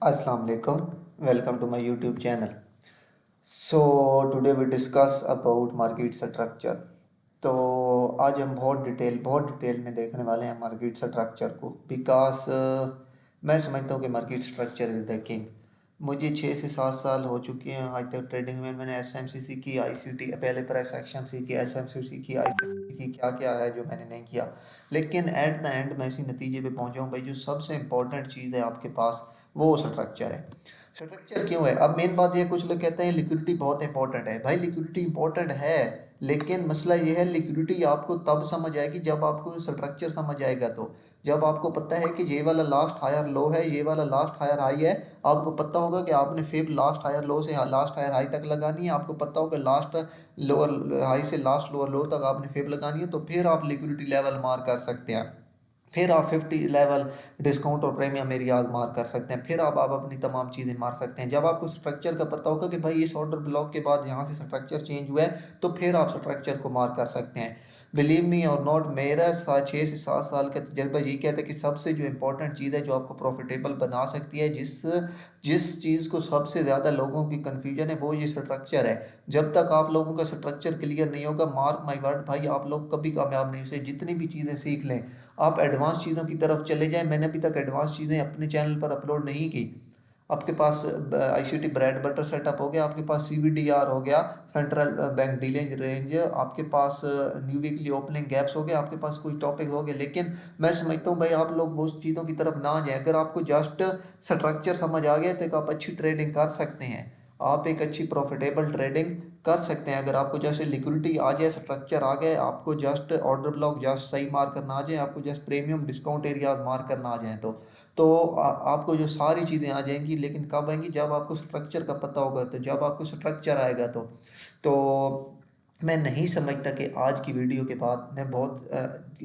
Assalamu alaikum. Welcome to my YouTube channel. So today we discuss about market structure. तो आज हम बहुत detail में देखने वाले हैं मार्केट स्ट्रक्चर को बिकॉज मैं समझता हूँ कि market structure is the king. मुझे 6 से 7 साल हो चुके हैं आज तक ट्रेडिंग में। मैंने एसएमसी सीखी, आईसीटी पहले प्राइस एक्शन सीखी, एसएमसी सीखी, आईसीटी सीखी, क्या क्या है जो मैंने नहीं किया। लेकिन एट द एंड मैं इसी नतीजे पे पहुंचा हूँ भाई, जो सबसे इंपॉर्टेंट चीज़ है आपके पास वो स्ट्रक्चर है। स्ट्रक्चर क्यों है? अब मेन बात ये, कुछ लोग कहते हैं लिक्विडिटी बहुत इंपॉर्टेंट है। भाई लिक्विडिटी इंपॉर्टेंट है, लेकिन मसला ये है लिक्विडिटी आपको तब समझ आएगी जब आपको स्ट्रक्चर समझ आएगा। तो जब आपको पता है कि ये वाला लास्ट हायर लो है, ये वाला लास्ट हायर हाई है, आपको पता होगा कि आपने फिर लास्ट हायर लो से लास्ट हायर हाई तक लगानी है, आपको पता होगा लास्ट लोअर हाई से लास्ट लोअर लो तक आपने फिर लगानी है, तो फिर आप लिक्विडिटी लेवल मार कर सकते हैं। फिर आप 50 लेवल डिस्काउंट और प्रीमियम एरियाज मार कर सकते हैं। फिर आप अपनी तमाम चीज़ें मार सकते हैं। जब आपको स्ट्रक्चर का पता होगा कि भाई इस ऑर्डर ब्लॉक के बाद यहाँ से स्ट्रक्चर चेंज हुआ है, तो फिर आप स्ट्रक्चर को मार कर सकते हैं। बिलीव मी और नॉट, मेरा 6 से 7 साल का तजर्बा ये कहता है कि सबसे जो इंपॉर्टेंट चीज़ है जो आपको प्रॉफिटेबल बना सकती है, जिस जिस चीज़ को सबसे ज़्यादा लोगों की कन्फ्यूजन है, वो ये स्ट्रक्चर है। जब तक आप लोगों का स्ट्रक्चर क्लियर नहीं होगा, मार्क माई वर्ड भाई, आप लोग कभी कामयाब नहीं हो। जितनी भी चीज़ें सीख लें, आप एडवांस चीज़ों की तरफ चले जाएं। मैंने अभी तक एडवांस चीज़ें अपने चैनल पर अपलोड नहीं की। आपके पास आईसीटी ब्रेड बटर सेटअप हो गया, आपके पास सीवीडीआर हो गया, फ्रंटल बैंक डीलिंग रेंज, आपके पास न्यू वीकली ओपनिंग गैप्स हो गए, आपके पास कुछ टॉपिक हो गए। लेकिन मैं समझता हूँ भाई आप लोग वो चीज़ों की तरफ ना जाएं। अगर आपको जस्ट स्ट्रक्चर समझ आ गया तो एक आप अच्छी ट्रेडिंग कर सकते हैं। आप एक अच्छी प्रॉफिटेबल ट्रेडिंग कर सकते हैं। अगर आपको जैसे लिक्विडिटी आ जाए, स्ट्रक्चर आ गए, आपको जस्ट ऑर्डर ब्लॉक जस्ट सही मार करना आ जाए, आपको जस्ट प्रीमियम डिस्काउंट एरियाज मार करना आ जाए, तो आपको जो सारी चीज़ें आ जाएंगी। लेकिन कब आएंगी? जब आपको स्ट्रक्चर का पता होगा। तो जब आपको स्ट्रक्चर आएगा तो मैं नहीं समझता कि आज की वीडियो के बाद मैं बहुत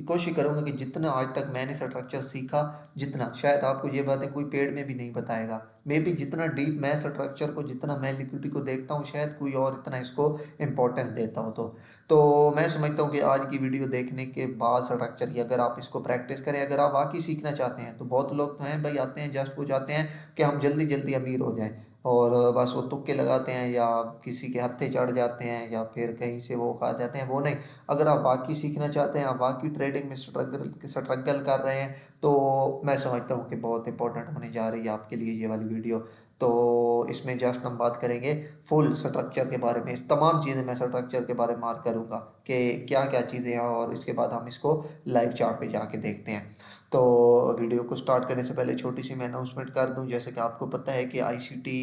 कोशिश करूँगा कि जितना आज तक मैंने स्ट्रक्चर सीखा, जितना शायद आपको ये बातें कोई पेड़ में भी नहीं बताएगा। मे बी जितना डीप मैं स्ट्रक्चर को, जितना मैं लिक्विडिटी को देखता हूँ, शायद कोई और इतना इसको इम्पोर्टेंस देता हो। तो मैं समझता हूँ कि आज की वीडियो देखने के बाद स्ट्रक्चर की अगर आप इसको प्रैक्टिस करें, अगर आप वाकई सीखना चाहते हैं, तो बहुत लोग तो हैं भाई आते हैं जस्ट वो चाहते हैं कि हम जल्दी जल्दी अमीर हो जाएं, और बस वो तुक्के लगाते हैं या किसी के हत्थे चढ़ जाते हैं या फिर कहीं से वो खा जाते हैं। वो नहीं, अगर आप वाकई सीखना चाहते हैं, आप वाकई ट्रेडिंग में स्ट्रगल कर रहे हैं, तो मैं समझता हूँ कि बहुत इंपॉर्टेंट होने जा रही है आपके लिए ये वाली वीडियो। तो इसमें जस्ट हम बात करेंगे फुल स्ट्रक्चर के बारे में। तमाम चीज़ें मैं स्ट्रक्चर के बारे में मार्क करूँगा कि क्या क्या चीज़ें हैं, और इसके बाद हम इसको लाइव चार्ट पे जाके देखते हैं। तो वीडियो को स्टार्ट करने से पहले छोटी सी मैं अनाउंसमेंट कर दूं। जैसे कि आपको पता है कि आईसीटी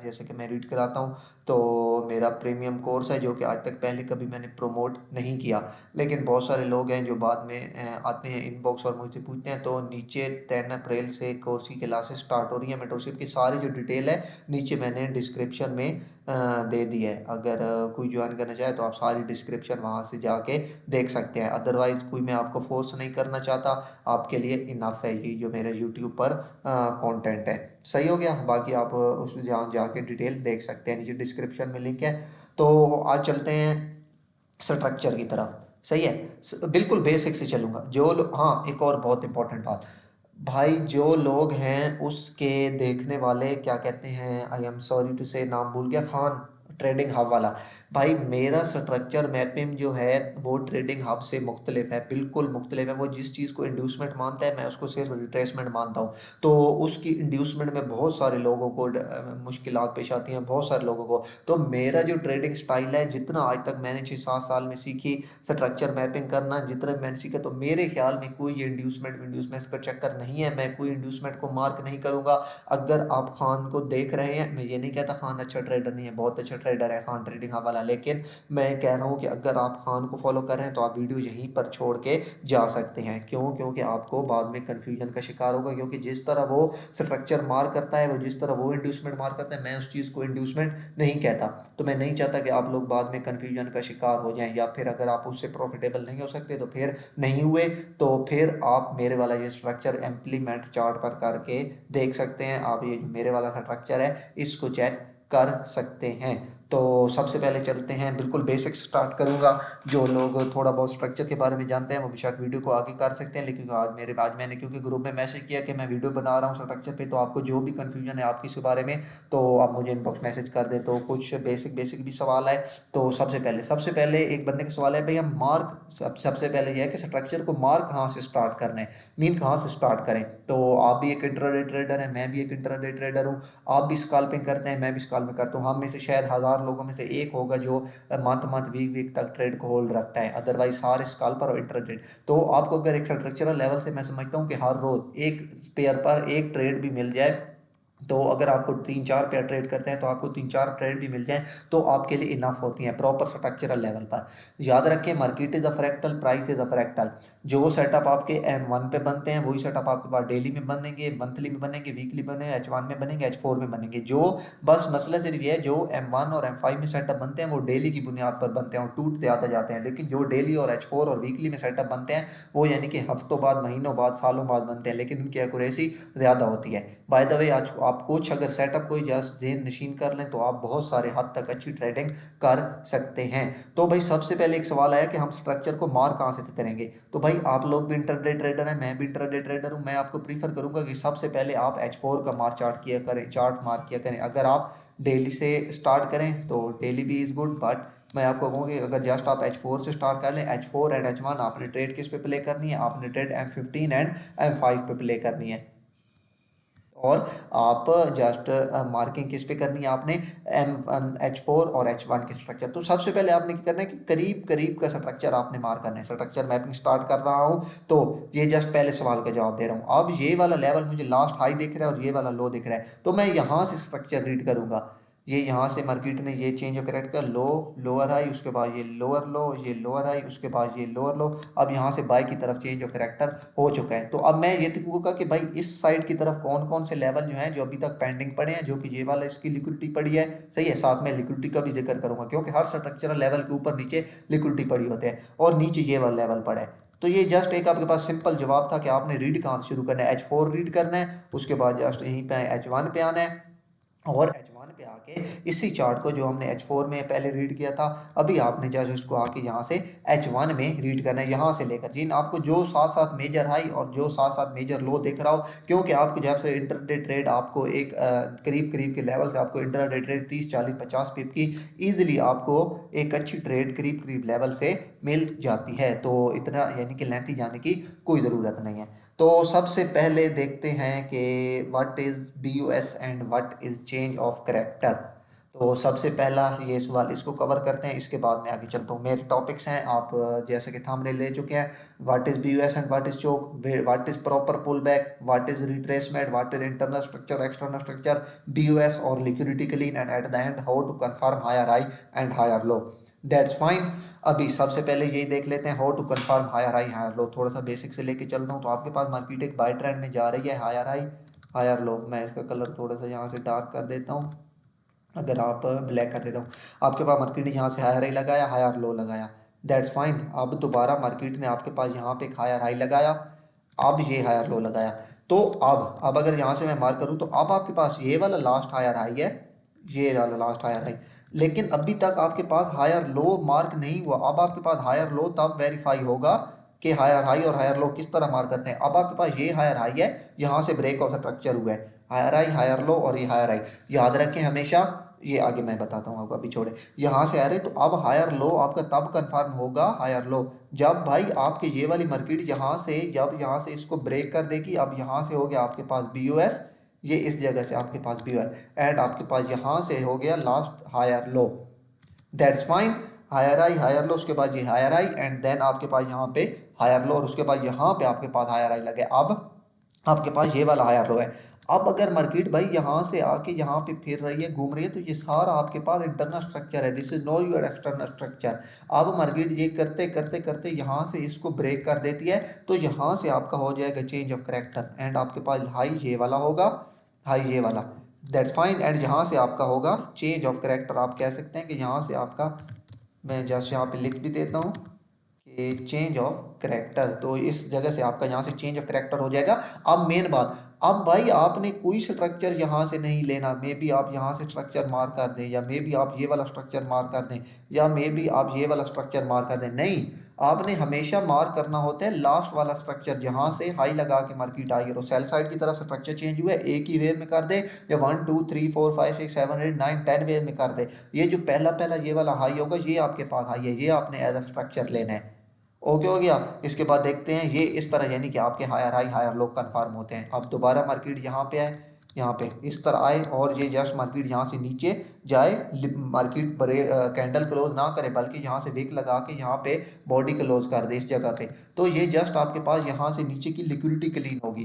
जैसे कि मैं रीड कराता हूं, तो मेरा प्रीमियम कोर्स है जो कि आज तक पहले कभी मैंने प्रमोट नहीं किया। लेकिन बहुत सारे लोग हैं जो बाद में आते हैं इनबॉक्स और मुझसे पूछते हैं। तो नीचे 10 अप्रैल से कोर्स की क्लासेस स्टार्ट हो रही है। मेंटरशिप की सारी जो डिटेल है नीचे मैंने डिस्क्रिप्शन में दे दी है। अगर कोई ज्वाइन करना चाहे तो आप सारी डिस्क्रिप्शन वहाँ से जाके देख सकते हैं। अदरवाइज़ कोई मैं आपको फोर्स नहीं करना चाहता, आपके लिए इनफ है ये जो मेरे यूट्यूब पर कंटेंट है। सही हो गया? बाकी आप उसमें जहाँ जाके डिटेल देख सकते हैं, नीचे डिस्क्रिप्शन में लिंक है। तो आज चलते हैं स्ट्रक्चर की तरफ। सही है, बिल्कुल बेसिक से चलूँगा। हाँ, एक और बहुत इंपॉर्टेंट बात भाई, जो लोग हैं उसके देखने वाले क्या कहते हैं, आई एम सॉरी टू से नाम भूल गया, खान ट्रेडिंग हब वाला। भाई मेरा स्ट्रक्चर मैपिंग जो है वो ट्रेडिंग हब से मुख्तलिफ है, बिल्कुल मुख्तलिफ है। वो जिस चीज़ को इंड्यूसमेंट मानता है, मैं उसको सिर्फ रिट्रेसमेंट मानता हूँ। तो उसकी इंड्यूसमेंट में बहुत सारे लोगों को मुश्किलात पेश आती हैं, बहुत सारे लोगों को। तो मेरा जो ट्रेडिंग स्टाइल है, जितना आज तक मैंने 6-7 साल में सीखी स्ट्रक्चर मैपिंग करना, जितना मैंने सीखा, तो मेरे ख्याल में कोई इंड्यूसमेंट का चक्कर नहीं है। मैं कोई इंड्यूसमेंट को मार्क नहीं करूंगा। अगर आप खान को देख रहे हैं, मैं ये नहीं कहता खान अच्छा ट्रेडर नहीं है, बहुत अच्छा ट्रेडर है खान ट्रेडिंग वाला। लेकिन मैं कह रहा हूँ कि अगर आप खान को फॉलो कर रहे हैं तो आप वीडियो यहीं पर छोड़ के जा सकते हैं। क्यों? क्योंकि आपको बाद में कन्फ्यूजन का शिकार होगा। क्योंकि जिस तरह वो स्ट्रक्चर मार करता है, वो जिस तरह वो इंड्यूसमेंट मार करता है, मैं उस चीज़ को इंड्यूसमेंट नहीं कहता। तो मैं नहीं चाहता कि आप लोग बाद में कन्फ्यूजन का शिकार हो जाएं, या फिर अगर आप उससे प्रॉफिटेबल नहीं हो सकते तो फिर नहीं हुए, तो फिर आप मेरे वाला ये स्ट्रक्चर इम्प्लीमेंट चार्ट पर करके देख सकते हैं। आप ये जो मेरे वाला स्ट्रक्चर है इसको चेक कर सकते हैं। तो सबसे पहले चलते हैं, बिल्कुल बेसिक स्टार्ट करूंगा। जो लोग थोड़ा बहुत स्ट्रक्चर के बारे में जानते हैं वो बेशक वीडियो को आगे कर सकते हैं, लेकिन आज मैंने क्योंकि ग्रुप में मैसेज किया कि मैं वीडियो बना रहा हूँ स्ट्रक्चर पे, तो आपको जो भी कन्फ्यूजन है आपकी इस बारे में तो आप मुझे इनबॉक्स मैसेज कर दे। तो कुछ बेसिक बेसिक भी सवाल है। तो सबसे पहले एक बंदे का सवाल है भाई, हम मार्क सबसे पहले यह है कि स्ट्रक्चर को मार्क कहाँ से स्टार्ट करना है, मीन कहाँ से स्टार्ट करें। तो आप भी एक इंट्राडे ट्रेडर है, मैं भी एक इंट्राडे ट्रेडर हूँ, आप भी स्कैल्पिंग करते हैं, मैं भी स्कैल्पिंग करता हूँ। हम में से शायद 1000 लोगों में से एक होगा जो मंथ मंथ वीक वीक तक ट्रेड को होल्ड रखता है, अदरवाइज सारे स्कैल्पर और इंट्राडे। तो आपको अगर एक स्ट्रक्चरल लेवल से मैं समझता हूँ कि हर रोज एक पेयर पर एक ट्रेड भी मिल जाए, तो अगर आपको 3-4 पेयर ट्रेड करते हैं तो आपको 3-4 ट्रेड भी मिल जाए तो आपके लिए इनफ होती हैं प्रॉपर स्ट्रक्चरल लेवल पर। याद रखें, market is a fractal, price is a fractal. जो सेटअप आपके M1 पे बनते हैं वही सेटअप आपके पास डेली में बनेंगे, मंथली में बनेंगे, वीकली बनेंगे, H1 में बनेंगे, H4 में बनेंगे। जो बस मसला सिर्फ ये है, जो M1 और M5 में सेटअप बनते हैं वो डेली की बुनियाद पर बनते हैं और टूटते आते जाते हैं, लेकिन जो डेली और H4 और वीकली में सेटअप बनते हैं वो यानी कि हफ्तों बाद, महीनों बाद, सालों बाद बनते हैं, लेकिन उनकी एक्यूरेसी ज़्यादा होती है। बाय द वे, आज आप कुछ अगर सेटअप कोई जस्ट जेन नशीन कर लें तो आप बहुत सारे हद तक अच्छी ट्रेडिंग कर सकते हैं। तो भाई सबसे पहले एक सवाल आया कि हम स्ट्रक्चर को मार कहाँ से करेंगे। तो भाई आप लोग भी इंटरडे ट्रेडर हैं, मैं भी इंटरडे ट्रेडर हूँ, मैं आपको प्रीफर करूंगा कि सबसे पहले आप H4 का मार चार्ट किया करें, चार्ट मार किया करें। अगर आप डेली से स्टार्ट करें तो डेली भी इज़ गुड, बट मैं आपको कहूँगा कि अगर जस्ट आप H4 से स्टार्ट कर लें, H4 एंड H1 आपने ट्रेड किस पे प्ले करनी है, आपने ट्रेड M15 एंड M5 पे प्ले करनी है। और आप जस्ट मार्किंग किस पे करनी है, आपने H4 और H1 के स्ट्रक्चर। तो सबसे पहले आपने क्या करना है कि करीब करीब का स्ट्रक्चर आपने मार्क करना है। स्ट्रक्चर मैपिंग स्टार्ट कर रहा हूँ, तो ये जस्ट पहले सवाल का जवाब दे रहा हूँ। अब ये वाला लेवल मुझे लास्ट हाई दिख रहा है और ये वाला लो दिख रहा है, तो मैं यहाँ से स्ट्रक्चर रीड करूँगा। ये यहाँ से मार्केट ने ये चेंज ऑफ करेक्ट कर, लो लोअर हाई, उसके बाद ये लोअर लो, ये लोअर हाई, उसके बाद ये लोअर लो। अब यहाँ से बाई की तरफ चेंज ऑफ करेक्टर हो चुका है। तो अब मैं ये देखूंगा कि भाई इस साइड की तरफ कौन कौन से लेवल जो हैं जो अभी तक पेंडिंग पड़े हैं, जो कि ये वाला इसकी लिक्विडिटी पड़ी है, सही है। साथ में लिक्विडिटी का भी जिक्र करूंगा क्योंकि हर स्ट्रक्चरल लेवल के ऊपर नीचे लिक्विडिटी पड़ी होते हैं और नीचे ये वाला लेवल पड़ा है। तो ये जस्ट एक आपके पास सिंपल जवाब था कि आपने रीड कहाँ से शुरू करना है, H4 रीड करना है, उसके बाद जस्ट यहीं पे H1 पे आना है और H1 पे आके इसी चार्ट को जो हमने H4 में पहले रीड किया था, अभी आपने जस्ट उसको आके यहाँ से H1 में रीड करना है। यहाँ से लेकर जिन आपको जो साथ साथ मेजर हाई और जो साथ साथ मेजर लो दिख रहा हो, क्योंकि आपको जब से इंटरडे ट्रेड आपको एक करीब करीब के लेवल से आपको इंटरडे ट्रेड 30-40-50 पिप की ईजिली आपको एक अच्छी ट्रेड करीब करीब लेवल से मिल जाती है। तो इतना यानी कि लेंथी जाने की कोई ज़रूरत नहीं है। तो सबसे पहले देखते हैं कि what is BUS and what is change of character. तो सबसे पहला ये सवाल इसको कवर करते हैं, इसके बाद मैं आगे चलता हूँ। मेरे टॉपिक्स हैं, आप जैसे कि थंबनेल ले चुके हैं, what is BUS and what is CHoCH, what is proper pull back, what is retracement, what is internal structure, external structure, BUS और liquidity clean, and at the end how to confirm higher high and higher low. That's fine. अभी सबसे पहले यही देख लेते हैं, how to confirm higher high higher low. थोड़ा सा बेसिक से लेके चलता हूँ। तो आपके पास मार्केट एक बाय ट्रेंड में जा रही है, हायर हाई हायर लो। मैं इसका कलर थोड़ा सा यहाँ से डार्क कर देता हूँ, अगर आप ब्लैक कर देता हूँ। आपके पास मार्केट ने यहाँ से हायर हाई लगाया, हायर लो लगाया, दैट्स फाइन। अब दोबारा मार्केट ने आपके पास यहाँ पे एक हायर हाई लगाया, अब ये हायर लो लगाया। तो अब अगर यहाँ से मैं मार्क करूँ तो अब आपके पास ये वाला लास्ट हायर हाई है, ये वाला लास्ट हायर हाई, लेकिन अभी तक आपके पास हायर लो मार्क नहीं हुआ। अब आपके पास हायर लो तब वेरीफाई होगा कि हायर हाई और हायर लो किस तरह मार्क करते हैं। अब आपके पास ये हायर हाई है, यहाँ से ब्रेक ऑफ स्ट्रक्चर हुआ है, हायर हाई हायर लो और ये हायर हाई। याद रखें हमेशा, ये आगे मैं बताता हूँ आपको, अभी छोड़े यहाँ से आ रहे। तो अब हायर लो आपका तब कंफर्म होगा, हायर लो जब भाई आपके ये वाली मार्केट यहाँ से, जब यहाँ से इसको ब्रेक कर देगी। अब यहाँ से हो गया आपके पास BUS, ये इस जगह से आपके पास BUS एंड आपके पास यहाँ से हो गया last higher low, that's fine. Higher high higher low, उसके बाद ये हायर हाई एंड देन आपके पास यहाँ पे हायर लो और उसके बाद यहाँ पे आपके पास हायर हाई लगे। अब आपके पास ये वाला हायर लो है। अब अगर मार्केट भाई यहाँ से आके यहाँ पे फिर रही है, घूम रही है, तो ये सारा आपके पास इंटरनल स्ट्रक्चर है, this is know your external structure. अब मार्केट ये करते करते करते यहाँ से इसको ब्रेक कर देती है, तो यहाँ से आपका हो जाएगा चेंज ऑफ करेक्टर एंड आपके पास हाई ये वाला होगा, हाई ये वाला, दैट्स फाइन। एंड यहाँ से आपका होगा चेंज ऑफ करेक्टर। आप कह सकते हैं कि यहाँ से आपका, मैं जस्ट यहाँ पे लिख भी देता हूँ कि ये चेंज ऑफ करेक्टर, तो इस जगह से आपका यहाँ से चेंज ऑफ करेक्टर हो जाएगा। अब मेन बात, अब भाई आपने कोई स्ट्रक्चर यहाँ से नहीं लेना, मे बी आप यहाँ से स्ट्रक्चर मार कर दें, या मे बी आप ये वाला स्ट्रक्चर मार कर दें, या मे बी आप ये वाला स्ट्रक्चर मार कर दें, नहीं, आपने हमेशा मार करना होता है लास्ट वाला स्ट्रक्चर जहाँ से हाई लगा के मार्केट आई और सेल साइड की तरफ स्ट्रक्चर चेंज हुआ है, एक ही वेव में कर दे, या 1 2 3 4 5 6 7 8 9 10 वेव में कर दे। ये जो पहला पहला ये वाला हाई होगा, ये आपके पास हाई है, ये आपने एज अ स्ट्रक्चर लेना है। ओके हो गया। इसके बाद देखते हैं ये इस तरह, यानी कि आपके higher high higher low confirm होते हैं। अब दोबारा मार्केट यहाँ पे आए, यहाँ पे इस तरह आए, और ये जस्ट मार्केट यहाँ से नीचे जाए, मार्केट बड़े कैंडल क्लोज ना करे, बल्कि यहाँ से विक लगा के यहाँ पे बॉडी क्लोज कर दे इस जगह पे, तो ये जस्ट आपके पास यहाँ से नीचे की लिक्विडिटी क्लीन होगी।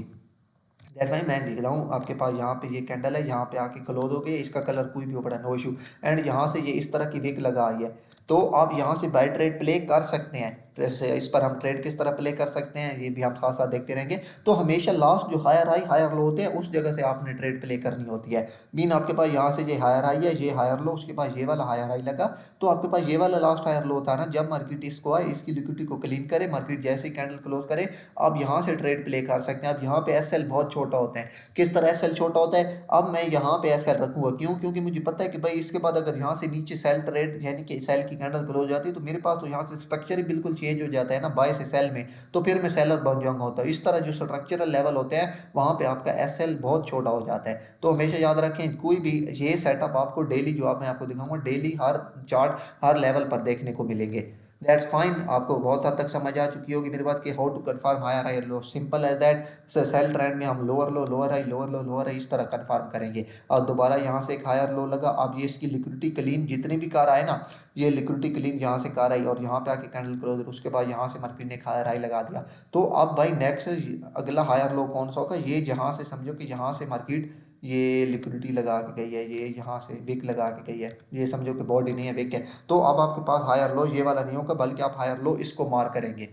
दैट्स वाई मैं लिख रहा हूँ आपके पास, यहाँ पे ये कैंडल है, यहाँ पे आके क्लोज हो गई, इसका कलर कोई भी हो पड़ा, नो इशू। एंड यहाँ से ये इस तरह की विक लगा आई है, तो आप यहाँ से बाय ट्रेड प्ले कर सकते हैं। जैसे इस पर हम ट्रेड किस तरह प्ले कर सकते हैं, ये भी हम साथ साथ देखते रहेंगे। तो हमेशा लास्ट जो हायर हाई हायर लो होते हैं, उस जगह से आपने ट्रेड प्ले करनी होती है। मीन आपके पास यहाँ से ये हायर हाई है, ये हायर लो, उसके पास ये वाला हायर हाई लगा, तो आपके पास ये वाला लास्ट हायर लो होता है ना, जब मार्केट इसको आए, इसकी लिक्विडिटी को क्लीन करे, मार्केट जैसे ही कैंडल क्लोज करे, आप यहाँ से ट्रेड प्ले कर सकते हैं। अब यहाँ पे एस एल बहुत छोटा होता है। किस तरह एस एल छोटा होता है, अब मैं यहाँ पे एस एल रखूँगा, क्यों, क्योंकि मुझे पता है कि भाई इसके बाद अगर यहाँ से नीचे सेल ट्रेड, यानी कि सेल की कैंडल क्लोज जाती है, तो मेरे पास तो यहाँ से स्ट्रक्चर ही बिल्कुल चेंज हो जाता है ना, बाय से सेल में, तो फिर मैं सेलर बन जाऊंगा होता है। इस तरह जो स्ट्रक्चरल लेवल होते हैं, वहाँ पे आपका एस एल बहुत छोटा हो जाता है। तो हमेशा याद रखें, कोई भी ये सेटअप आपको डेली, जो आप मैं आपको दिखाऊंगा डेली, हर चार्ट हर लेवल पर देखने को मिलेंगे। दैट्स फाइन, आपको बहुत हद तक समझ आ चुकी होगी मेरी बात कि how to confirm higher high low, simple as that. Sell trend में हम lower low lower high lower low lower high इस तरह कन्फर्म करेंगे। और दोबारा यहाँ से एक हायर लो लगा, अब ये इसकी लिक्विडिटी क्लीन जितनी भी कार आए ना, ये लिक्विडिटी क्लीन यहाँ से कार आई, और यहाँ पे आके कैंडल क्लोज, उसके बाद यहाँ से मार्केट ने एक हायर हाई लगा दिया। तो अब भाई नेक्स्ट अगला हायर लो कौन सा होगा, ये जहाँ से समझो कि यहाँ से मार्केट ये लिक्विडिटी लगा के गई है, ये यहाँ से विक लगा के गई है, ये समझो कि बॉडी नहीं है, विक है, तो अब आपके पास हायर लो ये वाला नहीं होगा, बल्कि आप हायर लो इसको मार करेंगे।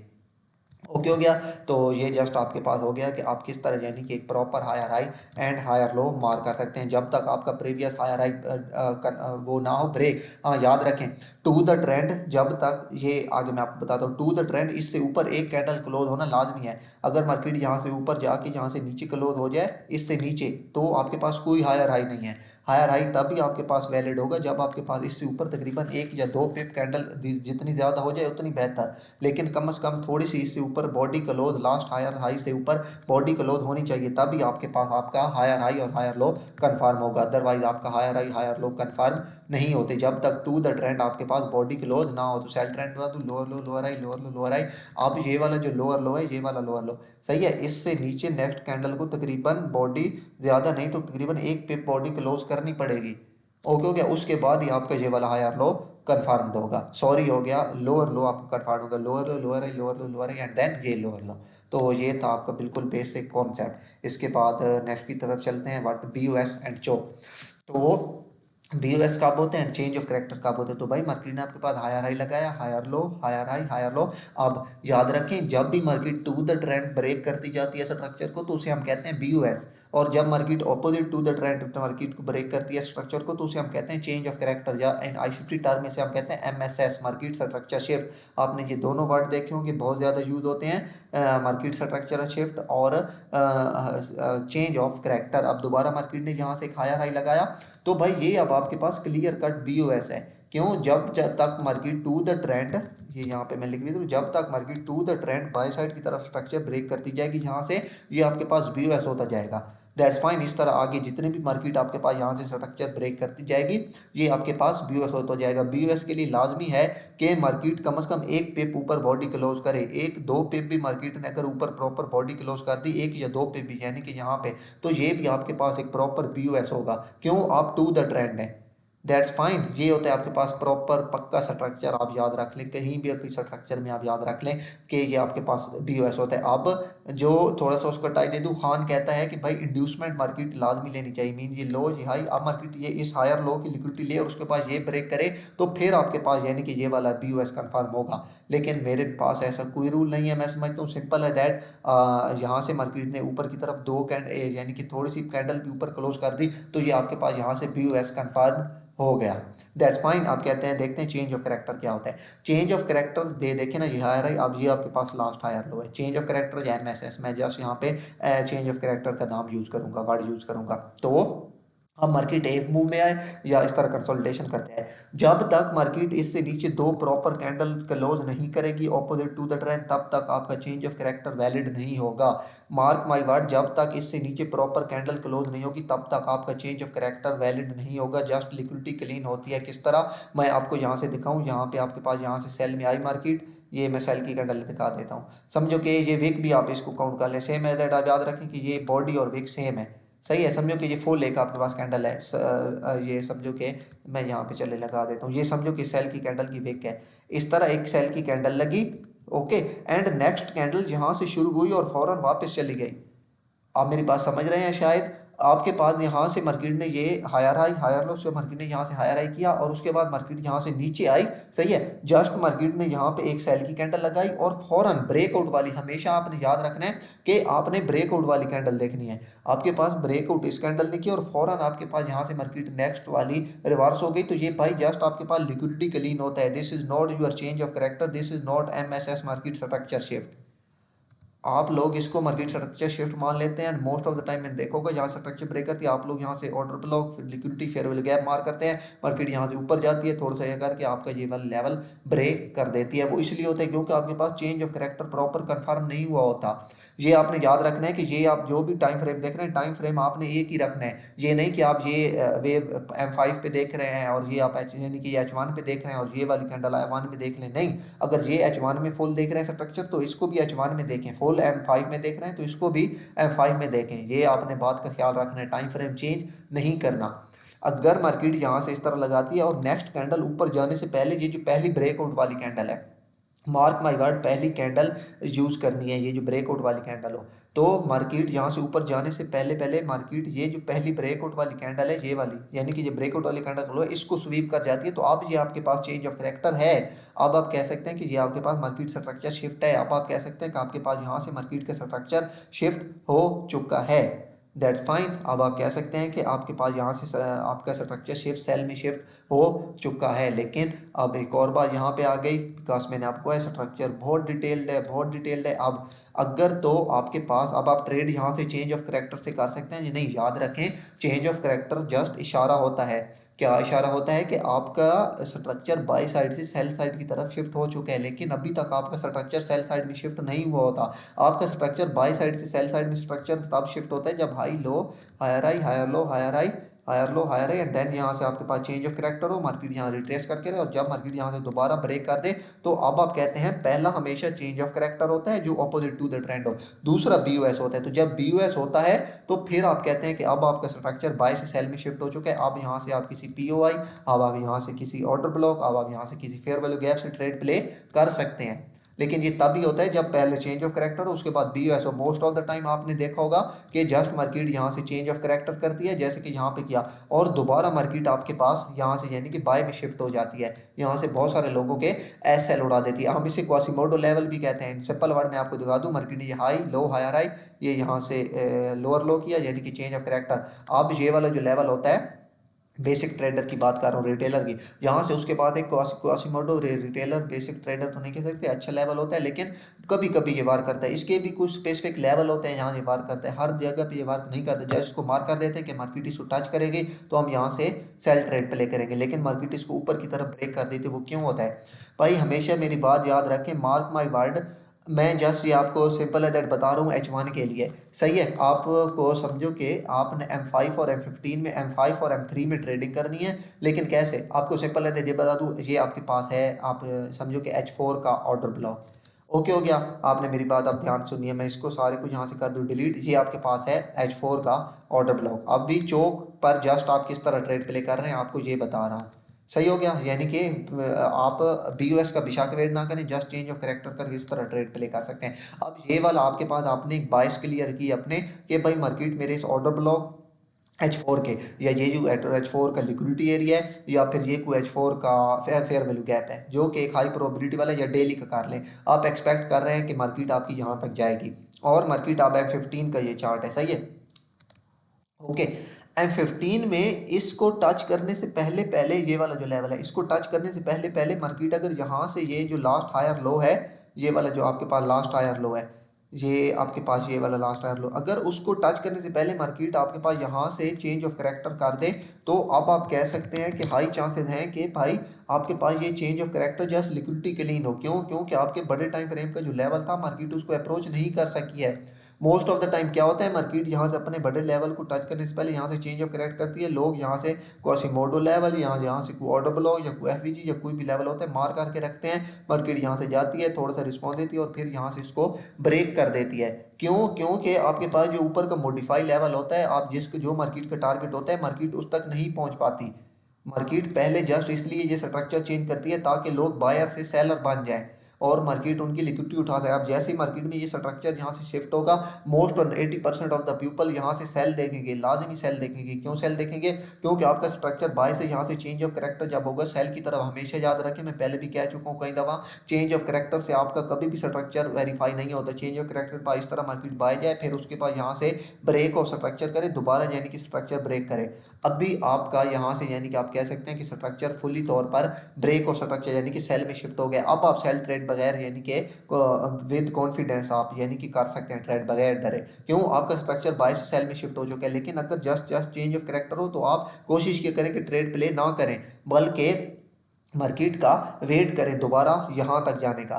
ओके हो गया। तो ये जस्ट आपके पास हो गया कि आप किस तरह, यानी कि एक proper higher high and higher low मार कर सकते हैं, जब तक आपका प्रीवियस हायर हाई वो ना हो ब्रेक। हाँ याद रखें, टू द ट्रेंड, जब तक ये आगे मैं आपको बताता हूँ, टू द ट्रेंड इससे ऊपर एक कैंडल क्लोज होना लाजमी है। अगर मार्केट यहाँ से ऊपर जाके यहाँ से नीचे क्लोज हो जाए इससे नीचे, तो आपके पास कोई हायर हाई नहीं है। हायर हाई तभी आपके पास वैलिड होगा जब आपके पास इससे ऊपर तकरीबन एक या दो पिप कैंडल, जितनी ज़्यादा हो जाए उतनी बेहतर, लेकिन कम से कम थोड़ी सी इससे ऊपर body close, last higher high से ऊपर बॉडी क्लोज होनी चाहिए, तभी आपके पास आपका हायर हाई और हायर लो कन्फर्म होगा। अदरवाइज आपका higher high higher low confirm नहीं होते जब तक टू द ट्रेंड आपके पास बॉडी क्लोज ना हो। तो सेल ट्रेंड हुआ तो lower low lower high lower low lower high. अब ये वाला जो लोअर लो है, ये वाला लोअर लो सही है, इससे नीचे नेक्स्ट कैंडल को तकरीबन बॉडी, ज़्यादा नहीं तो तकरीबन एक पिप बॉडी क्लोज करनी पड़ेगी। ओके हो गया। उसके बाद ही आपका ये वाला हायर लो कन्फर्म्ड होगा, सॉरी हो गया, लोअर लो आपका कन्फर्म होगा, lower low lower high lower low lower high and then ये लोअर लो। तो ये था आपका बिल्कुल बेसिक कॉन्सेप्ट। इसके बाद नेक्स्ट की तरफ चलते हैं, what B U S and CHoCH. तो बी यू एस कब होते हैं, चेंज ऑफ करेक्टर कब होते हैं, तो भाई मार्केट ने आपके पास हायर हाई लगाया, higher low higher high higher low. अब याद रखें, जब भी market to the trend break करती जाती है स्ट्रक्चर को, तो उसे हम कहते हैं बी यू एस, और जब market opposite to the trend market को ब्रेक करती है स्ट्रक्चर को, तो उसे हम कहते हैं चेंज ऑफ करेक्टर, या इन आईसीटी टर्म में से हम कहते हैं एमएसएस, मार्केट स्ट्रक्चर शिफ्ट। आपने ये दोनों वर्ड देखे होंगे, बहुत ज़्यादा यूज होते हैं, मार्केट स्ट्रक्चर शिफ्ट और चेंज ऑफ करेक्टर। अब दोबारा मार्केट ने यहाँ से एक हायर हाई लगाया, तो भाई ये अब आपके पास clear cut B O S है। क्यों, जब तक मार्केट टू द ट्रेंड, ये यहाँ पे मैं लिख रही हूँ, जब तक market to the trend buy side की तरफ स्ट्रक्चर ब्रेक करती जाएगी, यहाँ से ये आपके पास बी ओ एस होता जाएगा। That's fine. इस तरह आगे जितने भी मार्केट आपके पास यहाँ से स्ट्रक्चर ब्रेक करती जाएगी, ये आपके पास बी ओ एस होता जाएगा। बी ओ एस के लिए लाजमी है कि मार्केट कम से कम एक पिप ऊपर बॉडी क्लोज करे, एक दो पिप भी मार्केट ने अगर ऊपर प्रॉपर बॉडी क्लोज कर दी, एक या दो पिप भी, यानी कि यहाँ पे, तो ये भी आपके पास एक प्रॉपर बी ओ एस होगा। क्यों, आप टू द ट्रेंड है। That's fine. ये होता है आपके पास प्रॉपर पक्का स्ट्रक्चर, आप याद रख लें, कहीं भी अपनी स्ट्रक्चर में आप याद रख लें कि ये आपके पास बी ओ एस होता है। अब जो थोड़ा सा उसको टाइट दे दूँ, खान कहता है कि भाई इंड्यूसमेंट मार्केट लाजमी लेनी चाहिए, मीन ये लो ये हाई, अब मार्केट ये इस हायर लो की लिक्विडिटी ले और उसके पास ये ब्रेक करे, तो फिर आपके पास यानी कि ये वाला बी ओ एस कन्फर्म होगा। लेकिन मेरे पास ऐसा कोई रूल नहीं है, मैं समझता हूँ सिंपल है दैट, यहाँ से मार्केट ने ऊपर की तरफ दो कैंडल, यानी कि थोड़ी सी कैंडल भी ऊपर क्लोज कर दी, तो ये आपके पास यहाँ से बी ओ एस कन्फर्म हो गया। That's fine. आप कहते हैं देखते हैं चेंज ऑफ करेक्टर क्या होता है। चेंज ऑफ करेक्टर देखे ना, ये हायर है, अब ये आपके पास लास्ट हायर लो है। चेंज ऑफ करेक्टर या MSS, मैं जस्ट यहाँ पे चेंज ऑफ करेक्टर का नाम यूज़ करूँगा, वर्ड यूज़ करूँगा। तो अब मार्केट एक मूव में आए या इस तरह कंसोलिडेशन करते हैं, जब तक मार्केट इससे नीचे दो प्रॉपर कैंडल क्लोज नहीं करेगी ऑपोजिट टू द ट्रेंड, तब तक आपका चेंज ऑफ करेक्टर वैलिड नहीं होगा। मार्क माय वर्ड, जब तक इससे नीचे प्रॉपर कैंडल क्लोज नहीं होगी तब तक आपका चेंज ऑफ करेक्टर वैलिड नहीं होगा। जस्ट लिक्विडिटी क्लीन होती है। किस तरह, मैं आपको यहाँ से दिखाऊँ, यहाँ पे आपके पास यहाँ से सेल में आई मार्केट, ये मैं सेल की कैंडल दिखा देता हूँ। समझो कि ये विक भी आप इसको काउंट कर लें, सेम मेथड आप याद रखें कि ये बॉडी और विक सेम है। सही है। समझो कि ये फुल एक आपके पास कैंडल है, ये समझो कि मैं यहाँ पे चले लगा देता हूँ, ये समझो कि सेल की कैंडल की विक है। इस तरह एक सेल की कैंडल लगी, ओके, एंड नेक्स्ट कैंडल यहाँ से शुरू हुई और फौरन वापस चली गई। आप मेरी बात समझ रहे हैं शायद। आपके पास यहाँ से मार्केट ने ये हायर हाई हायर लो से मार्केट ने यहाँ से हायर हाई किया और उसके बाद मार्केट यहाँ से नीचे आई। सही है। जस्ट मार्केट ने यहाँ पे एक सेल की कैंडल लगाई और फौरन ब्रेकआउट वाली, हमेशा आपने याद रखना है कि आपने ब्रेकआउट वाली कैंडल देखनी है। आपके पास ब्रेकआउट इस कैंडल ने की और फौरन आपके पास यहाँ से मार्केट नेक्स्ट वाली रिवर्स हो गई, तो ये भाई जस्ट आपके पास लिक्विडिटी क्लीन होता है। This is not your change of character, this is not MSS market structure shift. आप लोग इसको मार्केट स्ट्रक्चर शिफ्ट मान लेते हैं and most of the time मैंने देखा होगा जहाँ स्ट्रक्चर ब्रेक करती है, आप लोग यहाँ से ऑर्डर ब्लॉक, फिर लिक्विडिटी, फेयर वैल्यू गैप मार करते हैं, मार्केट यहाँ से ऊपर जाती है, थोड़ा सा ये करके आपका ये वाला लेवल ब्रेक कर देती है। वो इसलिए होता है क्योंकि आपके पास change of character proper confirm नहीं हुआ होता। ये आपने याद रखना है कि ये आप जो भी टाइम फ्रेम देख रहे हैं, टाइम फ्रेम आपने एक ही रखना है। ये नहीं कि आप ये वेव M5 पे देख रहे हैं और ये आप यानी कि H1 पे देख रहे हैं और ये वाली कैंडल I1 में देख लें। नहीं, अगर ये H1 में फुल देख रहे हैं स्ट्रक्चर तो इसको भी H1 में देखें, फुल M5 में देख रहे हैं तो इसको भी M5 में देखें। ये आपने बात का ख्याल रखना है, टाइम फ्रेम चेंज नहीं करना। अगर मार्केट यहाँ से इस तरह लगाती है और नेक्स्ट कैंडल ऊपर जाने से पहले ये जो पहली ब्रेकआउट वाली कैंडल है, मार्क माय वर्ड, पहली कैंडल यूज़ करनी है, ये जो ब्रेकआउट वाली कैंडल हो, तो मार्केट यहाँ से ऊपर जाने से पहले पहले मार्केट ये जो पहली ब्रेकआउट वाली कैंडल है, ये वाली यानी कि ये ब्रेकआउट वाली कैंडल हो इसको स्वीप कर जाती है, तो अब ये आपके पास चेंज ऑफ करेक्टर है। अब आप कह सकते हैं कि ये आपके पास मार्केट स्ट्रक्चर शिफ्ट है। अब आप कह सकते हैं कि आपके पास यहाँ से मार्केट का स्ट्रक्चर शिफ्ट हो चुका है। That's fine. अब आप कह सकते हैं कि आपके पास यहाँ से आपका स्ट्रक्चर शिफ्ट सेल में शिफ्ट हो चुका है। लेकिन अब एक और बात यहाँ पे आ गई, बिकॉज मैंने आपको है स्ट्रक्चर बहुत डिटेल्ड है, बहुत डिटेल्ड है। अब अगर तो आपके पास, अब आप ट्रेड यहाँ से चेंज ऑफ करेक्टर से कर सकते हैं। नहीं, याद रखें चेंज ऑफ करेक्टर जस्ट इशारा होता है। क्या इशारा होता है कि आपका स्ट्रक्चर बाई साइड से सेल साइड की तरफ शिफ्ट हो चुका है, लेकिन अभी तक आपका स्ट्रक्चर सेल साइड में शिफ्ट नहीं हुआ होता। आपका स्ट्रक्चर बाई साइड से सेल साइड में स्ट्रक्चर तब शिफ्ट होता है जब high low higher high higher low higher high higher low higher high and then यहाँ से आपके पास चेंज ऑफ करेक्टर हो, मार्केट यहाँ रिट्रेस करके रहे और जब मार्केट यहाँ से दोबारा ब्रेक कर दे तो अब आप कहते हैं पहला हमेशा चेंज ऑफ करेक्टर होता है जो अपोजिट टू द ट्रेंड हो, दूसरा BOS होता है। तो जब BOS होता है तो फिर आप कहते हैं कि अब आपका स्ट्रक्चर बाय से सेल में शिफ्ट हो चुका है। अब यहाँ से आप किसी POI, अब आप यहाँ से किसी ऑर्डर ब्लॉक, अब आप यहाँ से किसी फेयर वैल्यू गैप से ट्रेड प्ले कर सकते हैं। लेकिन ये तभी होता है जब पहले चेंज ऑफ करेक्टर हो उसके बाद BOS हो। मोस्ट ऑफ द टाइम आपने देखा होगा कि जस्ट मार्केट यहाँ से चेंज ऑफ करेक्टर करती है जैसे कि यहाँ पे किया और दोबारा मार्केट आपके पास यहाँ से यानी कि बाय में शिफ्ट हो जाती है, यहाँ से बहुत सारे लोगों के SL उड़ा देती है। हम इसे क्वासीमोडो लेवल भी कहते हैं। सिंपल वर्ड में आपको दिखा दूँ, मार्केट ने ये हाई लो हायर हाई ये यहाँ से लोअर लो किया यानी कि चेंज ऑफ करेक्टर। अब ये वाला जो लेवल होता है बेसिक ट्रेडर की बात कर रहा हूँ, रिटेलर की, यहाँ से उसके बाद एक क्वासीमोडो रिटेलर बेसिक ट्रेडर तो नहीं कह सकते, अच्छा लेवल होता है लेकिन कभी कभी ये वार करता है। इसके भी कुछ स्पेसिफिक लेवल होते हैं जहाँ ये वार करता है, हर जगह पे ये वार नहीं करता। जैसे इसको मार कर देते हैं कि मार्केट इसको टच करेगी तो हम यहाँ से सेल ट्रेड प्ले करेंगे, लेकिन मार्केट इसको ऊपर की तरफ ब्रेक कर देती है। वो क्यों होता है भाई, हमेशा मेरी बात याद रखें, मार्क माई वर्ड, मैं जस्ट ये आपको सिंपल है दैट बता रहा हूँ H1 के लिए। सही है। आपको समझो कि आपने M5 और M15 में, M5 और M3 में ट्रेडिंग करनी है, लेकिन कैसे, आपको सिंपल है ये बता दूँ, ये आपके पास है, आप समझो कि H4 का ऑर्डर ब्लॉक। ओके हो गया, आपने मेरी बात अब ध्यान सुनिए, मैं इसको सारे को यहाँ से कर दूँ डिलीट। ये आपके पास है H4 का ऑर्डर ब्लॉक। अब भी चौक पर जस्ट आप किस तरह ट्रेड प्ले कर रहे हैं आपको ये बता रहा हूँ। सही हो गया। यानी कि आप BOS का बिशा के वेट ना करें, जस्ट चेंज ऑफ करेक्टर करके इस तरह ट्रेड प्ले कर सकते हैं। अब ये वाला आपके पास आपने एक बाइस क्लियर की अपने कि भाई मार्केट मेरे इस ऑर्डर ब्लॉक H4 के, या ये जो H4 का लिक्विडिटी एरिया है, या फिर ये कोई H4 का फेयर वैल्यू गैप है जो कि एक हाई प्रोबेबिलिटी वाला है, या डेली का कर लें, आप एक्सपेक्ट कर रहे हैं कि मार्केट आपकी यहाँ तक जाएगी और मार्केट आप F15 का ये चार्ट है। सही है। ओके। M15 में इसको टच करने से पहले पहले ये वाला जो लेवल है, इसको टच करने से पहले पहले मार्केट अगर यहाँ से ये जो लास्ट हायर लो है, ये वाला जो आपके पास लास्ट हायर लो है, ये आपके पास ये वाला लास्ट हायर लो, अगर उसको टच करने से पहले मार्केट आपके पास यहाँ से चेंज ऑफ करेक्टर कर दे, तो अब आप कह सकते हैं कि हाई चांसेस हैं कि भाई आपके पास ये change of character just liquidity के लिए ही हो। क्यों? क्योंकि आपके बड़े टाइम फ्रेम का जो लेवल था मार्केट उसको अप्रोच नहीं कर सकी है। मोस्ट ऑफ द टाइम क्या होता है, मार्केट यहाँ से अपने बड़े लेवल को टच करने से पहले यहाँ से चेंज ऑफ करेक्ट करती है, लोग यहाँ से क्वासीमोडो लेवल, यहाँ से कोई ऑर्डर ब्लॉक या कोई एफवीजी या कोई भी लेवल होता है मार करके रखते हैं, मार्केट यहाँ से जाती है, थोड़ा सा रिस्पॉन्स देती है और फिर यहाँ से इसको ब्रेक कर देती है। क्यों? क्योंकि आपके पास जो ऊपर का मॉडिफाई लेवल होता है, आप जिसको जो मार्केट का टारगेट होता है मार्केट उस तक नहीं पहुंच पाती। मार्केट पहले जस्ट इसलिए ये स्ट्रक्चर चेंज करती है ताकि लोग बायर से सेलर बन जाए और मार्केट उनकी लिक्विडिटी उठाता है। अब जैसे ही मार्केट में ये स्ट्रक्चर यहाँ से शिफ्ट होगा, मोस्ट और 80% ऑफ द पीपल यहाँ से सेल देखेंगे, लाजमी सेल देखेंगे। क्यों सेल देखेंगे? क्योंकि आपका स्ट्रक्चर बाय से यहाँ से चेंज ऑफ करेक्टर जब होगा सेल की तरफ हमेशा याद रखें, मैं पहले भी कह चुका हूँ कई दफ़ा, चेंज ऑफ करेक्टर से आपका कभी भी स्ट्रक्चर वेरीफाई नहीं होता। चेंज ऑफ करेक्टर पर इस तरह मार्केट बाय जाए, फिर उसके बाद यहाँ से ब्रेक ऑफ स्ट्रक्चर करे दोबारा, यानी कि स्ट्रक्चर ब्रेक करे। अभी आपका यहाँ से यानी कि आप कह सकते हैं कि स्ट्रक्चर फुली तौर पर ब्रेक ऑफ स्ट्रक्चर यानी कि सेल में शिफ्ट हो गया। अब आप सेल ट्रेड बगैर यानी कि विद कॉन्फिडेंस आप यानी कि कर सकते हैं ट्रेड बगैर डरे। क्यों? आपका स्ट्रक्चर बाय से सेल में शिफ्ट हो चुका है। लेकिन अगर just just change of character हो तो आप कोशिश ये करें कि ट्रेड प्ले ना करें, बल्कि मार्केट का वेट करें दोबारा यहाँ तक जाने का।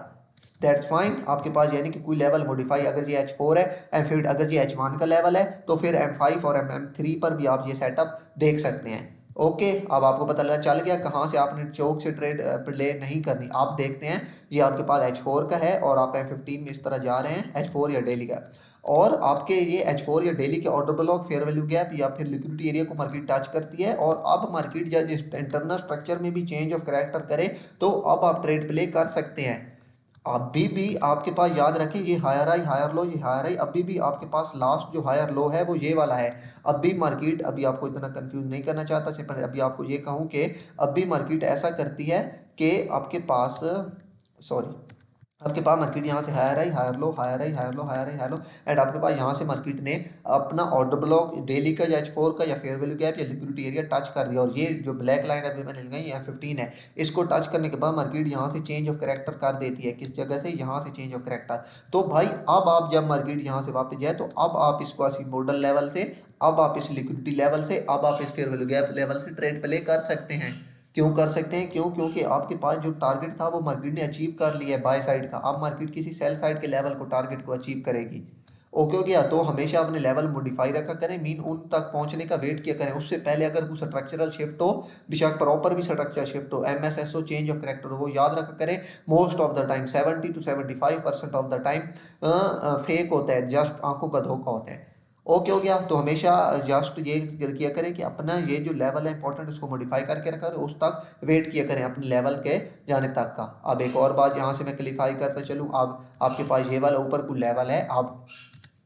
That's fine. आपके पास यानी कि कोई लेवल मॉडिफाई, अगर ये H4 है, फिर अगर ये H1 का लेवल है तो फिर M5 और M3 पर भी आप ये सेटअप देख सकते हैं। ओके, अब आपको पता चल गया कहाँ से आपने चौक से ट्रेड प्ले नहीं करनी। आप देखते हैं ये आपके पास H4 का है और आप M15 में इस तरह जा रहे हैं, H4 या डेली का, और आपके ये H4 या डेली के order block, fair value gap या फिर लिक्विडिटी एरिया को मार्केट टच करती है। और अब मार्केट या जिस इंटरनल स्ट्रक्चर में भी चेंज ऑफ करेक्टर करे तो अब आप ट्रेड प्ले कर सकते हैं। अभी भी आपके पास याद रखें ये हायर हाई हायर लो, ये हायर हाई, अभी भी आपके पास लास्ट जो हायर लो है वो ये वाला है। अभी मार्केट, अभी आपको इतना कंफ्यूज नहीं करना चाहता, सिर्फ अभी आपको ये कहूँ कि अभी मार्केट ऐसा करती है कि आपके पास, सॉरी, आपके पास मार्केट यहाँ से higher high higher low, higher high higher low, higher high higher low, and आपके पास यहाँ से मार्केट ने अपना ऑर्डर ब्लॉक डेली का या H4 का या फेयर वैल्यू गैप या लिक्विडिटी एरिया टच कर दिया। और ये जो ब्लैक लाइन अभी मैंने लगाई है F15 है, इसको टच करने के बाद मार्केट यहाँ से चेंज ऑफ करेक्टर कर देती है। किस जगह से? यहाँ से चेंज ऑफ करेक्टर। तो भाई अब आप जब मार्केट यहाँ से वापस जाए तो अब आप इसको ऐसी मॉडल लेवल से, अब आप इस लिक्विडिटी लेवल से, अब आप इस फेयर वैल्यू गैप लेवल से ट्रेड प्ले कर सकते हैं। क्यों कर सकते हैं? क्यों? क्योंकि आपके पास जो टारगेट था वो मार्केट ने अचीव कर लिया है बाय साइड का। अब मार्केट किसी सेल साइड के लेवल को टारगेट को अचीव करेगी। ओके हो गया? तो हमेशा अपने लेवल मॉडिफाई रखा करें, मीन उन तक पहुंचने का वेट किया करें। उससे पहले अगर कोई स्ट्रक्चरल शिफ्ट हो, बेशक प्रॉपर भी स्ट्रक्चर शिफ्ट हो, MSSO चेंज ऑफ करेक्टर हो, वो याद रखा करें most of the time 70 to 75% of the time fake होता है, जस्ट आंखों का धोखा होता है। ओके हो गया? तो हमेशा जस्ट ये किया करें कि अपना ये जो लेवल है इंपॉर्टेंट उसको मॉडिफाई करके रखा करें, उस तक वेट किया करें अपने लेवल के जाने तक का। अब एक और बात यहाँ से मैं क्लिफाई करता चलूँ, अब आपके पास ये वाला ऊपर कोई लेवल है, आप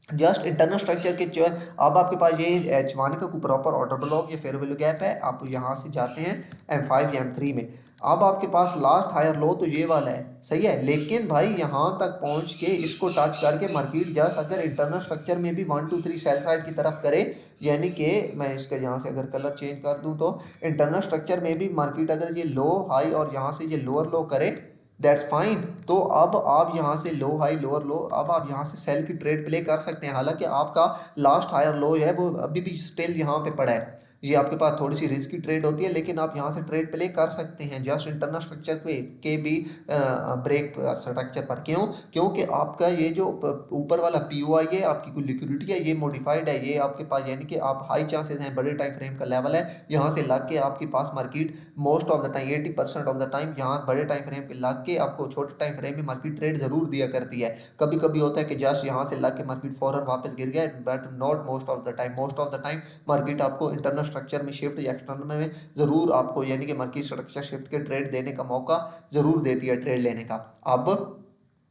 जस्ट इंटरनल स्ट्रक्चर के जो, अब आपके पास ये H1 का कोई प्रॉपर ऑर्डर ब्लॉक या फेयर वैल्यू गैप है, आप यहाँ से जाते हैं M5 या M3 में। अब आपके पास लास्ट हायर लो तो ये वाला है, सही है, लेकिन भाई यहाँ तक पहुँच के इसको टच करके मार्केट जस्ट अगर इंटरनल स्ट्रक्चर में भी 1 2 3 सेल साइड की तरफ करे, यानी कि मैं इसका यहाँ से अगर कलर चेंज कर दूँ तो इंटरनल स्ट्रक्चर में भी मार्केट अगर ये लो हाई और यहाँ से ये लोअर लो करे, दैट्स फाइन। तो अब आप यहाँ से लो हाई लोअर लो, अब आप यहाँ से सेल की ट्रेड प्ले कर सकते हैं। हालांकि आपका लास्ट हायर लो है वो अभी भी स्टिल यहाँ पे पड़ा है, ये आपके पास थोड़ी सी रिस्क की ट्रेड होती है, लेकिन आप यहाँ से ट्रेड प्ले कर सकते हैं जस्ट इंटरनल स्ट्रक्चर पे के भी ब्रेक स्ट्रक्चर पर। क्यों? क्योंकि आपका ये जो ऊपर वाला POI है, आपकी कोई लिक्विडिटी है, ये मॉडिफाइड है, ये आपके पास यानी कि आप हाई चांसेस हैं, बड़े टाइम फ्रेम का लेवल है, यहाँ से लग के आपके पास market most of the time 80% of the time यहाँ बड़े टाइम फ्रेम पे लग के आपको छोटे टाइम फ्रेम में मार्केट ट्रेड जरूर दिया करती है। कभी कभी होता है कि जस्ट यहाँ से लग के मार्केट फौरन वापस गिर गया, but not most of the time. Most of the time market आपको इंटरनल स्ट्रक्चर में शिफ्ट या एक्सटर्नल में जरूर आपको यानी कि मार्केट स्ट्रक्चर शिफ्ट के ट्रेड देने का मौका जरूर देती है, ट्रेड लेने का। अब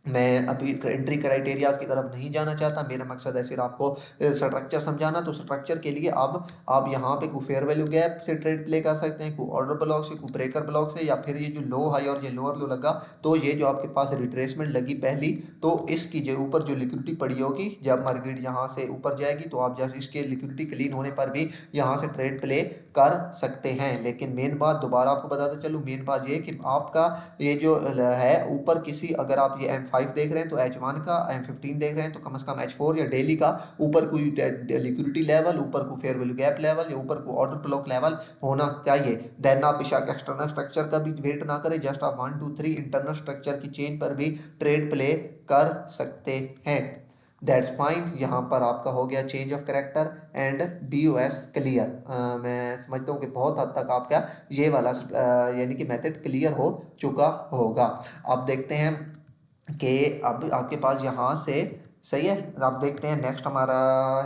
मैं अभी एंट्री क्राइटेरियाज की तरफ नहीं जाना चाहता, मेरा मकसद है सिर्फ आपको स्ट्रक्चर समझाना। तो स्ट्रक्चर के लिए अब आप यहाँ पे कोई फेयर वैल्यू गैप से ट्रेड प्ले कर सकते हैं, कोई ऑर्डर ब्लॉक से, कोई ब्रेकर ब्लॉक से, या फिर ये जो लो हाई और ये लोअर लो लगा, तो ये जो आपके पास रिट्रेसमेंट लगी पहली, तो इसकी जो ऊपर जो लिक्विडिटी पड़ी होगी, जब मार्केट यहाँ से ऊपर जाएगी तो आप जैसे इसके लिक्विडिटी क्लीन होने पर भी यहाँ से ट्रेड प्ले कर सकते हैं। लेकिन मेन बात दोबारा आपको बताता चलूँ, मेन बात ये कि आपका ये जो है ऊपर किसी, अगर आप ये M5 देख रहे हैं तो H1 का, M15 देख रहे हैं तो कम से कम H4 या डेली का ऊपर कोई लिक्विडिटी लेवल, ऊपर कोई फेयर वैल्यू गैप लेवल, या ऊपर कोई ऑर्डर ब्लॉक लेवल होना चाहिए। देन आप बेशक एक्सटर्नल स्ट्रक्चर का भी वेट ना करें, जस्ट आप 1 2 3 इंटरनल स्ट्रक्चर की चेन पर भी ट्रेड प्ले कर सकते हैं। That's fine. यहाँ पर आपका हो गया change of character and BOS clear. मैं समझता हूँ कि बहुत हद तक आपका ये वाला यानी कि मेथड क्लियर हो चुका होगा। अब देखते हैं कि अब आपके पास यहाँ से सही है। आप देखते हैं नेक्स्ट हमारा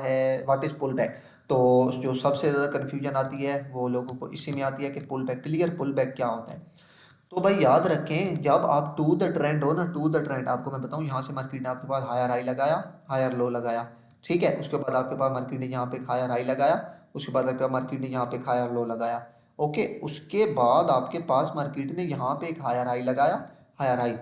है व्हाट इज़ पुल बैक। तो जो सबसे ज़्यादा कन्फ्यूजन आती है वो लोगों को इसी में आती है कि pull back, clear pull back क्या होता है। तो भाई याद रखें, जब आप टू द ट्रेंड हो ना, टू द ट्रेंड, आपको मैं बताऊं, यहाँ से मार्केट ने आपके पास हायर हाई लगाया, हायर लो लगाया, ठीक है। उसके बाद आपके पास मार्केट ने यहाँ पे हायर हाई लगाया, उसके बाद आपके पास मार्केट ने यहाँ पे हायर लो लगाया, ओके। उसके बाद आपके पास मार्केट ने यहाँ पे एक हायर हाई लगाया, हायर हाई।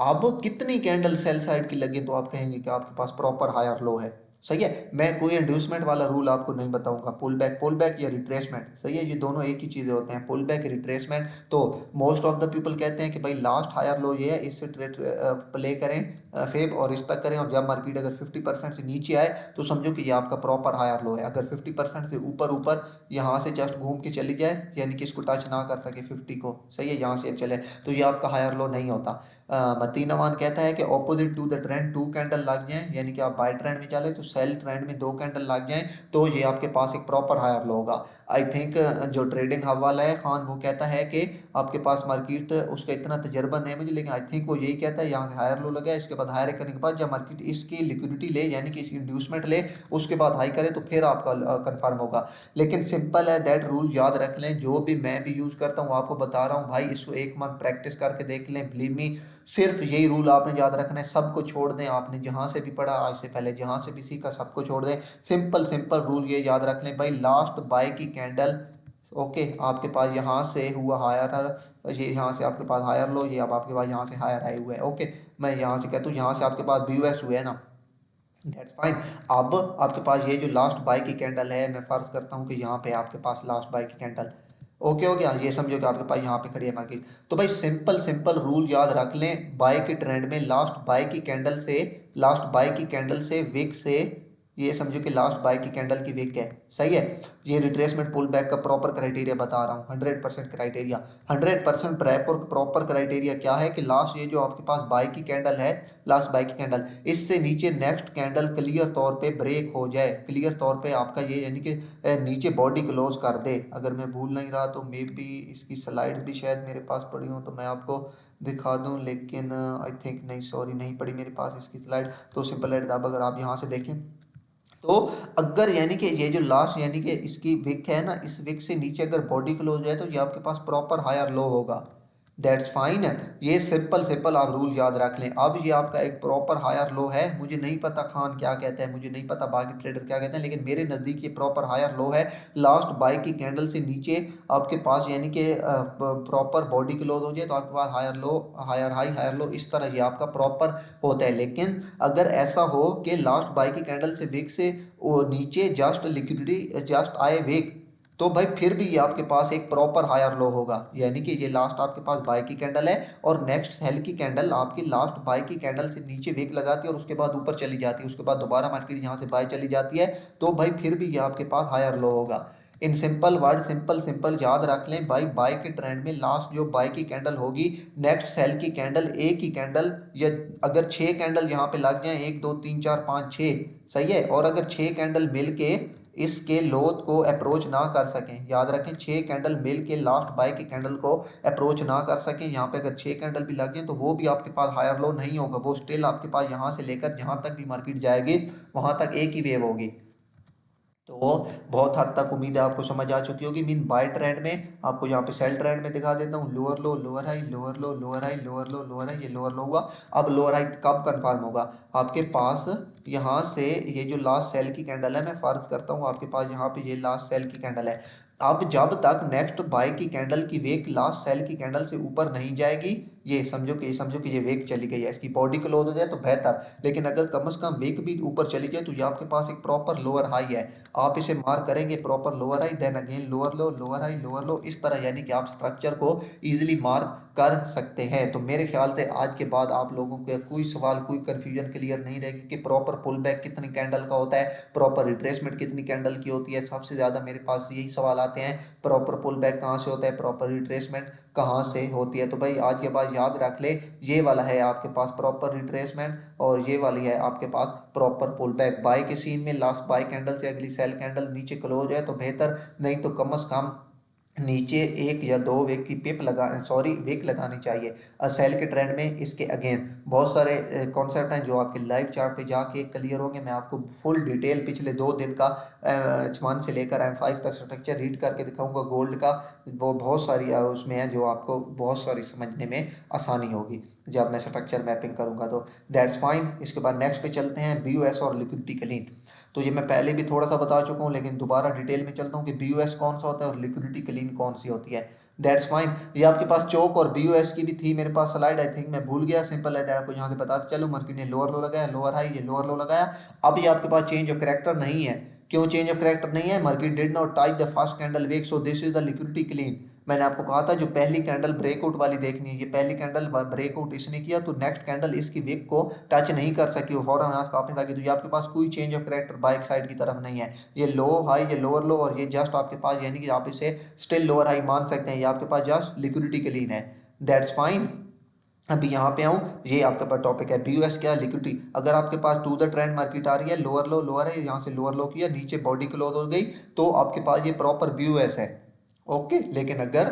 अब कितनी कैंडल सेल साइड की लगे तो आप कहेंगे कि आपके पास प्रॉपर हायर लो है, सही है। मैं कोई इंड्यूसमेंट वाला रूल आपको नहीं बताऊंगा, पुल बैक या रिट्रेसमेंट, सही है। ये दोनों एक ही चीज़ें होते हैं, पुल बैक रिट्रेसमेंट। तो मोस्ट ऑफ द पीपल कहते हैं कि भाई लास्ट हायर लो ये है, इससे ट्रेड प्ले करें फेब और इस तक करें, और जब मार्केट अगर 50% से नीचे आए तो समझो कि ये आपका प्रॉपर हायर लो है। अगर 50% से ऊपर ऊपर यहाँ से जस्ट घूम के चली जाए, यानी कि इसको टच ना कर सके 50 को, सही है, यहाँ से चले, तो ये आपका हायर लो नहीं होता। मती नवान कहता है कि opposite to the trend 2 candle लग जाएं, यानी कि आप बाय ट्रेंड में चले तो सेल ट्रेंड में 2 कैंडल लग जाएं, तो ये आपके पास एक प्रॉपर हायर लो होगा। आई थिंक जो ट्रेडिंग हब वाला है खान, वो कहता है कि आपके पास मार्केट, उसका इतना तजर्बा नहीं है मुझे, लेकिन आई थिंक वो यही कहता है यहाँ से हायर लो लगा, इसके बाद हायर करने के बाद जब मार्केट इसकी लिक्विडिटी ले, यानी कि इसकी इंड्यूसमेंट ले, उसके बाद हाई करे तो फिर आपका कंफर्म होगा। लेकिन सिंपल है, दैट रूल याद रख लें, जो भी मैं भी यूज़ करता हूँ आपको बता रहा हूँ भाई, इसको 1 मंथ प्रैक्टिस करके देख लें, बिलीव मी। सिर्फ यही रूल आपने याद रखना है, सबको छोड़ दें, आपने जहाँ से भी पढ़ा आज से पहले, जहाँ से भी सीखा, सबको छोड़ दें। सिंपल सिंपल रूल ये याद रख लें भाई, लास्ट बाय की कैंडल, ओके, आपके पास यहाँ से हुआ हायर, ये यहाँ से आपके पास हायर लो, ये अब आपके पास यहाँ से हायर हाई हुआ है, ओके। मैं यहाँ से कहता हूँ यहाँ से आपके पास BOS हुए है ना, दैट्स फाइन। अब आपके पास ये जो लास्ट बाय की कैंडल है, मैं फर्ज करता हूँ कि यहाँ पे आपके पास लास्ट बाय की कैंडल, ओके हो गया, ये समझो कि आपके पास यहाँ पे खड़ी है मार्केट। तो भाई सिंपल सिंपल रूल याद रख लें, बाय के ट्रेंड में लास्ट बाय की कैंडल से, लास्ट बाय की कैंडल से विक से, ये समझो कि लास्ट बाय की कैंडल की विक है, सही है। ये रिट्रेसमेंट पुल बैक का प्रॉपर क्राइटेरिया बता रहा हूँ, 100% क्राइटेरिया, 100% प्रॉपर क्राइटेरिया क्या है कि लास्ट ये जो आपके पास बाय की कैंडल है, लास्ट बाय की कैंडल, इससे नीचे नेक्स्ट कैंडल क्लियर तौर पे ब्रेक हो जाए, क्लियर तौर पे आपका ये यानी कि नीचे बॉडी क्लोज कर दे। अगर मैं भूल नहीं रहा तो मे बी इसकी स्लाइड्स भी शायद मेरे पास पड़ी हो तो मैं आपको दिखा दूं, लेकिन आई थिंक नहीं, सॉरी, नहीं पड़ी मेरे पास इसकी स्लाइड। तो सिंपल एट द, अगर आप यहाँ से देखें तो, अगर यानी कि ये जो लास्ट यानी कि इसकी विक है ना, इस विक से नीचे अगर बॉडी क्लोज है तो ये आपके पास प्रॉपर हायर लो होगा, दैट्स फाइन। ये सिंपल सिंपल आप रूल याद रख लें। अब ये आपका एक प्रॉपर हायर लो है, मुझे नहीं पता खान क्या कहते हैं, मुझे नहीं पता बाकी ट्रेडर क्या कहते हैं, लेकिन मेरे नज़दीक ये प्रॉपर हायर लो है। लास्ट बाय की कैंडल से नीचे आपके पास यानी कि प्रॉपर बॉडी क्लोज हो जाए तो आपके पास higher low, higher high, higher low, इस तरह ये आपका प्रॉपर होता है। लेकिन अगर ऐसा हो कि लास्ट बाय की कैंडल से विक से वो नीचे जस्ट लिक्विडिटी जस्ट आए विक, तो भाई फिर भी ये आपके पास एक प्रॉपर हायर लो होगा, यानी कि ये लास्ट आपके पास बाय की कैंडल है और नेक्स्ट सेल की कैंडल आपकी लास्ट बाय की कैंडल से नीचे विक लगाती है और उसके बाद ऊपर चली जाती है, उसके बाद दोबारा मार्केट यहाँ से बाय चली जाती है, तो भाई फिर भी ये आपके पास हायर लो होगा। In simple word, simple simple याद रख लें भाई, बाय के ट्रेंड में लास्ट जो बाय की कैंडल होगी, नेक्स्ट सेल की कैंडल, एक ही कैंडल, या अगर 6 कैंडल यहाँ पे लग जाए, 1 2 3 4 5 6, सही है, और अगर 6 कैंडल मिल के इसके लोथ को अप्रोच ना कर सकें, याद रखें 6 कैंडल मिल के लास्ट बाय की कैंडल को अप्रोच ना कर सकें, यहाँ पे अगर 6 कैंडल भी लग जाए तो वो भी आपके पास हायर लो नहीं होगा, वो स्टिल आपके पास यहाँ से लेकर जहाँ तक भी मार्केट जाएगी वहाँ तक एक ही वेव होगी। तो बहुत हद तक उम्मीद है आपको समझ आ चुकी होगी। मीन बाय ट्रेंड में आपको यहाँ पे सेल ट्रेंड में दिखा देता हूँ, lower low lower high lower low lower high lower low lower high, ये लोअर लो हुआ। अब लोअर हाई कब कंफर्म होगा आपके पास, यहाँ से ये जो लास्ट सेल की कैंडल है, मैं फर्ज करता हूँ आपके पास यहाँ पे ये लास्ट सेल की कैंडल है। अब जब तक नेक्स्ट बाय की कैंडल की वेक लास्ट सेल की कैंडल से ऊपर नहीं जाएगी, ये समझो कि ये वेक चली गई है, इसकी बॉडी क्लोज हो जाए तो बेहतर, लेकिन अगर कम से कम वेक भी ऊपर चली जाए तो ये आपके पास एक प्रॉपर लोअर हाई है। आप इसे मार्क करेंगे proper lower high, then again lower low lower high lower low, इस तरह, यानी कि आप स्ट्रक्चर को इजीली मार्क कर सकते हैं। तो मेरे ख्याल से आज के बाद आप लोगों के कोई सवाल कोई कंफ्यूजन क्लियर नहीं रहेगी कि प्रॉपर पुल बैक कितनी कैंडल का होता है, प्रॉपर रिट्रेसमेंट कितनी कैंडल की होती है। सबसे ज़्यादा मेरे पास यही सवाल आते हैं, प्रॉपर पुल बैक कहाँ से होता है, प्रॉपर रिट्रेसमेंट कहाँ से होती है। तो भाई आज के बाद याद रख ले, ये वाला है आपके पास प्रॉपर रिट्रेसमेंट और ये वाली है आपके पास प्रॉपर पुल बैक। बाय के सीन में लास्ट बाय कैंडल से अगली सेल कैंडल नीचे क्लोज है तो बेहतर, नहीं तो कम से कम नीचे एक या दो विक की विक लगानी चाहिए। सेल के ट्रेंड में इसके अगेन बहुत सारे कॉन्सेप्ट हैं जो आपके लाइव चार्ट पे जाके क्लियर होंगे। मैं आपको फुल डिटेल पिछले 2 दिन का H1 से लेकर M5 तक स्ट्रक्चर रीड करके दिखाऊंगा गोल्ड का। वो बहुत सारी उसमें है जो आपको बहुत सारी समझने में आसानी होगी जब मैं स्ट्रक्चर मैपिंग करूंगा। तो दैट्स फाइन। इसके बाद नेक्स्ट पे चलते हैं, BOS और लिक्विडिटी क्लीन। तो ये मैं पहले भी थोड़ा सा बता चुका हूँ, लेकिन दोबारा डिटेल में चलता हूँ कि BOS कौन सा होता है और लिक्विडिटी क्लीन कौन सी होती है। That's fine. ये आपके पास चौक और BOS की भी थी मेरे पास स्लाइड, आई थिंक मैं भूल गया। सिंपल है, आपको यहाँ से बताते चलो, मार्केट ने लोअर लो लगाया, लोअर हाई, ये लोअर लो लगाया। अब ये आपके पास चेंज ऑफ करेक्टर नहीं है। क्यों चेंज ऑफ करेक्टर नहीं है? Market did not touch the first candle wick, so this is the liquidity clean. मैंने आपको कहा था जो पहली कैंडल ब्रेकआउट वाली देखनी है, ये पहली कैंडल ब्रेकआउट इसने किया तो नेक्स्ट कैंडल इसकी विक को टच नहीं कर सकी, वो फौरन यहाँ से वापस आ गई। तो ये आपके पास कोई change of character bike side की तरफ नहीं है। ये लो हाई, ये लोअर लो और ये जस्ट आपके पास, यानी कि आप इसे स्टिल लोअर हाई मान सकते हैं, ये आपके पास जस्ट लिक्विडिटी क्लीन है। That's fine. अभी यहाँ पे आऊँ, ये आपके पास टॉपिक है BOS क्या है, लिक्विडिटी। अगर आपके पास टू द ट्रेंड मार्केट आ रही है, लोअर लो लोअर है, यहाँ से लोअर लो किया, नीचे बॉडी क्लोज हो गई, तो आपके पास ये प्रॉपर BOS है। ओके, लेकिन अगर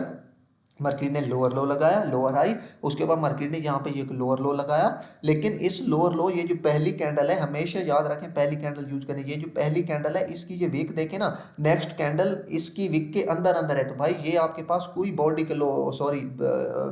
मार्केट ने लोअर लो लगाया, लोअर हाई, उसके बाद मार्केट ने यहाँ पे ये लोअर लो लगाया, लेकिन इस लोअर लो, ये जो पहली कैंडल है, हमेशा याद रखें पहली कैंडल यूज करें। ये जो पहली कैंडल है इसकी ये विक देखें ना, नेक्स्ट कैंडल इसकी विक के अंदर अंदर है, तो भाई ये आपके पास कोई बॉडी क्लो सॉरी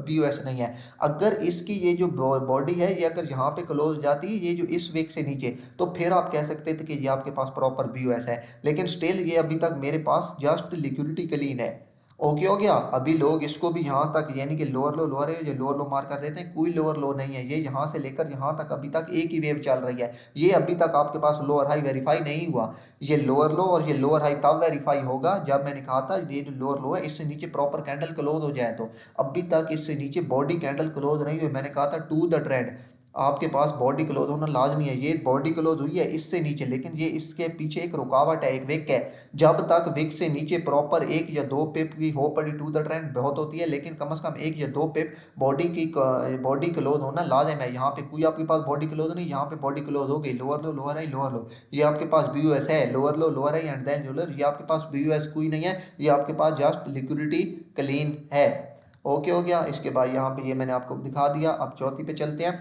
BOS नहीं है। अगर इसकी ये जो बॉडी है, ये अगर यहाँ पे क्लोज हो जाती है, ये जो इस विक से नीचे, तो फिर आप कह सकते थे कि ये आपके पास प्रॉपर BOS है। लेकिन स्टिल ये अभी तक मेरे पास जस्ट लिक्विडिटी क्लीन है। ओके हो गया। अभी लोग इसको भी यहाँ तक, यानी कि लोअर लो लोअर है, ये लोअर लो मार कर देते हैं, कोई लोअर लो नहीं है। ये यहाँ से लेकर यहाँ तक अभी तक एक ही वेव चल रही है। ये अभी तक आपके पास लोअर हाई वेरीफाई नहीं हुआ। ये लोअर लो और ये लोअर हाई तब वेरीफाई होगा जब मैंने कहा था ये जो लोअर लो है इससे नीचे प्रॉपर कैंडल क्लोज हो जाए। तो अभी तक इससे नीचे बॉडी कैंडल क्लोज नहीं हुई। मैंने कहा था टू द ट्रेंड आपके पास बॉडी क्लोज होना लाजमी है। ये बॉडी क्लोज हुई है इससे नीचे, लेकिन ये इसके पीछे एक रुकावट है, एक विक है। जब तक विक से नीचे प्रॉपर एक या दो पिप की हो पड़ी, टू द ट्रेंड बहुत होती है, लेकिन कम से कम एक या दो पिप बॉडी क्लोज होना लाजम है। यहाँ पे कोई आपके पास बॉडी क्लोज नहीं, यहाँ पे बॉडी क्लोज हो गई, लोअर लो लोअर है लोअर लो, ये आपके पास BOS है, लोअर लो लोअर है एंड देन लोअर, ये आपके पास BOS कोई नहीं है, ये आपके पास जस्ट लिक्विडिटी क्लीन है। ओके हो गया। इसके बाद यहाँ पे ये मैंने आपको दिखा दिया। अब चौथी पे चलते हैं,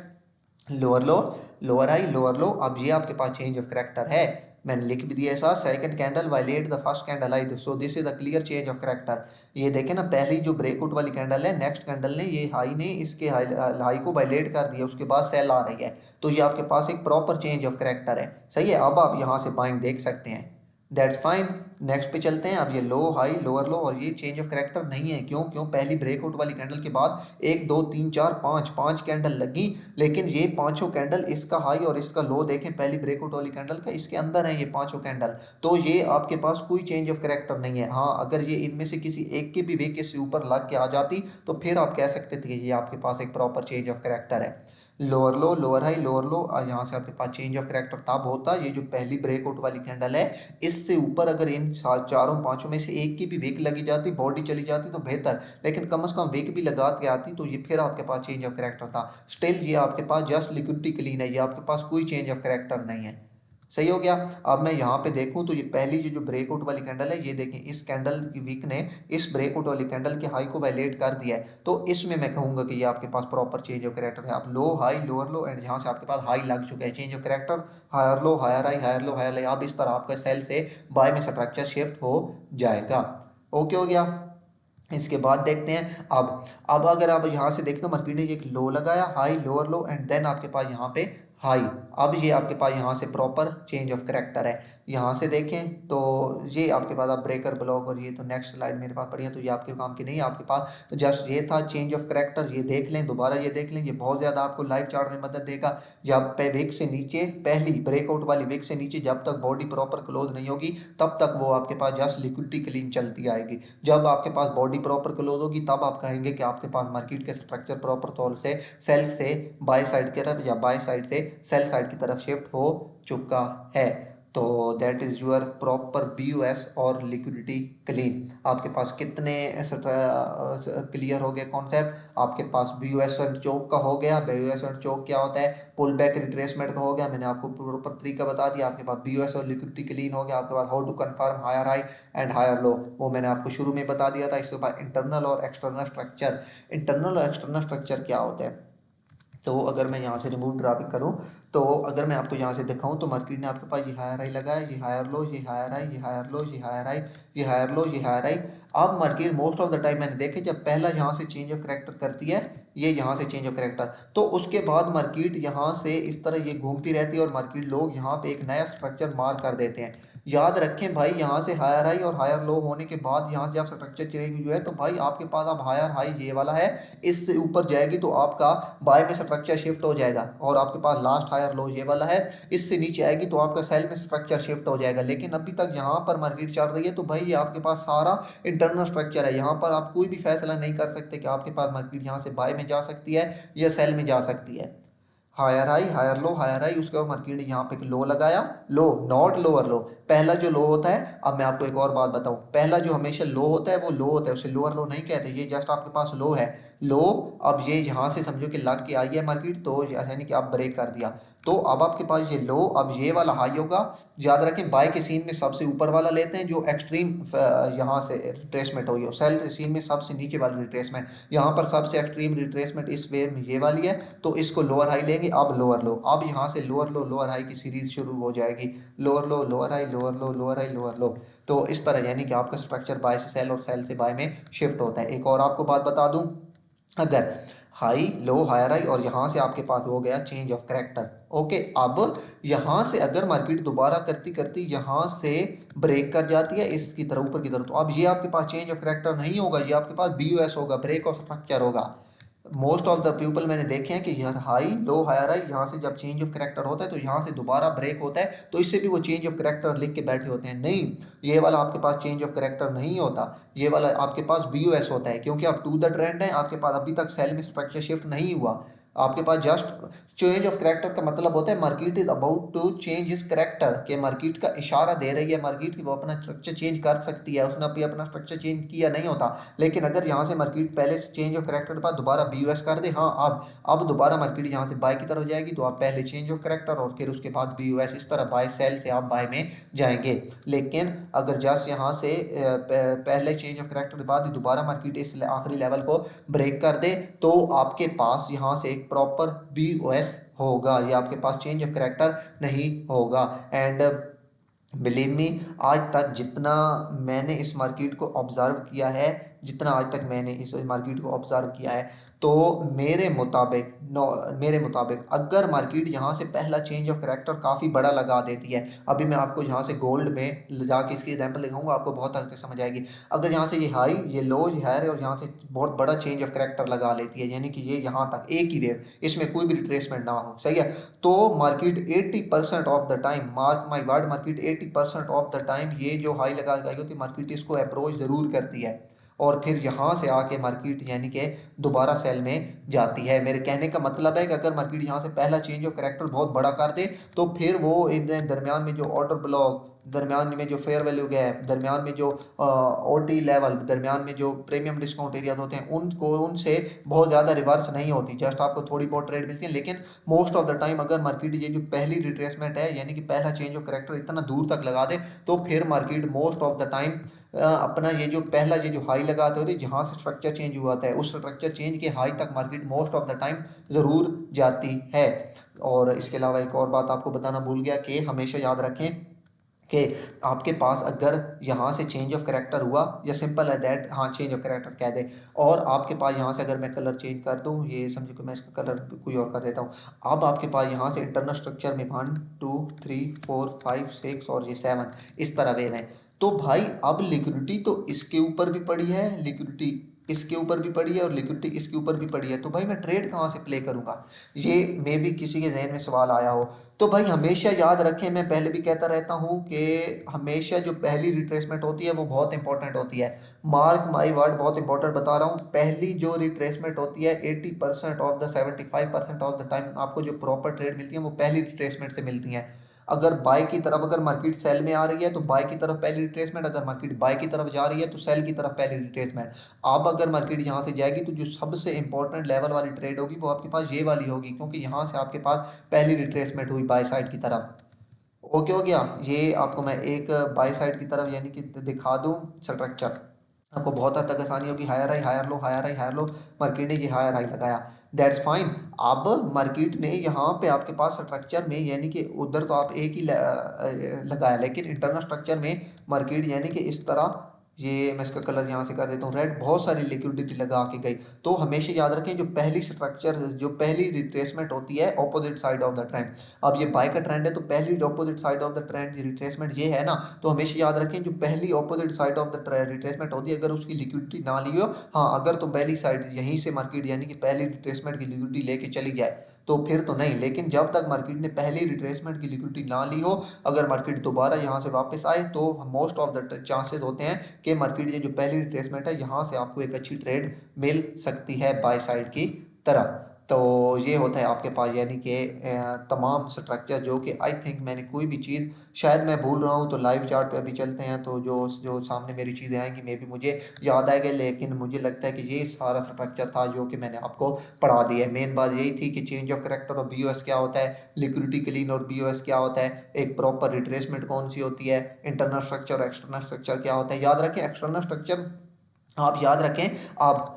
lower low lower high lower लो। अब ये आपके पास चेंज ऑफ करेक्टर है, मैंने लिख भी दिया ऐसा, second candle violate the first candle high, so this is the clear change of character. ये देखें ना, पहली जो ब्रेकआउट वाली कैंडल है, नेक्स्ट कैंडल ने ये हाई ने इसके हाई को वायलेट कर दिया, उसके बाद सेल आ रही है, तो ये आपके पास एक प्रॉपर चेंज ऑफ करेक्टर है। सही है, अब आप यहाँ से बाइंग देख सकते हैं। That's fine. नेक्स्ट पे चलते हैं। अब ये लो हाई लोअर लो और ये चेंज ऑफ करेक्टर नहीं है। क्यों? पहली ब्रेकआउट वाली कैंडल के बाद 1 2 3 4 5 कैंडल लगी, लेकिन ये पांचों कैंडल, इसका हाई और इसका लो देखें पहली ब्रेकआउट वाली कैंडल का, इसके अंदर है ये पांचों कैंडल, तो ये आपके पास कोई चेंज ऑफ करेक्टर नहीं है। हाँ, अगर ये इनमें से किसी एक के भी वे के से ऊपर लग के आ जाती तो फिर आप कह सकते थे कि ये आपके पास एक प्रॉपर चेंज ऑफ करेक्टर है। Lower low lower high lower लो, यहाँ से आपके पास चेंज ऑफ करेक्टर तब होता ये जो पहली ब्रेकआउट वाली कैंडल है, इससे ऊपर अगर इन चारों पांचों में से एक की भी विक लगी जाती, बॉडी चली जाती तो बेहतर, लेकिन कम से कम विक भी लगा के आती तो ये फिर आपके पास चेंज ऑफ करेक्टर था। स्टिल ये आपके पास जस्ट लिक्विडिटी क्लीन है, ये आपके पास कोई चेंज ऑफ करेक्टर नहीं है। सही हो गया। अब मैं यहाँ पे देखूँ तो ये पहली जो ब्रेकआउट वाली कैंडल है, ये देखें इस कैंडल की वीक ने इस ब्रेकआउट वाली कैंडल के हाई को वायलेट कर दिया है, तो इसमें मैं कहूँगा कि ये आपके पास प्रॉपर चेंज ऑफ करेक्टर है। अब low high lower low and यहाँ से आपके पास हाई लग चुका है, change of character, higher low higher high higher low higher high. अब इस तरह आपका सेल से बाय में स्ट्रक्चर शिफ्ट हो जाएगा। ओके हो गया। इसके बाद देखते हैं अब अगर आप यहाँ से देखते हो मार्केट ने एक लो लगाया, high lower low and then आपके पास यहाँ पे हाई। अब ये आपके पास यहाँ से प्रॉपर चेंज ऑफ करेक्टर है। यहाँ से देखें तो ये आपके पास आप ब्रेकर ब्लॉक और ये तो नेक्स्ट स्लाइड मेरे पास पड़ी है, तो ये आपके काम की नहीं है। आपके पास जस्ट ये था चेंज ऑफ करेक्टर, ये देख लें, दोबारा ये देख लें, ये बहुत ज़्यादा आपको लाइव चार्ट में मदद देगा। जब पे विक से नीचे पहली ब्रेकआउट वाली विक से नीचे जब तक बॉडी प्रॉपर क्लोज नहीं होगी तब तक वो आपके पास जस्ट लिक्विडिटी क्लीन चलती आएगी। जब आपके पास बॉडी प्रॉपर क्लोज होगी तब आप कहेंगे कि आपके पास मार्केट के स्ट्रक्चर प्रॉपर तौर से सेल से बाय साइड की तरफ या बाय साइड से सेल साइड की तरफ शिफ्ट हो चुका है। तो that is your proper BOS और लिक्विडिटी क्लीन। आपके पास कितने क्लियर हो गए कॉन्सेप्ट? आपके पास BOS एंड चोक का हो गया। BOS एंड चोक क्या होता है? पुल बैक रिट्रेसमेंट का हो गया, मैंने आपको प्रॉपर तरीका बता दिया। आपके पास BOS और लिक्विडिटी क्लीन हो गया। आपके पास how to confirm higher high and higher low, वो मैंने आपको शुरू में बता दिया था। इसके बाद इंटरनल और एक्सटर्नल स्ट्रक्चर। इंटरनल और एक्सटर्नल स्ट्रक्चर क्या होता है? तो अगर मैं यहाँ से रिमूव ग्राफिक करूँ तो अगर मैं आपको यहाँ से दिखाऊँ तो मार्केट ने आपके पास ये हायर हाई लगाया, ये हायर लो, ये हायर हाई, ये हायर लो, ये हायर हाई, ये हायर लो, ये हायर हाई। अब market most of the time मैंने देखे जब पहला यहाँ से चेंज ऑफ करेक्टर करती है, ये यहाँ से चेंज ऑफ करेक्टर, तो उसके बाद मार्केट यहाँ से इस तरह ये घूमती रहती है और मार्केट लोग यहाँ पे एक नया स्ट्रक्चर मार्क कर देते हैं। याद रखें भाई, यहाँ से हायर हाई और हायर लो होने के बाद यहाँ से आप स्ट्रक्चर चेंज हुआ है तो भाई आपके पास अब हायर हाई ये वाला है, इससे ऊपर जाएगी तो आपका बाय में स्ट्रक्चर शिफ्ट हो जाएगा। और आपके पास लास्ट हायर लो ये वाला है, इससे नीचे आएगी तो आपका सेल में स्ट्रक्चर शिफ्ट हो जाएगा। लेकिन अभी तक यहाँ पर मार्केट चल रही है तो भाई ये आपके पास सारा इंटरनल स्ट्रक्चर है। यहाँ पर आप कोई भी फैसला नहीं कर सकते कि आपके पास मार्केट यहाँ से बाय में जा सकती है या सेल में जा सकती है। Higher high higher low higher high, उसके बाद मार्केट ने यहाँ पे एक लो लगाया, लो नॉट लोअर लो। पहला जो लो होता है, अब मैं आपको एक और बात बताऊं, पहला जो हमेशा लो होता है वो लो होता है, उसे लोअर लो नहीं कहते। ये जस्ट आपके पास लो है, लो। अब ये यहाँ से समझो कि लग के आई है मार्केट, तो यानी कि आप ब्रेक कर दिया, तो अब आपके पास ये लो, अब ये वाला हाई होगा। याद रखें बाय के सीन में सबसे ऊपर वाला लेते हैं जो एक्सट्रीम यहाँ से रिट्रेसमेंट होगी, और सेल सीन में सबसे नीचे वाली रिट्रेसमेंट। यहाँ पर सबसे एक्सट्रीम रिट्रेसमेंट इस वे में ये वाली है, तो इसको लोअर हाई लेंगे। अब लोअर लो, अब यहाँ से लोअर लो लोअर हाई की सीरीज शुरू हो जाएगी, lower low lower high lower low lower high lower low. तो इस तरह यानी कि आपका स्ट्रक्चर बाय से सेल और सेल से बाय में शिफ्ट होता है। एक और आपको बात बता दूं, अगर हाई लो हायर हाई और यहाँ से आपके पास हो गया चेंज ऑफ करेक्टर, ओके, अब यहाँ से अगर मार्केट दोबारा करती करती यहाँ से ब्रेक कर जाती है इसकी तरह ऊपर की तरफ, तो अब ये आपके पास चेंज ऑफ करेक्टर नहीं होगा, ये आपके पास BOS होगा, ब्रेक ऑफ स्ट्रक्चर होगा। मोस्ट ऑफ द पीपल मैंने देखे हैं कि यार हाई लो हायर हाई यहाँ से जब चेंज ऑफ करेक्टर होता है तो यहाँ से दोबारा ब्रेक होता है, तो इससे भी वो चेंज ऑफ करेक्टर लिख के बैठे होते हैं। नहीं, ये वाला आपके पास चेंज ऑफ करेक्टर नहीं होता, ये वाला आपके पास BOS होता है, क्योंकि आप टू द ट्रेंड है, आपके पास अभी तक सेल में स्ट्रक्चर शिफ्ट नहीं हुआ। आपके पास जस्ट चेंज ऑफ करेक्टर का मतलब होता है market is about to change his character, के मार्केट का इशारा दे रही है मार्केट की वो अपना स्ट्रक्चर चेंज कर सकती है। उसने अभी अपना स्ट्रक्चर चेंज किया नहीं होता, लेकिन अगर यहाँ से मार्केट पहले से चेंज ऑफ करेक्टर के बाद दोबारा BOS कर दे, हाँ अब दोबारा मार्केट यहाँ से बाय की तरफ जाएगी, तो आप पहले चेंज ऑफ करेक्टर और फिर उसके बाद BOS, इस तरह बाय सेल से आप बाय में जाएंगे। लेकिन अगर जस्ट यहाँ से पहले चेंज ऑफ करेक्टर के बाद दोबारा मार्केट इस आखिरी लेवल को ब्रेक कर दे तो आपके पास यहाँ से एक प्रॉपर BOS होगा, ये आपके पास चेंज ऑफ करेक्टर नहीं होगा। एंड बिलीव मी, आज तक जितना मैंने इस मार्केट को ऑब्जर्व किया है, जितना आज तक मैंने इस मार्केट को ऑब्जर्व किया है, तो मेरे मुताबिक अगर मार्केट यहाँ से पहला चेंज ऑफ करेक्टर काफ़ी बड़ा लगा देती है, अभी मैं आपको यहाँ से गोल्ड में जाके इसकी एग्जांपल दिखाऊंगा, आपको बहुत हद तक समझ आएगी। अगर यहाँ से ये हाई ये लो ये हाई और यहाँ से बहुत बड़ा चेंज ऑफ करेक्टर लगा लेती है, यानी कि ये यहाँ तक एक ही वेव, इसमें कोई भी रिट्रेसमेंट ना हो, सही है, तो market 80% of the time, mark my word, market 80% of the time ये जो हाई लगा गई होती है मार्केट इसको अप्रोच ज़रूर करती है और फिर यहाँ से आके मार्केट यानी कि दोबारा सेल में जाती है। मेरे कहने का मतलब है कि अगर मार्केट यहाँ से पहला चेंज ऑफ करेक्टर बहुत बड़ा कर दे तो फिर वो इन दरमियान में जो ऑर्डर ब्लॉक दरमियान में जो फेयर वैल्यू गैप, दरमियान में जो ओटी लेवल, दरमियान में जो प्रीमियम डिस्काउंट एरियाज होते हैं, उनको उनसे बहुत ज़्यादा रिवर्स नहीं होती, जस्ट आपको थोड़ी बहुत ट्रेड मिलती है। लेकिन मोस्ट ऑफ द टाइम अगर मार्केट ये जो पहली रिट्रेसमेंट है यानी कि पहला चेंज ऑफ करेक्टर इतना दूर तक लगा दे, तो फिर market most of the time अपना ये जो पहला ये जो हाई लगाते होते जहाँ से स्ट्रक्चर चेंज हुआ था उस स्ट्रक्चर चेंज के हाई तक market most of the time ज़रूर जाती है। और इसके अलावा एक और बात आपको बताना भूल गया कि हमेशा याद रखें कि आपके पास अगर यहाँ से चेंज ऑफ करेक्टर हुआ, या सिंपल है दैट, हाँ चेंज ऑफ करेक्टर कह दे, और आपके पास यहाँ से अगर मैं कलर चेंज कर दूँ, ये समझो कि मैं इसका कलर कोई और कर देता हूँ। अब आपके पास यहाँ से इंटरनल स्ट्रक्चर में 1 2 3 4 5 6 और ये 7 इस तरह वेव है। तो भाई अब लिक्विडिटी तो इसके ऊपर भी पड़ी है, लिक्विडिटी इसके ऊपर भी पड़ी है, और लिक्विडिटी इसके ऊपर भी पड़ी है, तो भाई मैं ट्रेड कहाँ से प्ले करूँगा, ये मे भी किसी के जहन में सवाल आया हो। तो भाई हमेशा याद रखें, मैं पहले भी कहता रहता हूँ कि हमेशा जो पहली रिट्रेसमेंट होती है वो बहुत इंपॉर्टेंट होती है। मार्क माई वर्ड, बहुत इंपॉर्टेंट बता रहा हूँ, पहली जो रिट्रेसमेंट होती है 80% of the 75% of the time आपको जो प्रॉपर ट्रेड मिलती है वो पहली रिट्रेसमेंट से मिलती हैं। अगर बाय की तरफ, अगर मार्केट सेल में आ रही है तो बाय की तरफ पहली रिट्रेसमेंट, अगर मार्केट बाय की तरफ जा रही है तो सेल की तरफ पहली रिट्रेसमेंट। अब अगर मार्केट यहाँ से जाएगी तो जो सबसे इंपॉर्टेंट लेवल वाली ट्रेड होगी वो आपके पास ये वाली होगी, क्योंकि यहाँ से आपके पास पहली रिट्रेसमेंट हुई बाय साइड की तरफ। ओके हो गया। ये आपको मैं एक बाय साइड की तरफ यानी कि दिखा दूँ स्ट्रक्चर, आपको बहुत हद तक आसानी होगी। Higher high higher low, higher high higher low, market ने ये हायर हाई लगाया, दैट्स फाइन। अब मार्केट ने यहाँ पे आपके पास स्ट्रक्चर में यानी कि उधर तो आप एक ही लगाया, लेकिन इंटरनल स्ट्रक्चर में मार्केट यानी कि इस तरह, ये मैं इसका कलर यहाँ से कर देता हूँ रेड, बहुत सारी लिक्विडिटी लगा के गई। तो हमेशा याद रखें जो पहली स्ट्रक्चर, जो पहली रिट्रेसमेंट होती है opposite side of the trend, अब ये बाय का ट्रेंड है तो पहली opposite side of the trend retracement ये है ना, तो हमेशा याद रखें जो पहली opposite side of the retracement होती है अगर उसकी लिक्विडिटी ना ली हो, हाँ अगर तो पहली साइड यहीं से मार्केट यानी कि पहली रिट्रेसमेंट की लिक्विडिटी लेके चली जाए तो फिर तो नहीं, लेकिन जब तक मार्केट ने पहली रिट्रेसमेंट की लिक्विडिटी ना ली हो, अगर मार्केट दोबारा यहाँ से वापस आए तो मोस्ट ऑफ द चांसेस होते हैं कि मार्केट ये जो पहली रिट्रेसमेंट है यहाँ से आपको एक अच्छी ट्रेड मिल सकती है बाय साइड की तरफ। तो ये होता है आपके पास यानी कि तमाम स्ट्रक्चर, जो कि आई थिंक मैंने कोई भी चीज़, शायद मैं भूल रहा हूँ तो लाइव चार्ट पे अभी चलते हैं तो जो जो सामने मेरी चीज़ें आएंगी मे भी मुझे याद आएगा, लेकिन मुझे लगता है कि ये सारा स्ट्रक्चर था जो कि मैंने आपको पढ़ा दिया है। मेन बात यही थी कि चेंज ऑफ करेक्टर और बीओएस क्या होता है, लिक्विडिटी क्लीन और बीओएस क्या होता है, एक प्रॉपर रिट्रेसमेंट कौन सी होती है, इंटरनल स्ट्रक्चर और एक्सटर्नल स्ट्रक्चर क्या होता है। याद रखें एक्सटर्नल स्ट्रक्चर आप याद रखें, आप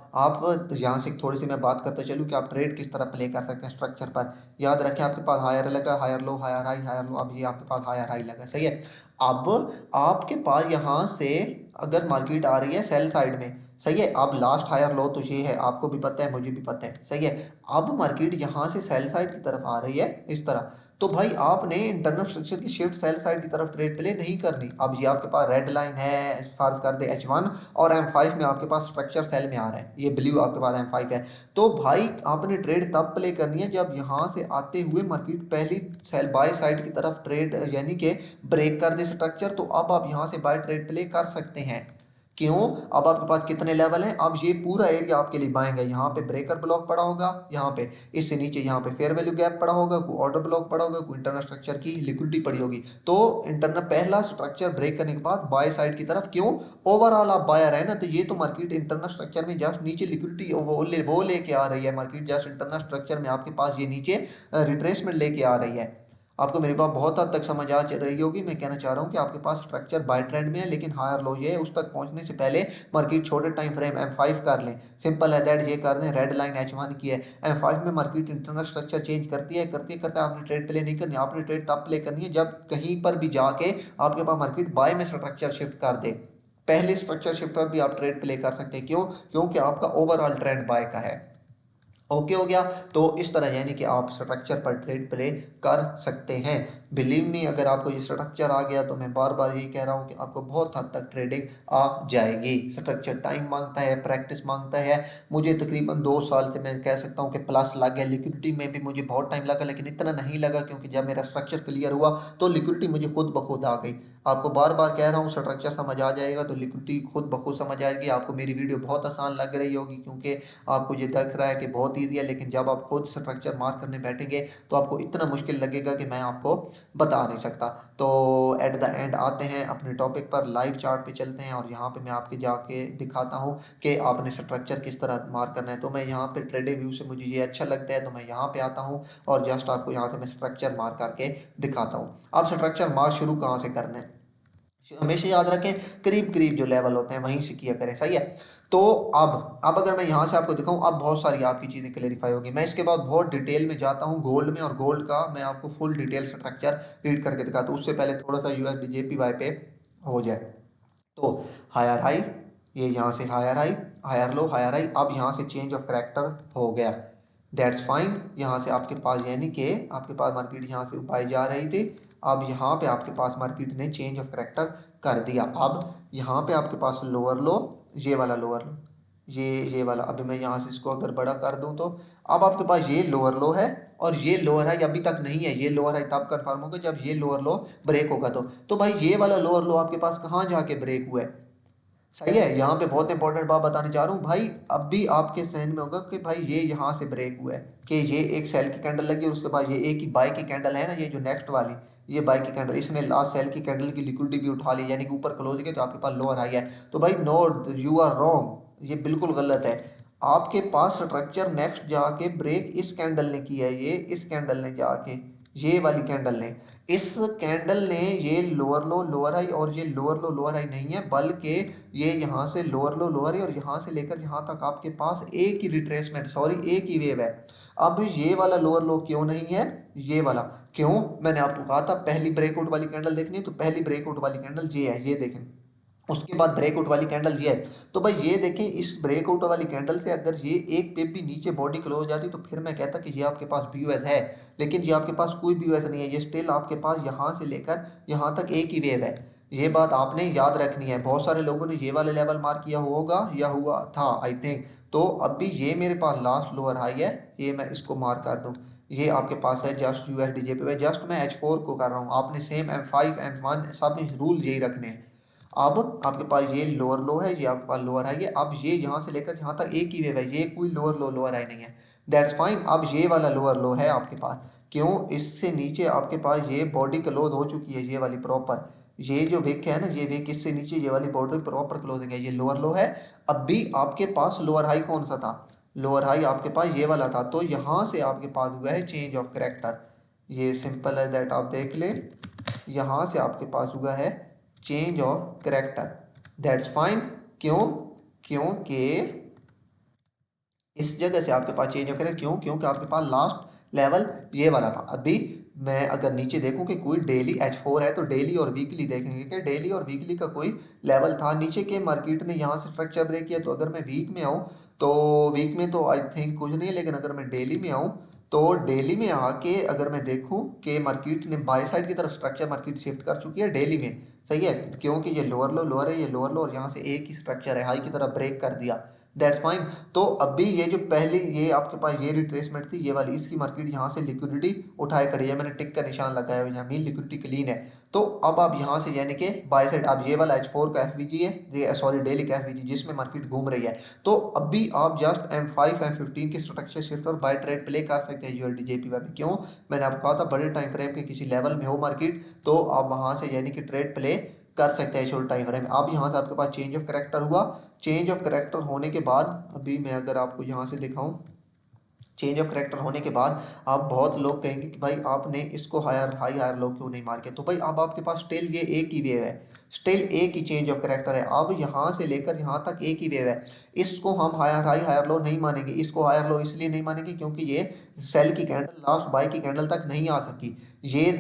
यहाँ से थोड़ी सी मैं बात करते चलूँ कि आप ट्रेड किस तरह प्ले कर सकते हैं स्ट्रक्चर पर। याद रखें आपके पास हायर लगा, higher low, higher high, higher low, अब ये आपके पास हायर हाई लगा, सही है। अब आपके पास यहाँ से अगर मार्केट आ रही है सेल साइड में, सही है, अब लास्ट हायर लो तो ये है, आपको भी पता है मुझे भी पता है, सही है। अब मार्केट यहाँ से सेल साइड की तरफ आ रही है इस तरह, तो भाई आपने इंटरनल स्ट्रक्चर की शिफ्ट सेल साइड की तरफ ट्रेड प्ले नहीं करनी। अब ये आपके पास रेड लाइन है, फर्ज कर दे H1 और M5 में आपके पास स्ट्रक्चर सेल में आ रहा है, ये ब्लू आपके पास M5 है, तो भाई आपने ट्रेड तब प्ले करनी है जब यहाँ से आते हुए मार्केट पहली सेल बाय साइड की तरफ ट्रेड यानी कि ब्रेक कर दे स्ट्रक्चर, तो अब आप यहाँ से बाय ट्रेड प्ले कर सकते हैं। क्यों, अब आपके पास कितने लेवल हैं, अब ये पूरा एरिया आपके लिए बाएंगा, यहाँ पे ब्रेकर ब्लॉक पड़ा होगा, यहाँ पे इससे नीचे यहाँ पे फेयर वैल्यू गैप पड़ा होगा, कोई ऑर्डर ब्लॉक पड़ा होगा, कोई इंटरनल स्ट्रक्चर की लिक्विडिटी पड़ी होगी। तो इंटरनल पहला स्ट्रक्चर ब्रेक करने के बाद बाय साइड की तरफ, क्यों, ओवरऑल आप बायर है ना, तो ये तो मार्केट इंटरनल स्ट्रक्चर में जस्ट नीचे लिक्विडिटी वो लेके आ रही है, मार्केट जस्ट इंटरनल स्ट्रक्चर में आपके पास ये नीचे रिट्रेसमेंट लेके आ रही है। आपको मेरी बात बहुत हद तक समझ आ रही होगी, मैं कहना चाह रहा हूँ कि आपके पास स्ट्रक्चर बाय ट्रेंड में है, लेकिन हायर लो ये है, उस तक पहुंचने से पहले मार्केट छोटे टाइम फ्रेम M5 कर लें, सिंपल है दैट, ये कर लें, रेड लाइन H1 की है, M5 में मार्केट इंटरनल स्ट्रक्चर चेंज करती है, करते करते आपने ट्रेड प्ले नहीं करनी, आपने ट्रेड तब प्ले करनी है जब कहीं पर भी जाके आपके पास मार्केट बाय में स्ट्रक्चर शिफ्ट कर दे, पहले स्ट्रक्चर शिफ्ट पर भी आप ट्रेड प्ले कर सकते हैं, क्यों, क्योंकि आपका ओवरऑल ट्रेंड बाय का है। ओके हो गया। तो इस तरह यानी कि आप स्ट्रक्चर पर ट्रेड प्ले कर सकते हैं। बिलीव मी, अगर आपको ये स्ट्रक्चर आ गया तो मैं बार बार यही कह रहा हूँ कि आपको बहुत हद तक ट्रेडिंग आ जाएगी। स्ट्रक्चर टाइम मांगता है, प्रैक्टिस मांगता है। मुझे तकरीबन 2 साल से मैं कह सकता हूँ कि प्लस लग गया। लिक्विडिटी में भी मुझे बहुत टाइम लगा, लेकिन इतना नहीं लगा, क्योंकि जब मेरा स्ट्रक्चर क्लियर हुआ तो लिक्विडिटी मुझे खुद ब खुद आ गई। आपको बार बार कह रहा हूँ, स्ट्रक्चर समझ आ जाएगा तो लिक्विडिटी खुद ब खुद समझ आएगी। आपको मेरी वीडियो बहुत आसान लग रही होगी, क्योंकि आपको ये दिख रहा है कि बहुत ईजी है, लेकिन जब आप खुद स्ट्रक्चर मार्क करने बैठेंगे तो आपको इतना मुश्किल लगेगा कि मैं आपको बता नहीं सकता। तो एट द एंड आते हैं अपने टॉपिक पर, लाइव चार्ट पे चलते हैं और यहाँ पे मैं आपके जाके दिखाता हूँ कि आपने स्ट्रक्चर किस तरह मार्क करना है। तो मैं यहाँ पे ट्रेडिंग व्यू से मुझे ये अच्छा लगता है तो मैं यहाँ पे आता हूँ और जस्ट आपको यहाँ से मैं स्ट्रक्चर मार्क करके दिखाता हूँ। अब स्ट्रक्चर मार्क शुरू कहाँ से करना है, हमेशा याद रखें करीब करीब जो लेवल होते हैं वहीं से किया करें, सही है। तो अब अगर मैं यहाँ से आपको दिखाऊं, अब बहुत सारी आपकी चीज़ें क्लेरिफाई होगी। मैं इसके बाद बहुत डिटेल में जाता हूँ गोल्ड में, और गोल्ड का मैं आपको फुल डिटेल स्ट्रक्चर रीड करके दिखाता हूँ। उससे पहले थोड़ा सा यूएसडी जेपीवाई पे हो जाए। तो हायर हाई, ये यहाँ से higher high, higher low, higher high, अब यहाँ से चेंज ऑफ करेक्टर हो गया, दैट्स फाइन। यहाँ से आपके पास यानी कि आपके पास मार्केट यहाँ से ऊपर जा रही थी, अब यहाँ पे आपके पास मार्केट ने चेंज ऑफ करेक्टर कर दिया। अब यहाँ पे आपके पास लोअर लो, ये वाला लोअर लो, ये वाला, अभी मैं यहाँ से इसको अगर बड़ा कर दूँ तो अब आपके पास ये लोअर लो है और ये लोअर हाई अभी तक नहीं है। ये लोअर हाई तब कन्फर्म होगा जब ये लोअर लो ब्रेक होगा। तो भाई ये वाला लोअर लो आपके पास कहाँ जाके ब्रेक हुआ है, सही है। यहाँ पे बहुत इंपॉर्टेंट बात बताने जा रहा हूँ भाई, अब भी आपके सहन में होगा कि भाई ये यहाँ से ब्रेक हुआ है, कि ये एक सेल की कैंडल लगी और उसके बाद ये एक ही बाय की कैंडल है ना, ये जो नेक्स्ट वाली ये बाय की कैंडल, इसने लास्ट सेल की कैंडल की लिक्विडिटी भी उठा ली, यानी कि ऊपर क्लोज गए तो आपके पास लोअर आई है। तो भाई नो, यू आर रॉन्ग, ये बिल्कुल गलत है। आपके पास स्ट्रक्चर नेक्स्ट जाके ब्रेक इस कैंडल ने किया है, ये इस कैंडल ने जाके, ये वाली कैंडल ने, इस कैंडल ने ये लोअर लो लोअर हाई और ये लोअर लो लोअर हाई नहीं है, बल्कि ये यहाँ से लोअर लो लोअर हाई और यहाँ से लेकर यहाँ तक आपके पास एक ही रिट्रेसमेंट, सॉरी एक ही वेव है। अब ये वाला लोअर लो क्यों नहीं है, ये वाला क्यों, मैंने आपको कहा था पहली ब्रेकआउट वाली कैंडल देखनी है, तो पहली ब्रेकआउट वाली कैंडल ये है, ये देखें। उसके बाद ब्रेकआउट वाली कैंडल ये है। तो भाई ये देखें, इस ब्रेकआउट वाली कैंडल से अगर ये एक पे भी नीचे बॉडी क्लोज हो जाती तो फिर मैं कहता कि ये आपके पास बीयूएस है, लेकिन ये आपके पास कोई बीयूएस नहीं है, ये स्टिल आपके पास यहाँ से लेकर यहाँ तक एक ही वेव है। ये बात आपने याद रखनी है। बहुत सारे लोगों ने ये वाले लेवल मार्क किया होगा या हुआ था आई थिंक। तो अब भी ये मेरे पास लास्ट लोअर हाई है, ये मैं इसको मार्क कर दूँ, ये आपके पास है जस्ट यूएसडी जेपी पे, जस्ट मैं H4 को कर रहा हूँ। आपने सेम M5 M1 सब रूल यही रखने हैं। अब आपके पास ये लोअर लो है, ये आपके पास लोअर हाई है, अब ये यहाँ से लेकर यहाँ तक एक ही वेव है, ये कोई लोअर लो लोअर हाई नहीं है, दैट्स फाइन। अब ये वाला लोअर लो है आपके पास, क्यों, इससे नीचे आपके पास ये बॉडी क्लोज हो चुकी है, ये वाली प्रॉपर, ये जो विक है ना, ये विक इससे नीचे ये वाली बॉडी प्रॉपर क्लोजिंग है, ये लोअर लो है। अब भी आपके पास लोअर हाई कौन सा था, लोअर हाई आपके पास ये वाला था, तो यहाँ से आपके पास हुआ है चेंज ऑफ करेक्टर, ये सिंपल है दैट, आप देख ले, यहाँ से आपके पास हुआ है change of character, that's fine. क्यों, क्योंकि इस जगह से आपके पास चेंज ऑफ करेक्टर, क्यों, क्योंकि आपके पास लास्ट लेवल ये वाला था। अभी मैं अगर नीचे देखूं कि कोई डेली H4 है तो डेली और वीकली देखेंगे कि डेली और वीकली का कोई लेवल था नीचे के, मार्केट ने यहाँ से स्ट्रक्चर ब्रेक किया। तो अगर मैं वीक में आऊँ तो वीक में तो आई थिंक कुछ नहीं है, लेकिन अगर मैं डेली में आऊँ तो डेली में आके अगर मैं देखूं कि मार्केट ने बाय साइड की तरफ स्ट्रक्चर मार्केट शिफ्ट कर चुकी है डेली में, सही है, क्योंकि ये लोअर लो लोअर है, ये लोअर लो और यहाँ से एक ही स्ट्रक्चर है, हाई की तरफ ब्रेक कर दिया, दैट्स फाइन। तो अभी ये जो पहली ये आपके पास ये रिट्रेसमेंट थी ये वाली, इसकी मार्केट यहाँ से लिक्विडिटी उठाए खड़ी है, मैंने टिक का निशान लगाया हुआ यहाँ, मीन लिक्विडिटी क्लीन है। तो अब आप यहाँ से यानी कि बाय साइड, अब ये वाला H4 का एफवीजी है, ये सॉरी डेली का एफवीजी जिसमें मार्केट घूम रही है। तो अभी आप जस्ट M5 M15 के स्ट्रक्चर शिफ्ट और बाय ट्रेड प्ले कर सकते हैं यूएसडी जेपीवाई में। क्यों, मैंने आपको कहा था बड़े टाइम फ्रेम के किसी लेवल में हो मार्केट तो आप वहाँ से यानी कि ट्रेड प्ले कर सकते हैं छोटे टाइम फ्रेम। अब यहाँ से आपके पास चेंज ऑफ करेक्टर हुआ, चेंज ऑफ करेक्टर होने के बाद अभी मैं अगर आपको यहाँ से दिखाऊं, चेंज ऑफ करेक्टर होने के बाद आप बहुत लोग कहेंगे कि भाई आपने इसको हायर हाई हायर लो क्यों नहीं मार के, तो भाई अब आपके पास स्टिल ये एक ही वेव है, स्टिल एक ही चेंज ऑफ करेक्टर है, अब यहाँ से लेकर यहाँ तक एक ही वेव है, इसको हम हायर हाई हायर लो नहीं मानेंगे। इसको हायर लो इसलिए नहीं मानेंगे क्योंकि ये सेल की कैंडल लास्ट बाय की कैंडल तक नहीं आ सकी, ये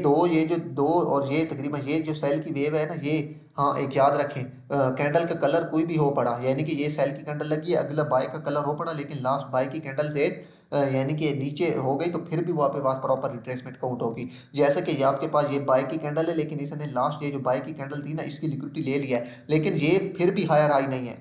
जो दो और ये तकरीबन ये जो सेल की वेव है ना ये, हाँ एक याद रखें कैंडल का कलर कोई भी हो पड़ा, यानी कि ये सेल की कैंडल लगी है, अगला बाय का कलर हो पड़ा, लेकिन लास्ट बाय की कैंडल से यानी कि नीचे हो गई तो फिर भी वो आपके पास प्रॉपर रिट्रेसमेंट काउंट होगी। जैसे कि ये आपके पास ये बाय की कैंडल है, लेकिन इसने लास्ट ये जो बाय की कैंडल थी ना इसकी लिक्विडिटी ले लिया है, लेकिन ये फिर भी हायर हाई नहीं है।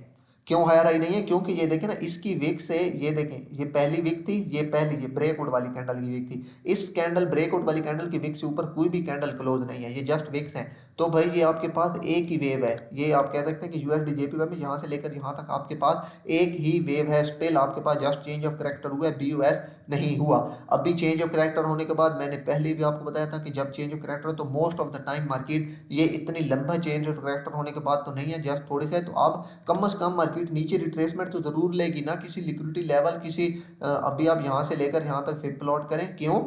क्यों हायर हाई नहीं है, क्योंकि ये देखें ना इसकी विक से, ये देखें ये पहली विक थी, ये पहली ये ब्रेकआउट वाली कैंडल की विक थी, इस कैंडल ब्रेकआउट वाली कैंडल की विक से ऊपर कोई भी कैंडल क्लोज नहीं है, ये जस्ट विक्स हैं। तो भाई ये आपके पास एक ही वेव है, ये आप कह सकते हैं कि यूएसडी जेपीवाई में यहाँ से लेकर यहाँ तक आपके पास एक ही वेव है, स्टिल आपके पास जस्ट चेंज ऑफ करेक्टर हुआ है, बीयूएस नहीं हुआ। अभी चेंज ऑफ करेक्टर होने के बाद मैंने पहले भी आपको बताया था कि जब चेंज ऑफ करेक्टर हो तो most of the time market ये इतनी लंबा चेंज ऑफ करेक्टर होने के बाद तो नहीं है, जस्ट थोड़े से है, तो अब कम से कम मार्केट नीचे रिट्रेसमेंट तो जरूर लेगी ना, किसी लिक्विडिटी लेवल किसी अभी आप यहाँ से लेकर यहाँ तक फिर प्लॉट करें, क्यों?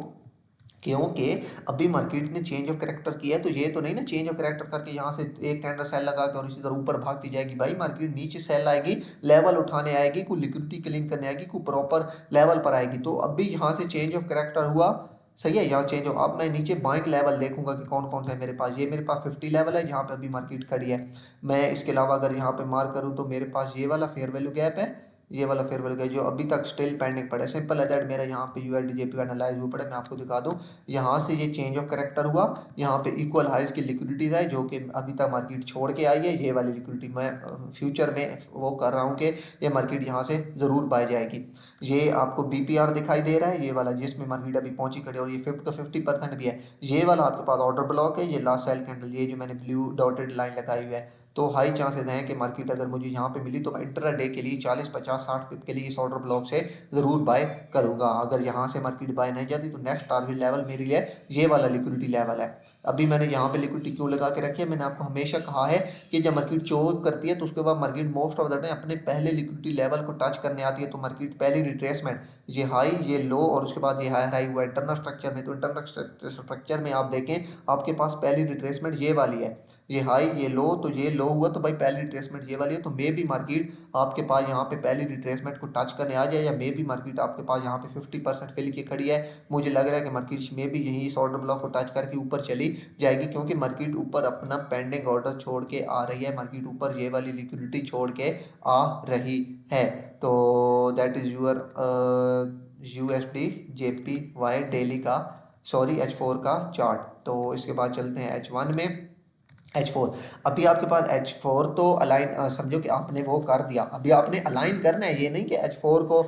क्योंकि अभी मार्केट ने चेंज ऑफ करेक्टर किया है, तो ये तो नहीं ना चेंज ऑफ करेक्टर करके यहाँ से एक कैंडल सेल लगा के और इसी तरह ऊपर भागती जाएगी। भाई मार्केट नीचे सेल आएगी, लेवल उठाने आएगी, कोई लिक्विडिटी क्लीन करने आएगी, कोई प्रॉपर लेवल पर आएगी। तो अभी यहाँ से चेंज ऑफ करेक्टर हुआ, सही है, यहाँ चेंज हो, अब मैं नीचे बाइंग लेवल देखूंगा कि कौन कौन सा है मेरे पास। ये मेरे पास 50 लेवल है जहाँ पे अभी मार्केट खड़ी है। मैं इसके अलावा अगर यहाँ पे मार्क करूँ तो मेरे पास ये वाला फेयर वैल्यू गैप है, ये वाला फेयर वैल्यू गैप जो अभी तक स्टिल पेंडिंग पड़ा है। सिंपल है दैट, मेरा यहाँ पे यूएसडी जेपी एनालाइज हुआ पड़ा है। मैं आपको दिखा दूँ, यहाँ से ये चेंज ऑफ करेक्टर हुआ, यहाँ पे इक्वल हाइज की लिक्विडिटीज है जो कि अभी तक मार्केट छोड़ के आई है। ये वाली लिक्विडिटी मैं फ्यूचर में वो कर रहा हूँ कि ये मार्केट यहाँ से ज़रूर बाय जाएगी। ये आपको बीपीआर दिखाई दे रहा है, ये वाला जिसमें मार्केट अभी पहुंची खड़ी, और ये 50% भी है। ये वाला आपके पास ऑर्डर ब्लॉक है, ये लास्ट सेल कैंडल, ये जो मैंने ब्लू डॉटेड लाइन लगाई हुई है। तो हाई चांसेस हैं कि मार्केट अगर मुझे यहाँ पे मिली तो मैं इंट्राडे के लिए 40 50 60 पिप के लिए इस ऑर्डर ब्लॉक से ज़रूर बाय करूँगा। अगर यहाँ से मार्केट बाय नहीं जाती तो नेक्स्ट टारगेट लेवल मेरे लिए ये वाला लिक्विडिटी लेवल है। अभी मैंने यहाँ पे लिक्विडिटी क्यों लगा के रखी है, मैंने आपको हमेशा कहा है कि जब मार्केट चोक करती है तो उसके बाद market most of the time अपने पहले लिक्विडिटी लेवल को टच करने आती है। तो मार्केट पहली रिट्रेसमेंट ये हाई ये लो और उसके बाद ये हाई हाई हुआ इंटरनल स्ट्रक्चर में। तो इंटरनल स्ट्रक्चर में आप देखें आपके पास पहली रिट्रेसमेंट ये वाली है, ये हाई ये लो, तो ये लो हुआ तो भाई पहली रिट्रेसमेंट ये वाली है। तो मे भी मार्केट आपके पास यहाँ पे पहली रिट्रेसमेंट को टच करने आ जाए, या मे भी मार्केट आपके पास यहाँ पे 50% फिल की खड़ी है। मुझे लग रहा है कि मार्केट में भी यही इस ऑर्डर ब्लॉक को टच करके ऊपर चली जाएगी, क्योंकि मार्केट ऊपर अपना पेंडिंग ऑर्डर छोड़ के आ रही है, मार्केट ऊपर ये वाली लिक्विडिटी छोड़ के आ रही है। तो that is your USD JPY daily का, सॉरी H4 का चार्ट। तो इसके बाद चलते हैं H1 में। H4 अभी आपके पास H4 तो अलाइन, समझो कि आपने वो कर दिया, अभी आपने अलाइन करना है, ये नहीं कि H4 को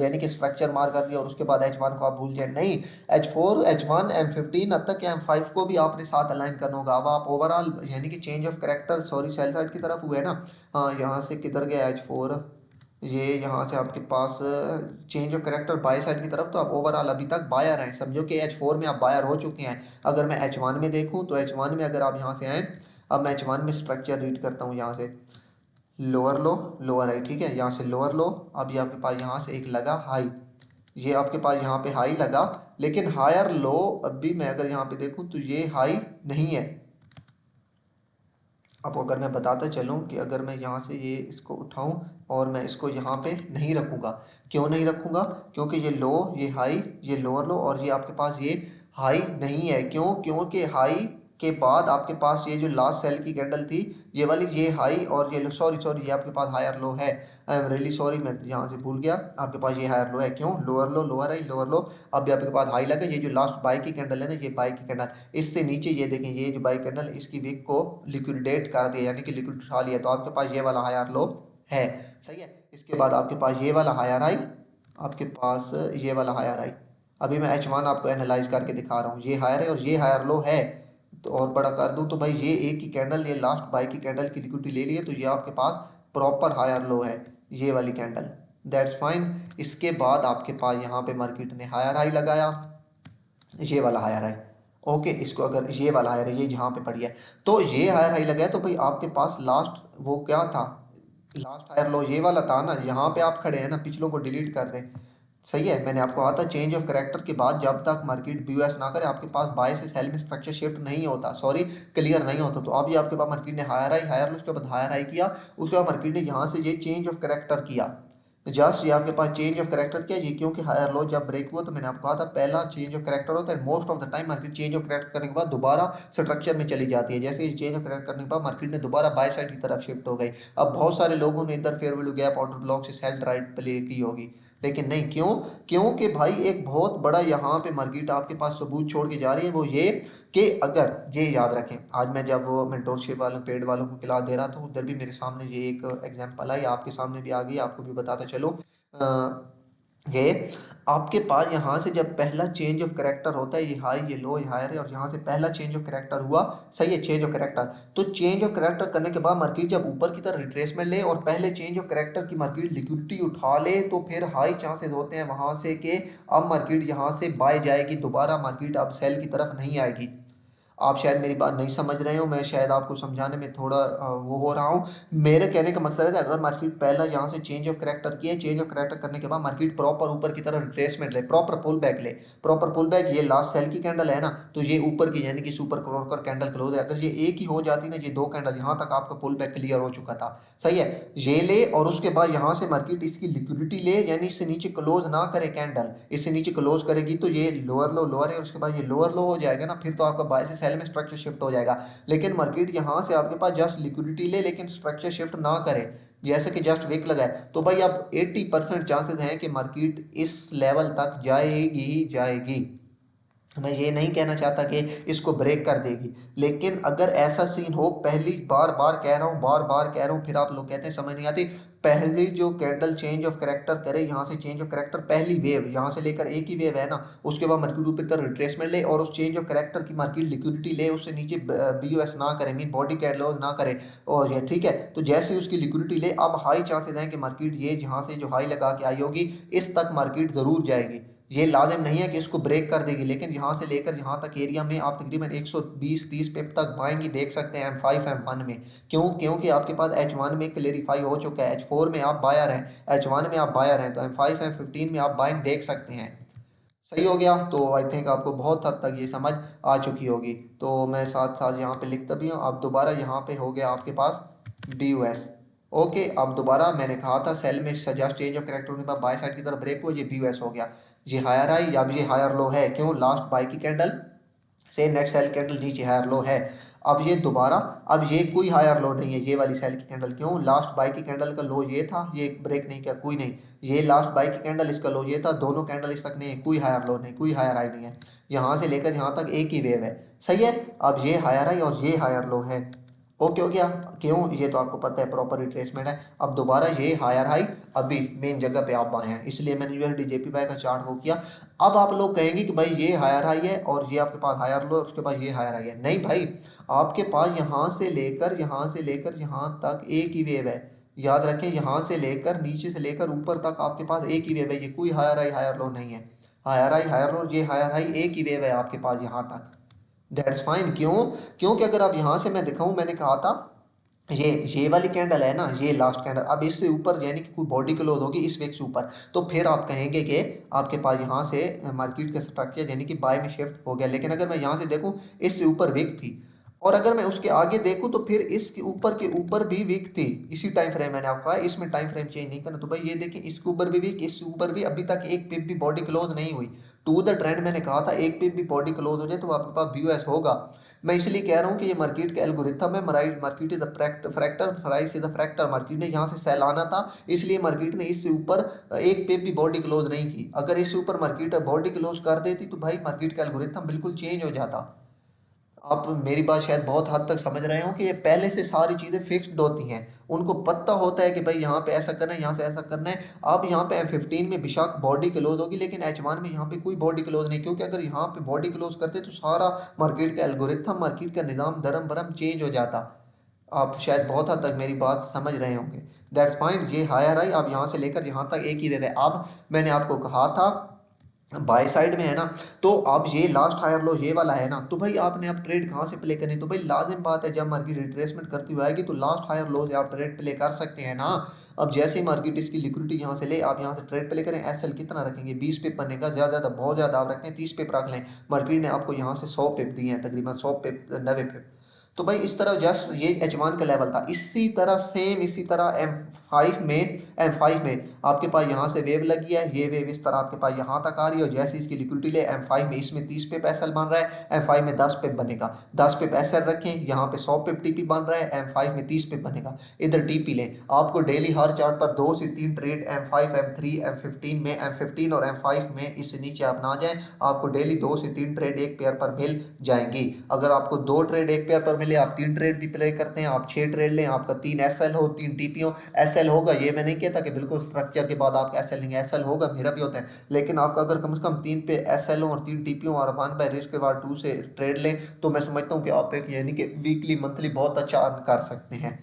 यानी कि स्ट्रक्चर मार कर दिया और उसके बाद H1 को आप भूल जाए, नहीं। H4 H1 M15 अब तक M5 को भी आपने साथ अलाइन करना होगा। अब आप ओवरऑल यानी कि change of character, sorry cell side की तरफ हुए ना, हाँ यहाँ से किधर गया H4, ये यहाँ से आपके पास change of character buy side की तरफ। तो आप ओवरऑल अभी तक बायर हैं, समझो कि H4 में आप बायर हो चुके हैं। अगर मैं H1 में देखूँ तो H1 में अगर आप यहाँ से आएँ, अब मैं H1 में स्ट्रक्चर रीड करता हूँ, यहाँ से लोअर लो लोअर हाई, ठीक है, यहाँ से लोअर लो, अभी आपके पास यहाँ से एक लगा हाई, ये आपके पास यहाँ पे हाई लगा, लेकिन हायर लो अभी मैं अगर यहाँ पे देखूँ तो ये हाई नहीं है। अब अगर मैं बताता चलूँ कि अगर मैं यहाँ से ये इसको उठाऊँ और मैं इसको यहाँ पे नहीं रखूँगा, क्यों नहीं रखूँगा, क्योंकि ये लो ये हाई ये लोअर लो और ये आपके पास ये हाई नहीं है। क्यों? क्योंकि हाई के बाद आपके पास ये जो लास्ट सेल की कैंडल थी ये वाली, ये हाई और ये सॉरी सॉरी ये आपके पास हायर लो है। आई एम रियली सॉरी, मैं यहाँ से भूल गया, आपके पास ये हायर लो है। क्यों? Lower low lower high lower लो, अब भी आपके पास हाई लगा। ये जो लास्ट बाई की कैंडल है ना, ये बाई की कैंडल, इससे नीचे ये देखें, ये जो बाई कैंडल इसकी विक को लिक्विडेट कर दिया, यानी कि लिक्विड उठा लिया। तो आपके पास ये वाला हायर लो है, सही है। इसके बाद आपके पास ये वाला हायर हाई, आपके पास ये वाला हायर हाई, अभी मैं H1 आपको एनालाइज करके दिखा रहा हूँ, ये हायर है और ये हायर लो है। तो और बड़ा कर दूं तो भाई ये एक ही कैंडल, ये लास्ट बाई की कैंडल की लिक्विडिटी ले ली है, तो ये आपके पास प्रॉपर हायर लो है, ये वाली कैंडल, दैट्स फाइन। इसके बाद आपके पास यहाँ पे मार्केट ने हायर हाई लगाया, ये वाला हायर हाई, ओके। इसको अगर ये वाला हायर है, ये जहाँ पे पड़ी है, तो ये हायर हाई लगाया, तो भाई आपके पास लास्ट वो क्या था, लास्ट हायर लो ये वाला था ना, यहाँ पे आप खड़े हैं ना, पिछलों को डिलीट कर दें, सही है। मैंने आपको कहा था चेंज ऑफ करेक्टर के बाद जब तक मार्केट बीयूएस ना करे आपके पास बाय से सेल में स्ट्रक्चर शिफ्ट नहीं होता, सॉरी क्लियर नहीं होता। तो अब ये आपके पास मार्केट ने हायर आई हायर लो, उसके बाद हायर हाई किया, उसके बाद मार्केट ने यहाँ से ये चेंज ऑफ करेक्टर किया, जस्ट ये आपके पास चेंज ऑफ करेक्टर किया। ये क्योंकि हायर लो जब ब्रेक हुआ, तो मैंने आपको कहा था पहला चेंज ऑफ करेक्टर होता है, most of the time market change of character करने के बाद दोबारा स्ट्रक्चर में चली जाती है। जैसे ये चेंज ऑफ करेक्ट करने के बाद मार्केट ने दोबारा बाय साइड की तरफ शिफ्ट हो गई। अब बहुत सारे लोगों ने इधर fair value gap order block से सेल राइट प्ले की होगी, लेकिन नहीं। क्यों? क्योंकि भाई एक बहुत बड़ा यहाँ पे मार्केट आपके पास सबूत छोड़ के जा रही है, वो ये कि अगर ये याद रखें, आज मैं जब वो मेंटोरशिप वालों पेड वालों को क्लास दे रहा था, उधर भी मेरे सामने ये एक एग्जांपल आई, आपके सामने भी आ गई, आपको भी बताता चलो। ये आपके पास यहाँ से जब पहला चेंज ऑफ करेक्टर होता है, ये हाई ये लो ये हायर है, और यहाँ से पहला चेंज ऑफ करेक्टर हुआ, सही है, चेंज ऑफ करेक्टर। तो चेंज ऑफ करेक्टर करने के बाद मार्केट जब ऊपर की तरफ रिट्रेसमेंट ले और पहले चेंज ऑफ करेक्टर की मार्केट लिक्विडिटी उठा ले, तो फिर हाई चांसेस होते हैं वहाँ से कि अब मार्केट यहाँ से बाय जाएगी, दोबारा मार्केट अब सेल की तरफ नहीं आएगी। आप शायद मेरी बात नहीं समझ रहे हो, मैं शायद आपको समझाने में थोड़ा वो हो रहा हूँ। मेरे कहने का मकसद है, अगर मार्केट पहला यहाँ से चेंज ऑफ करेक्टर किया, चेंज ऑफ करेक्टर करने के बाद मार्केट प्रॉपर ऊपर की तरफ रिट्रेसमेंट ले, प्रॉपर पुल बैक ले, प्रॉपर पुल बैक, ये लास्ट सेल की कैंडल है ना, तो ये ऊपर की यानी कि सुपर क्रोकर कैंडल क्लोज है, अगर ये एक ही हो जाती ना, ये दो कैंडल यहाँ तक आपका पुल बैक क्लियर हो चुका था, सही है। ये ले और उसके बाद यहाँ से मार्केट इसकी लिक्विडिटी ले, यानी इससे नीचे क्लोज ना करे कैंडल, इससे नीचे क्लोज करेगी तो ये लोअर है, उसके बाद ये लोअर लो हो जाएगा ना, फिर तो आपका बाय से सेल में स्ट्रक्चर शिफ्ट हो जाएगा। लेकिन मार्केट यहाँ से आपके पास जस्ट लिक्विडिटी ले, लेकिन स्ट्रक्चर शिफ्ट ना करे, जैसे कि जस्ट विक लगाए, तो भाई अब 80% चांसेस हैं कि मार्केट इस लेवल तक जाएगी ही जाएगी। मैं ये नहीं कहना चाहता कि इसको ब्रेक कर देगी, लेकिन अगर ऐसा सीन हो, पहली बार बार कह रहा हूँ, बार बार कह रहा हूँ, फिर आप लोग कहते हैं समझ नहीं आती, पहली जो कैंडल चेंज ऑफ करेक्टर करे, यहाँ से चेंज ऑफ करेक्टर पहली वेव, यहाँ से लेकर एक ही वेव है ना, उसके बाद मार्केट ऊपर तरफ रिट्रेसमेंट ले और उस चेंज ऑफ करेक्टर की मार्केट लिक्विडिटी ले, उससे नीचे BOS ना करे, मीन बॉडी कैटलॉग ना करे, और ये ठीक है। तो जैसे उसकी लिक्विडिटी ले, अब हाई चांसेस हैं कि मार्केट ये जहाँ से जो हाई लगा के आई होगी, इस तक मार्केट ज़रूर जाएगी। ये लाजिम नहीं है कि इसको ब्रेक कर देगी, लेकिन यहाँ से लेकर यहाँ तक एरिया में आप तकरीबन 120-30 पिप तक बाएंगी देख सकते हैं M5 M1 में। क्यों? क्योंकि आपके पास H1 में क्लेरिफाई हो चुका है, H4 में आप बायर हैं, H1 में आप बायर हैं, तो M5 M15 में आप बाइंग देख सकते हैं। सही हो गया। तो आई थिंक आपको बहुत हद तक ये समझ आ चुकी होगी। तो मैं साथ साथ यहाँ पे लिखता भी हूँ। अब दोबारा यहाँ पे हो गया आपके पास BOS। ओके, अब दोबारा मैंने कहा था सेल में जस्ट चेंज ऑफ करेक्टर होने के बाद बाय साइड की तरफ ब्रेक हो, ये BOS हो गया। ये हायर हाई, अब ये हायर लो है, क्यों? लास्ट बाय की कैंडल से नेक्स्ट सेल कैंडल नीचे हायर लो है। अब ये दोबारा, अब ये कोई हायर लो नहीं है, ये वाली सेल की कैंडल, क्यों? लास्ट बाय की कैंडल का लो ये था, ये ब्रेक नहीं किया, कोई नहीं। ये लास्ट बाय की कैंडल, इसका लो ये था, दोनों कैंडल इस तक नहीं है, कोई हायर लो नहीं, कोई हायर हाई नहीं है, यहाँ से लेकर यहाँ तक एक ही वेव है, सही है। अब ये हायर हाई और ये हायर लो है। ओके हो गया। क्यों? ये तो आपको पता है प्रॉपर रिट्रेसमेंट है। अब दोबारा ये हायर हाई, अभी मेन जगह पे आप आए हैं, इसलिए मैंने USD JPY का चार्ट वो किया। अब आप लोग कहेंगे कि भाई ये हायर हाई है और ये आपके पास हायर लो है, उसके बाद ये हायर हाई है। नहीं भाई, आपके पास यहाँ से लेकर यहाँ तक एक ही वेव है। याद रखें, यहाँ से लेकर नीचे से लेकर ऊपर तक आपके पास एक ही वेव है, ये कोई हायर हाई हायर लो नहीं है। हायर हाई हायर लो, ये हायर हाई एक ही वेव है आपके पास यहाँ तक। That's fine. क्यों? क्योंकि अगर आप यहाँ से मैं दिखाऊं, मैंने कहा था ये वाली कैंडल है ना, ये लास्ट कैंडल, अब इससे ऊपर यानी कि कोई बॉडी क्लोज होगी इस वेक से ऊपर, तो फिर आप कहेंगे कि आपके पास यहाँ से मार्केट का स्ट्रक्चर यानी कि बाय में शिफ्ट हो गया। लेकिन अगर मैं यहाँ से देखूँ, इससे ऊपर विक थी, और अगर मैं उसके आगे देखूँ तो फिर इसके ऊपर भी वीक थी। इसी टाइम फ्रेम मैंने आपको कहा, इसमें टाइम फ्रेम चेंज नहीं करना। तो भाई ये देखिए, इसके ऊपर भी वीक, इसके ऊपर भी अभी तक एक पिप भी बॉडी क्लोज नहीं हुई। टू द ट्रेंड मैंने कहा था, एक पिप भी बॉडी क्लोज हो जाए तो आपके पास BOS होगा। मैं इसलिए कह रहा हूँ कि ये मार्केट का एल्गोरिथम है। Market is the fractal, price is the fractal. Market ने यहाँ से सेल आना था, इसलिए मार्केट ने इससे ऊपर एक पिप भी बॉडी क्लोज नहीं की। अगर इससे ऊपर मार्केट बॉडी क्लोज कर देती तो भाई मार्केट का एल्गोरिथम बिल्कुल चेंज हो जाता। आप मेरी बात शायद बहुत हद तक समझ रहे हो कि ये पहले से सारी चीज़ें फिक्स्ड होती हैं, उनको पता होता है कि भाई यहाँ पे ऐसा करना है, यहाँ से ऐसा करना है। अब यहाँ पे M15 में बेशक बॉडी क्लोज होगी, लेकिन H1 में यहाँ पे कोई बॉडी क्लोज नहीं, क्योंकि अगर यहाँ पे बॉडी क्लोज करते तो सारा मार्केट का एल्गोरिथम, मार्केट का निज़ाम धर्म भरम चेंज हो जाता। आप शायद बहुत हद तक मेरी बात समझ रहे होंगे। That's fine. ये हायर आई, अब यहाँ से लेकर यहाँ तक एक ही वेव है। अब मैंने आपको कहा था बाय साइड में है ना, तो अब ये लास्ट हायर लो ये वाला है ना, तो भाई आपने अब ट्रेड कहाँ से प्ले करनी? तो भाई लाजिम बात है, जब मार्केट रिट्रेसमेंट करती हुई आएगी तो लास्ट हायर लो से आप ट्रेड प्ले कर सकते हैं ना। अब जैसे ही मार्केट इसकी लिक्विडिटी यहाँ से ले, आप यहाँ से ट्रेड प्ले करें। SL कितना रखेंगे? 20 पिप बनेगा, ज़्यादा बहुत ज़्यादा आप रखते हैं 30 पिप रख लें। मार्केट ने आपको यहाँ से 100 पिप दिए हैं, तकरीबन 100 पिप 90 पिप। तो भाई इस तरह जस्ट ये H1 का लेवल था। इसी तरह सेम इसी तरह M5 में आपके पास यहाँ से वेव लगी है, ये वेव इस तरह आपके पास यहाँ तक आ रही है, और जैसे इसकी लिक्विडिटी ले M5 में, इसमें 30 पिप SL बन रहा है, M5 में 10 पिप बनेगा। 10 पिप SL रखें, यहाँ पे 100 पिप TP बन रहा है, M5 में 30 पिप बनेगा। इधर TP लें। आपको डेली हर चार्ट पर 2 से 3 ट्रेड M5 M3 M15 में, M15 और M5 में इससे नीचे आप ना जाएं, आपको डेली 2 से 3 ट्रेड एक पेयर पर मिल जाएंगी। अगर आपको 2 ट्रेड एक पेयर पर मिले, आप 3 ट्रेड भी प्ले करते हैं, आप 6 ट्रेड लें, आपका 3 SL हो, 3 TP हो, SL होगा, ये मैं नहीं कहता कि बिल्कुल स्ट्रक्चर के बाद आपका SL नहीं, SL होगा, मेरा भी होता है, लेकिन आपका अगर कम से कम 3 पे SL हो और 3 TP हो और 1 बाय रिस्क के बाद 2 से ट्रेड लें, तो मैं समझता हूँ कि आप एक यानी कि वीकली मंथली बहुत अच्छा अर्न कर सकते हैं।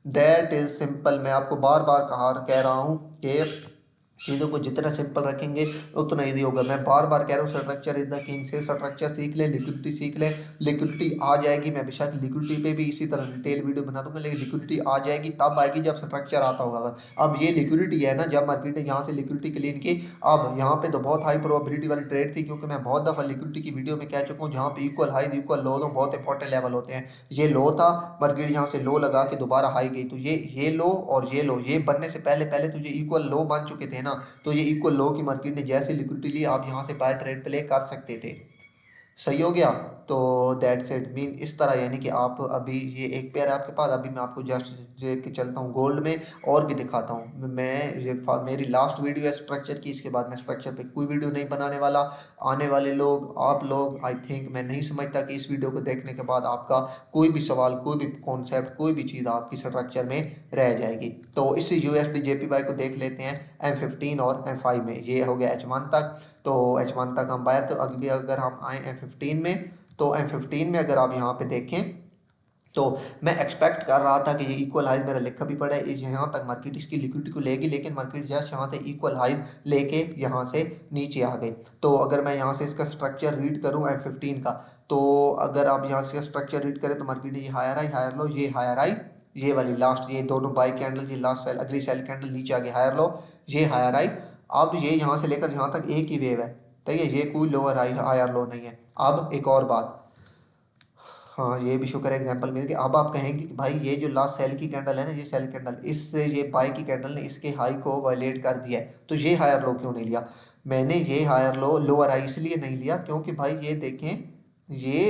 That is simple. मैं आपको बार बार कह रहा हूँ कि चीज़ों को जितना सिंपल रखेंगे उतना ईजी होगा। मैं बार बार कह रहा हूँ स्ट्रक्चर इज द किंग से स्ट्रक्चर सीख ले, लिक्विडिटी सीख ले, लिक्विडिटी आ जाएगी। मैं बेशक लिक्विडिटी पे भी इसी तरह डिटेल वीडियो बना दूंगा, लेकिन लिक्विडिटी आ जाएगी तब आएगी जब स्ट्रक्चर आता होगा। अब ये लिक्विडिटी है ना, जब मार्केट ने यहाँ से लिक्विडिटी क्लीन की, अब यहाँ पे तो बहुत हाई प्रोबेबिलिटी वाली ट्रेड थी, क्योंकि मैं बहुत दफ़ा लिक्विडिटी की वीडियो में कह चुका हूँ, जहाँ पे इक्वल हाई इक्वल लो दो बहुत इंपॉर्टेंट लेवल होते हैं। ये लो था, मार्केट यहाँ से लो लगा के दोबारा हाई गई, तो ये लो और ये लो, ये बनने से पहले पहले तो ये इक्वल लो बन चुके थे ना, तो ये इक्वल लो की मार्केट ने जैसे लिक्विडिटी ली, आप यहाँ से बाय ट्रेड प्ले कर सकते थे। सही हो गया। तो दैट्स इट मीन इस तरह, यानी कि आप अभी ये एक पेयर है आपके पास। अभी मैं आपको जस्ट के चलता हूँ गोल्ड में और भी दिखाता हूँ। मैं ये मेरी लास्ट वीडियो है स्ट्रक्चर की, इसके बाद मैं स्ट्रक्चर पे कोई वीडियो नहीं बनाने वाला। आने वाले लोग, आप लोग, आई थिंक, मैं नहीं समझता कि इस वीडियो को देखने के बाद आपका कोई भी सवाल, कोई भी कॉन्सेप्ट, कोई भी चीज़ आपकी स्ट्रक्चर में रह जाएगी। तो इसी USD JPY को देख लेते हैं M15 और M5 में। ये हो गया H1 तक, तो H1 तक हम बायर। तो अभी अगर हम आए M15 में, तो M15 में अगर आप यहाँ पे देखें, तो मैं एक्सपेक्ट कर रहा था कि ये इक्वल हाइज मेरा लिखा भी पड़ा है, इस यहाँ तक मार्केट इसकी लिक्विडिटी को लेगी, लेकिन मार्केट जस्ट यहाँ से इक्वल हाइज लेके यहाँ से नीचे आ गई। तो अगर मैं यहाँ से इसका स्ट्रक्चर रीड करूँ M15 का, तो अगर आप यहाँ से स्ट्रक्चर रीड करें तो मार्केट ने ये हायर आई, हायर लो, ये हायर आई, ये वाली लास्ट, ये दोनों बाई कैंडल, ये लास्ट सेल, अगली सेल कैंडल नीचे आ गई, हायर लो, ये हायर आई। अब ये यहाँ से लेकर यहाँ तक एक ही वेव है, ठीक है, ये कोई लोअर हाई हायर लो नहीं है। अब एक और बात, हाँ ये भी शुक्र है एग्जांपल मिल गया। अब आप कहेंगे कि भाई ये जो लास्ट सेल की कैंडल है ना, ये सेल कैंडल, इससे ये बाई की कैंडल ने इसके हाई को वायलेट कर दिया है, तो ये हायर लो क्यों नहीं लिया? मैंने ये हायर लो लोअर हाई इसलिए नहीं लिया क्योंकि भाई ये देखें, ये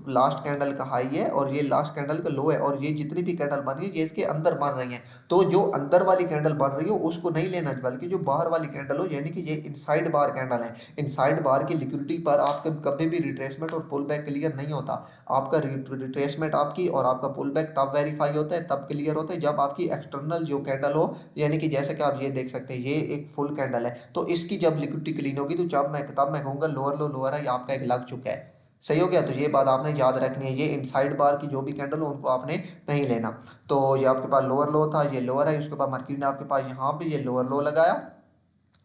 लास्ट कैंडल का हाई है और ये लास्ट कैंडल का लो है, और ये जितनी भी कैंडल बन रही है ये इसके अंदर बन रही हैं। तो जो अंदर वाली कैंडल बन रही हो उसको नहीं लेना, बल्कि जो बाहर वाली कैंडल हो, यानी कि ये इनसाइड बार कैंडल है। इनसाइड बार की लिक्विडिटी पर आपका कभी भी रिट्रेसमेंट और पुल बैक क्लियर नहीं होता। आपका रिट्रेसमेंट आपकी और आपका पुल बैक तब वेरीफाई होता है, तब क्लियर होता है जब आपकी एक्सटर्नल जो कैंडल हो, यानी कि जैसे कि आप ये देख सकते हैं ये एक फुल कैंडल है, तो इसकी जब लिक्विडिटी क्लीन होगी तो तब मैं कहूँगा लोअर लो लोअर है आपका एक लग चुका है। सही हो गया। तो ये बात आपने याद रखनी है, ये इनसाइड बार की जो भी कैंडल हो उनको आपने नहीं लेना। तो ये आपके पास लोअर लो था, ये लोअर है, उसके बाद मार्केट ने आपके पास यहाँ पे ये लोअर लो लगाया,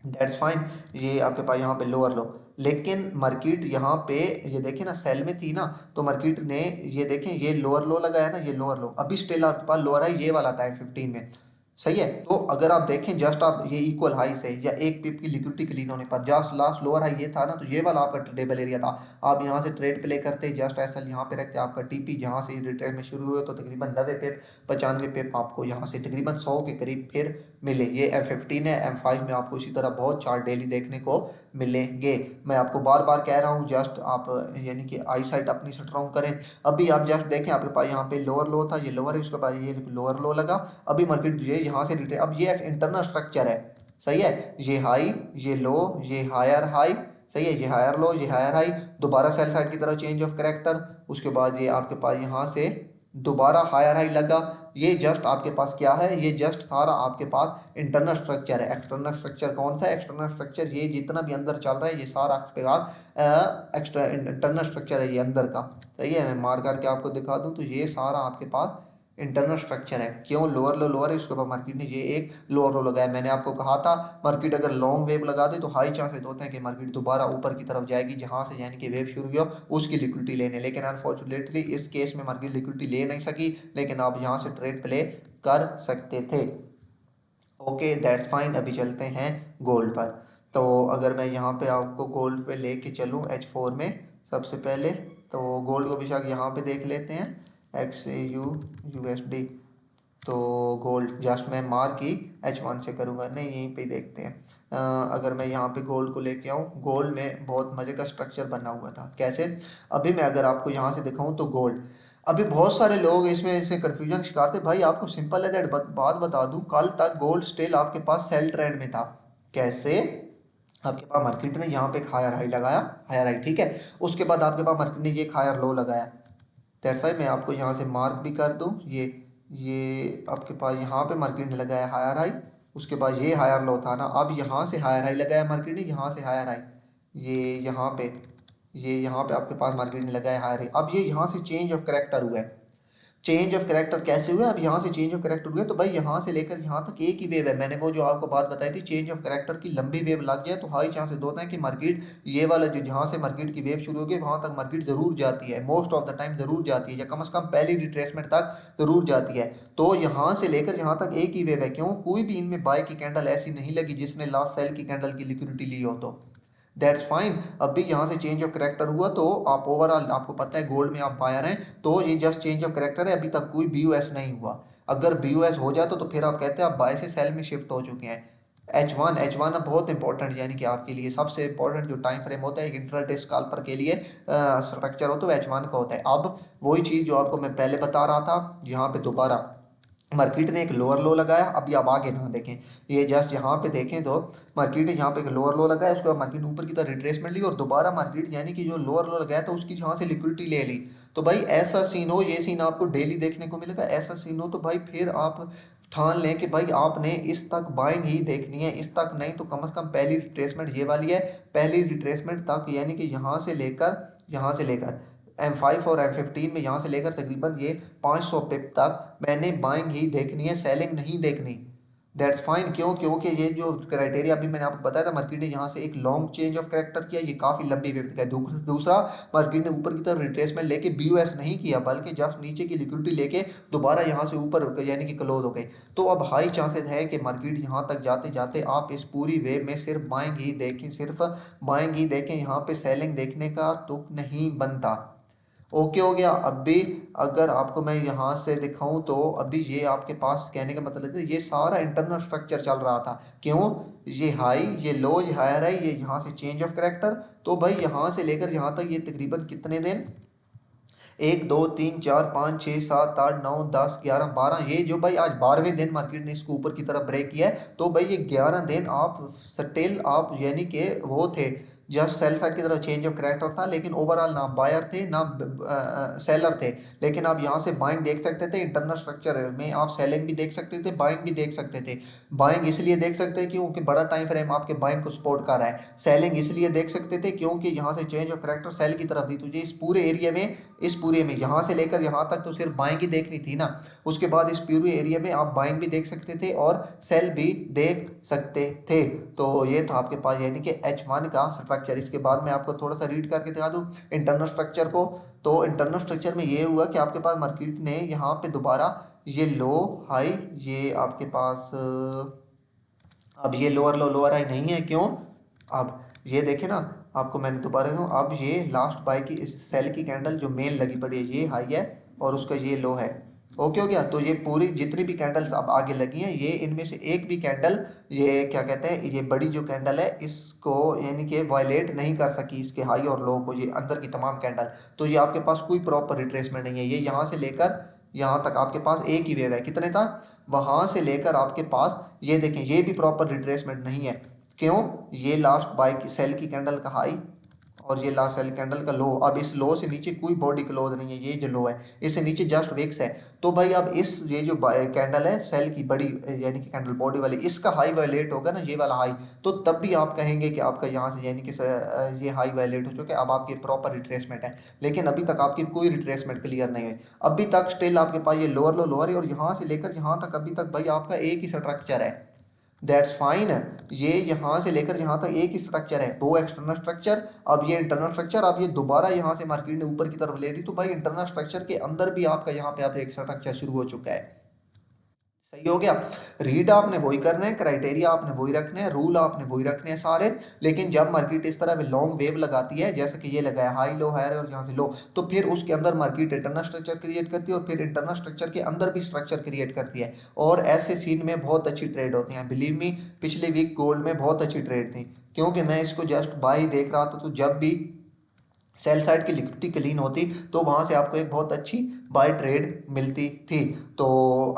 दैट्स फाइन, ये आपके पास यहाँ पे लोअर लो, लेकिन मार्केट यहाँ पे ये देखें ना सेल में थी ना, तो मार्केट ने ये देखें ये लोअर लो लगाया ना, ये लोअर लो, अभी स्टिल आपके पास लोअर है, ये वाला था 15 में। सही है। तो अगर आप देखें जस्ट आप ये इक्वल हाई से या एक पिप की लिक्विडिटी क्लीन होने पर जस्ट लास्ट लोअर हाई ये था ना, तो ये वाला आपका ट्रेडेबल एरिया था। आप यहाँ से ट्रेड प्ले करते जस्ट एसएल यहाँ पे रखते, आपका टीपी जहाँ से रिट्रेड में शुरू हुए तो तकरीबन 90 पिप 95 पिप आपको यहाँ से तकरीबन 100 के करीब फिर मिले। ये M15 है, M5 में आपको इसी तरह बहुत चार्ट डेली देखने को मिलेंगे। मैं आपको बार बार कह रहा हूँ जस्ट आप यानी कि आई साइट अपनी स्ट्रॉन्ग करें। अभी आप जस्ट देखें आपके पास यहाँ पे लोअर लो था, ये लोअर है, उसके बाद ये लोअर लो लगा, अभी मार्केट ये यहाँ से रिट्रेस, अब ये एक इंटरनल स्ट्रक्चर है। सही है, ये हाई, ये लो, ये हायर हाई, सही है, ये हायर लो, ये हायर हाई, दोबारा सेल साइड की तरह चेंज ऑफ करेक्टर, उसके बाद ये आपके पास यहाँ से दोबारा हायर हाई लगा। ये जस्ट आपके पास क्या है, ये जस्ट सारा आपके पास इंटरनल स्ट्रक्चर है। एक्सटर्नल स्ट्रक्चर कौन सा है? एक्सटर्नल स्ट्रक्चर ये जितना भी अंदर चल रहा है ये सारा आपके पास एक्स्ट्रा इंटरनल स्ट्रक्चर है, ये अंदर का। सही है, मैं मार करके आपको दिखा दूँ तो ये सारा आपके पास इंटरनल स्ट्रक्चर है। क्यों? लोअर लो लोअर है, उसके बाद मार्केट ने ये एक लोअर लो लगाया। मैंने आपको कहा था मार्केट अगर लॉन्ग वेव लगा दे तो हाई चांसेस होते हैं कि मार्केट दोबारा ऊपर की तरफ जाएगी, जहां से यानी कि वेव शुरू हुई हो उसकी लिक्विडिटी लेने। लेकिन अनफॉर्चुनेटली इस केस में मार्केट लिक्विडिटी ले नहीं सकी, लेकिन आप यहाँ से ट्रेड प्ले कर सकते थे। Okay that's fine. अभी चलते हैं गोल्ड पर। तो अगर मैं यहाँ पे आपको गोल्ड पे लेके चलूँ H4 में, सबसे पहले तो गोल्ड को बेशक यहाँ पे देख लेते हैं XAU USD। तो गोल्ड जस्ट मैं मार्क ही H1 से करूँगा, नहीं यहीं पे ही देखते हैं। अगर मैं यहाँ पे गोल्ड को लेके आऊँ, गोल्ड में बहुत मज़े का स्ट्रक्चर बना हुआ था। कैसे? अभी मैं अगर आपको यहाँ से दिखाऊँ तो गोल्ड, अभी बहुत सारे लोग इसमें इसे कन्फ्यूजन शिकार थे। भाई आपको सिंपल है दैट बात बता दूँ, कल तक गोल्ड स्टिल आपके पास सेल ट्रेंड में था। कैसे? आपके पास मार्केट ने यहाँ पे एक हायर हाई लगाया, हायर हाई, ठीक है, उसके बाद आपके पास मार्केट ने ये एक हायर लो लगाया, दैट्स वाई मैं आपको यहाँ से मार्क भी कर दूँ। ये आपके पास यहाँ पे मार्केट ने लगाया हायर हाई, उसके बाद ये हायर लो था ना, अब यहाँ से हायर हाई लगाया मार्केट ने, यहाँ से हायर हाई, ये यहाँ पे ये यहाँ पे आपके पास मार्केट ने लगाया हायर हाई। अब ये यहाँ से चेंज ऑफ करेक्टर हुआ है। चेंज ऑफ करेक्टर कैसे हुआ? अब यहाँ से चेंज ऑफ करेक्टर हुआ तो भाई यहाँ से लेकर यहाँ तक एक ही वेव है। मैंने वो जो आपको बात बताई थी, चेंज ऑफ करेक्टर की लंबी वेव लग जाए तो हाई चांसेस होता है कि मार्केट ये वाला जो जहाँ से मार्केट की वेव शुरू होगी वहाँ तक मार्केट जरूर जाती है, मोस्ट ऑफ द टाइम जरूर जाती है, या कम से कम पहली रिट्रेसमेंट तक जरूर जाती है। तो यहाँ से लेकर यहाँ तक एक ही वेव है। क्यों? कोई भी इनमें बाय की कैंडल ऐसी नहीं लगी जिसने लास्ट सेल की कैंडल की लिक्विडिटी ली हो। तो दैट्स फाइन। अब भी यहाँ से चेंज ऑफ करेक्टर हुआ तो आप ओवरऑल, आपको पता है गोल्ड में आप बायर हैं तो ये जस्ट चेंज ऑफ करेक्टर है, अभी तक कोई BOS नहीं हुआ। अगर BOS हो जाए तो फिर आप कहते हैं आप बाय से सेल में शिफ्ट हो चुके हैं। H1 अब बहुत इंपॉर्टेंट, यानी कि आपके लिए सबसे इंपॉर्टेंट जो टाइम फ्रेम होता है इंट्राडे स्कैल्पर के लिए स्ट्रक्चर हो तो H1 का होता है। अब वही चीज़ जो आपको मैं पहले बता रहा था, यहाँ पे दोबारा मार्केट ने एक लोअर लो लगाया। अभी आप आगे ना देखें, ये जस्ट यहाँ पे देखें तो मार्केट ने यहाँ पे एक लोअर लो लगाया, उसके बाद मार्केट ऊपर की तरफ रिट्रेसमेंट ली और दोबारा मार्केट यानी कि जो लोअर लो लगाया तो उसकी यहाँ से लिक्विडिटी ले ली। तो भाई ऐसा सीन हो, ये सीन आपको डेली देखने को मिलेगा। ऐसा सीन हो तो भाई फिर आप ठान लें कि भाई आपने इस तक बाइंग ही देखनी है, इस तक नहीं तो कम से कम पहली रिट्रेसमेंट ये वाली है, पहली रिट्रेसमेंट तक, यानी कि यहाँ से लेकर M5 और M15 में यहाँ से लेकर तकरीबन ये 500 पिप तक मैंने बाइंग ही देखनी है, सेलिंग नहीं देखनी। That's fine. क्यों? क्योंकि ये जो क्राइटेरिया अभी मैंने आपको बताया था, मार्केट ने यहाँ से एक लॉन्ग चेंज ऑफ करेक्टर किया, ये काफ़ी लंबी वेव दिखाई। दूसरा, मार्केट ने ऊपर की तरफ रिट्रेसमेंट लेके BOS नहीं किया, बल्कि जस्ट नीचे की लिक्विडिटी लेके दोबारा यहाँ से ऊपर यानी कि क्लोज हो गई। तो अब हाई चांसेस है कि मार्केट यहाँ तक जाते जाते आप इस पूरी वेव में सिर्फ बाइंग ही देखें, सिर्फ बाइंग ही देखें, यहाँ पे सेलिंग देखने का तुक नहीं बनता। ओके हो गया। अब भी अगर आपको मैं यहाँ से दिखाऊं तो अभी ये आपके पास कहने का मतलब है ये सारा इंटरनल स्ट्रक्चर चल रहा था। क्यों? ये हाई, ये लो, ये हायर है, ये यहाँ से चेंज ऑफ करेक्टर। तो भाई यहाँ से लेकर यहाँ तक ये तकरीबन कितने दिन, 1 2 3 4 5 6 7 8 9 10 11 12, ये जो भाई आज 12वें दिन मार्केट ने इसको ऊपर की तरफ ब्रेक किया है। तो भाई ये 11 दिन आप स्टिल आप यानी कि वो थे, जस्ट सेल साइड की तरफ चेंज ऑफ करेक्टर था, लेकिन ओवरऑल ना बायर थे ना सेलर थे। लेकिन आप यहाँ से बाइंग देख सकते थे, इंटरनल स्ट्रक्चर में आप सेलिंग भी देख सकते थे, बाइंग भी देख सकते थे। बाइंग इसलिए देख सकते थे क्योंकि बड़ा टाइम फ्रेम आपके बाइंग को सपोर्ट कर रहा है। सेलिंग इसलिए देख सकते थे क्योंकि यहाँ से चेंज ऑफ करेक्टर सेल की तरफ थी। तुझे इस पूरे में यहाँ से लेकर यहाँ तक तो सिर्फ बाइंग ही देखनी थी ना। उसके बाद इस पूरे एरिया में आप बाइंग भी देख सकते थे और सेल भी देख सकते थे। तो ये था आपके पास यानी कि H1 का स्ट्रक्चर। इसके बाद मैं आपको थोड़ा सा रीड करके दिखा दूँ इंटरनल स्ट्रक्चर को। तो इंटरनल स्ट्रक्चर में ये हुआ कि आपके पास मार्केट ने यहाँ पे दोबारा ये लो हाई, ये आपके पास अब ये लोअर हाई नहीं है। क्यों? अब ये देखे ना, आपको मैंने दोबारा दूँ, अब ये लास्ट बाय की इस सेल की कैंडल जो मेन लगी पड़ी है ये हाई है और उसका ये लो है। ओके हो गया। तो ये पूरी जितनी भी कैंडल्स अब आगे लगी हैं ये इनमें से एक भी कैंडल, ये क्या कहते हैं, ये बड़ी जो कैंडल है इसको यानी कि वायलेट नहीं कर सकी, इसके हाई और लो को, ये अंदर की तमाम कैंडल। तो ये आपके पास कोई प्रॉपर रिट्रेसमेंट नहीं है। ये यहाँ से लेकर यहाँ तक आपके पास एक ही वेव है। कितने तक? वहाँ से लेकर आपके पास ये देखें, ये भी प्रॉपर रिट्रेसमेंट नहीं है। क्यों? ये लास्ट बाय की सेल की कैंडल का हाई और ये लास्ट सेल कैंडल का लो। अब इस लो से नीचे कोई बॉडी क्लोज नहीं है, ये जो लो है इससे नीचे जस्ट विक्स है। तो भाई अब इस ये जो कैंडल है सेल की बड़ी यानी कि कैंडल बॉडी वाली, इसका हाई वायलेट होगा ना, ये वाला हाई, तो तब भी आप कहेंगे कि आपका यहाँ से यानी कि ये हाई वायलेट हो चुका है, अब आपकी प्रॉपर रिट्रेसमेंट है। लेकिन अभी तक आपकी कोई रिट्रेसमेंट क्लियर नहीं है। अभी तक स्टिल आपके पास ये लोअर लो लोअर है और यहाँ से लेकर यहाँ तक अभी तक भाई आपका एक ही स्ट्रक्चर है। That's fine. ये यहाँ से लेकर यहाँ तक एक ही स्ट्रक्चर है, दो एक्सटर्नल स्ट्रक्चर, अब ये इंटरनल स्ट्रक्चर। अब ये दोबारा यहाँ से मार्केट ने ऊपर की तरफ ले दी तो भाई इंटरनल स्ट्रक्चर के अंदर भी आपका यहाँ पे आप एक स्ट्रक्चर शुरू हो चुका है। सही हो गया। रीड आपने वही करना है, क्राइटेरिया आपने वही रखने हैं, रूल आपने वही रखने हैं सारे। लेकिन जब मार्केट इस तरह लॉन्ग वेव लगाती है जैसे कि ये लगाया हाई लो हायर और यहाँ से लो, तो फिर उसके अंदर मार्केट इंटरनल स्ट्रक्चर क्रिएट करती है और फिर इंटरनल स्ट्रक्चर के अंदर भी स्ट्रक्चर क्रिएट करती है। और ऐसे सीन में बहुत अच्छी ट्रेड होती हैं। बिलीव मी, पिछले वीक गोल्ड में बहुत अच्छी ट्रेड थी क्योंकि मैं इसको जस्ट बाई देख रहा था। तो जब भी सेल साइड की लिक्विडिटी क्लीन होती तो वहाँ से आपको एक बहुत अच्छी बाय ट्रेड मिलती थी। तो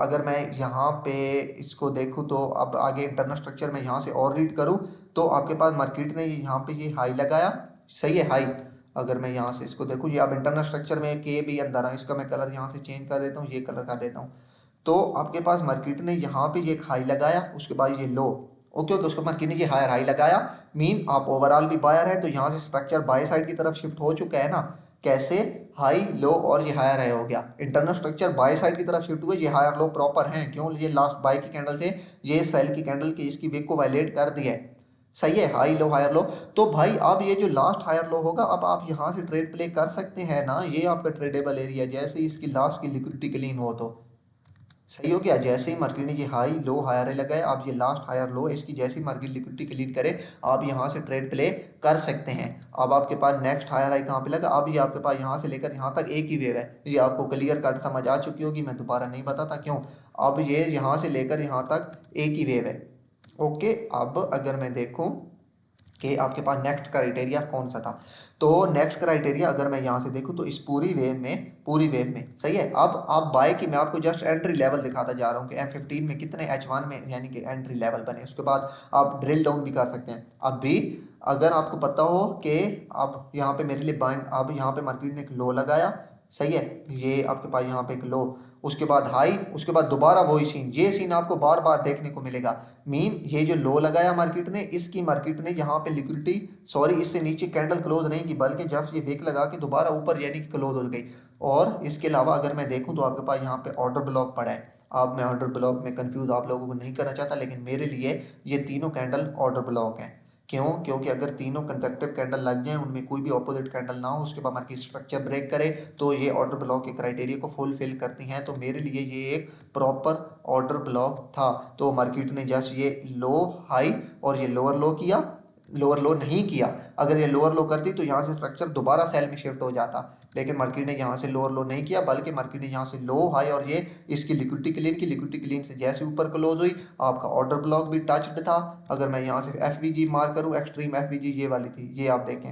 अगर मैं यहाँ पे इसको देखूँ तो अब आगे इंटरनल स्ट्रक्चर में यहाँ से और रीड करूँ तो आपके पास मार्केट ने यहाँ पे ये हाई लगाया, सही है हाई, अगर मैं यहाँ से इसको देखूँ, ये अब इंटरनल स्ट्रक्चर में के भी अंदर है, इसका मैं कलर यहाँ से चेंज कर देता हूँ, ये कलर कर देता हूँ। तो आपके पास मार्केट ने यहाँ पे ये एक हाई लगाया, उसके बाद ये लो, ओके ओके, उसके मार्केट ने ये हायर हाई लगाया, मीन आप ओवरऑल भी बायर है, तो यहाँ से स्ट्रक्चर बाय साइड की तरफ शिफ्ट हो चुका है ना। कैसे? हाई लो और ये हायर हाई हो गया, इंटरनल स्ट्रक्चर बाय साइड की तरफ शिफ्ट हुए, ये हायर लो प्रॉपर हैं, क्यों? ये लास्ट बाय की कैंडल से ये सेल की कैंडल की इसकी विक को वायलेट कर दिया है, सही है, हाई लो हायर लो। तो भाई अब ये जो लास्ट हायर लो होगा, अब आप यहाँ से ट्रेड प्ले कर सकते हैं ना, ये आपका ट्रेडेबल एरिया, जैसे ही इसकी लास्ट की लिक्विडिटी क्लीन हो तो सही हो गया। जैसे ही मार्केट ने ये हाई लो हायर लगाए, आप ये लास्ट हायर लो इसकी जैसे ही मार्केट लिक्विडिटी क्लीन करे, आप यहाँ से ट्रेड प्ले कर सकते हैं। अब आपके पास नेक्स्ट हायर हाई कहाँ पे लगा, अब ये आपके पास यहाँ से लेकर यहाँ तक एक ही वेव है, ये आपको क्लियर कट समझ आ चुकी होगी, मैं दोबारा नहीं बताता क्यों। अब ये यहाँ से लेकर यहाँ तक एक ही वेव है, ओके। अब अगर मैं देखूँ कि आपके पास नेक्स्ट क्राइटेरिया कौन सा था, तो नेक्स्ट क्राइटेरिया अगर मैं यहाँ से देखूँ तो इस पूरी वेव में सही है। अब आप बाय की मैं आपको जस्ट एंट्री लेवल दिखाता जा रहा हूँ कि M15 में कितने H1 में यानी कि एंट्री लेवल बने, उसके बाद आप ड्रिल डाउन भी कर सकते हैं। अब भी अगर आपको पता हो कि अब यहाँ पे मेरे लिए बाइंग, अब यहाँ पे मार्केट ने एक लो लगाया, सही है, ये आपके पास यहाँ पे एक लो, उसके बाद हाई, उसके बाद दोबारा वही सीन, ये सीन आपको बार बार देखने को मिलेगा। मीन ये जो लो लगाया मार्केट ने, इसकी मार्केट ने यहाँ पे लिक्विडिटी, सॉरी इससे नीचे कैंडल क्लोज नहीं की, बल्कि जब ये विक लगा के दोबारा ऊपर यानी कि क्लोज हो गई। और इसके अलावा अगर मैं देखूँ तो आपके पास यहाँ पे ऑर्डर ब्लॉक पड़ा है। अब मैं ऑर्डर ब्लॉक में कंफ्यूज आप लोगों को नहीं करना चाहता, लेकिन मेरे लिए ये तीनों कैंडल ऑर्डर ब्लॉक हैं। क्यों? क्योंकि अगर तीनों कंसेक्टिव कैंडल लग जाएं, उनमें कोई भी ऑपोजिट कैंडल ना हो, उसके बाद मार्केट स्ट्रक्चर ब्रेक करे, तो ये ऑर्डर ब्लॉक के क्राइटेरिया को फुलफिल करती हैं। तो मेरे लिए ये एक प्रॉपर ऑर्डर ब्लॉक था। तो मार्केट ने जस्ट ये लो हाई और ये लोअर लो किया, लोअर लो नहीं किया, अगर ये लोअर लो करती तो यहाँ से स्ट्रक्चर दोबारा सेल में शिफ्ट हो जाता, लेकिन मार्केट ने यहाँ से लोअर लो नहीं किया, बल्कि मार्केट ने यहाँ से लो हाई और ये इसकी लिक्विडिटी क्लीन की, लिक्विडिटी क्लीन से जैसे ऊपर क्लोज हुई, आपका ऑर्डर ब्लॉक भी टच्ड था। अगर मैं यहाँ से एफ मार्क करूँ, एक्सट्रीम एफ ये वाली थी, ये आप देखें,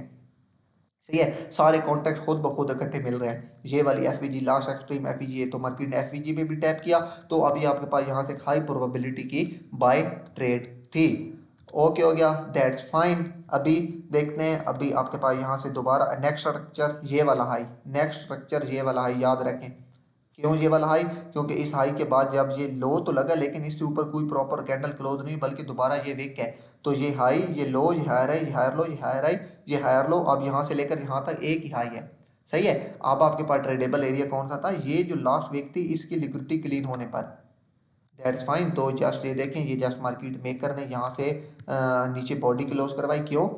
सही है, सारे कॉन्टैक्ट खुद ब खुद इकट्ठे मिल रहे हैं। ये वाली एफ लास्ट एक्सट्रीम एफ है, तो मार्केट ने एफ पे भी टैप किया, तो अभी आपके पास यहाँ से हाई प्रोबेबिलिटी की बाय ट्रेड थी। ओके हो गया, दैट्स फाइन। अभी देखते हैं, अभी आपके पास यहाँ से दोबारा नेक्स्ट स्ट्रक्चर ये वाला हाई, नेक्स्ट स्ट्रक्चर ये वाला हाई याद रखें। क्यों ये वाला हाई? क्योंकि इस हाई के बाद जब ये लो तो लगा, लेकिन इससे ऊपर कोई प्रॉपर कैंडल क्लोज नहीं, बल्कि दोबारा ये विक है। तो ये हाई, ये लो, ये हायर है, ये हायर लो, ये हायर हाई, ये हायर लो, अब यहाँ से लेकर यहाँ तक एक ही हाई है, सही है। अब आपके पास ट्रेडेबल एरिया कौन सा था? ये जो लास्ट विक थी, इसकी लिक्विडिटी क्लीन होने पर, दैट्स फाइन। तो जस्ट ये देखें, ये जस्ट मार्केट मेकर ने यहाँ से नीचे बॉडी क्लोज करवाई, क्यों?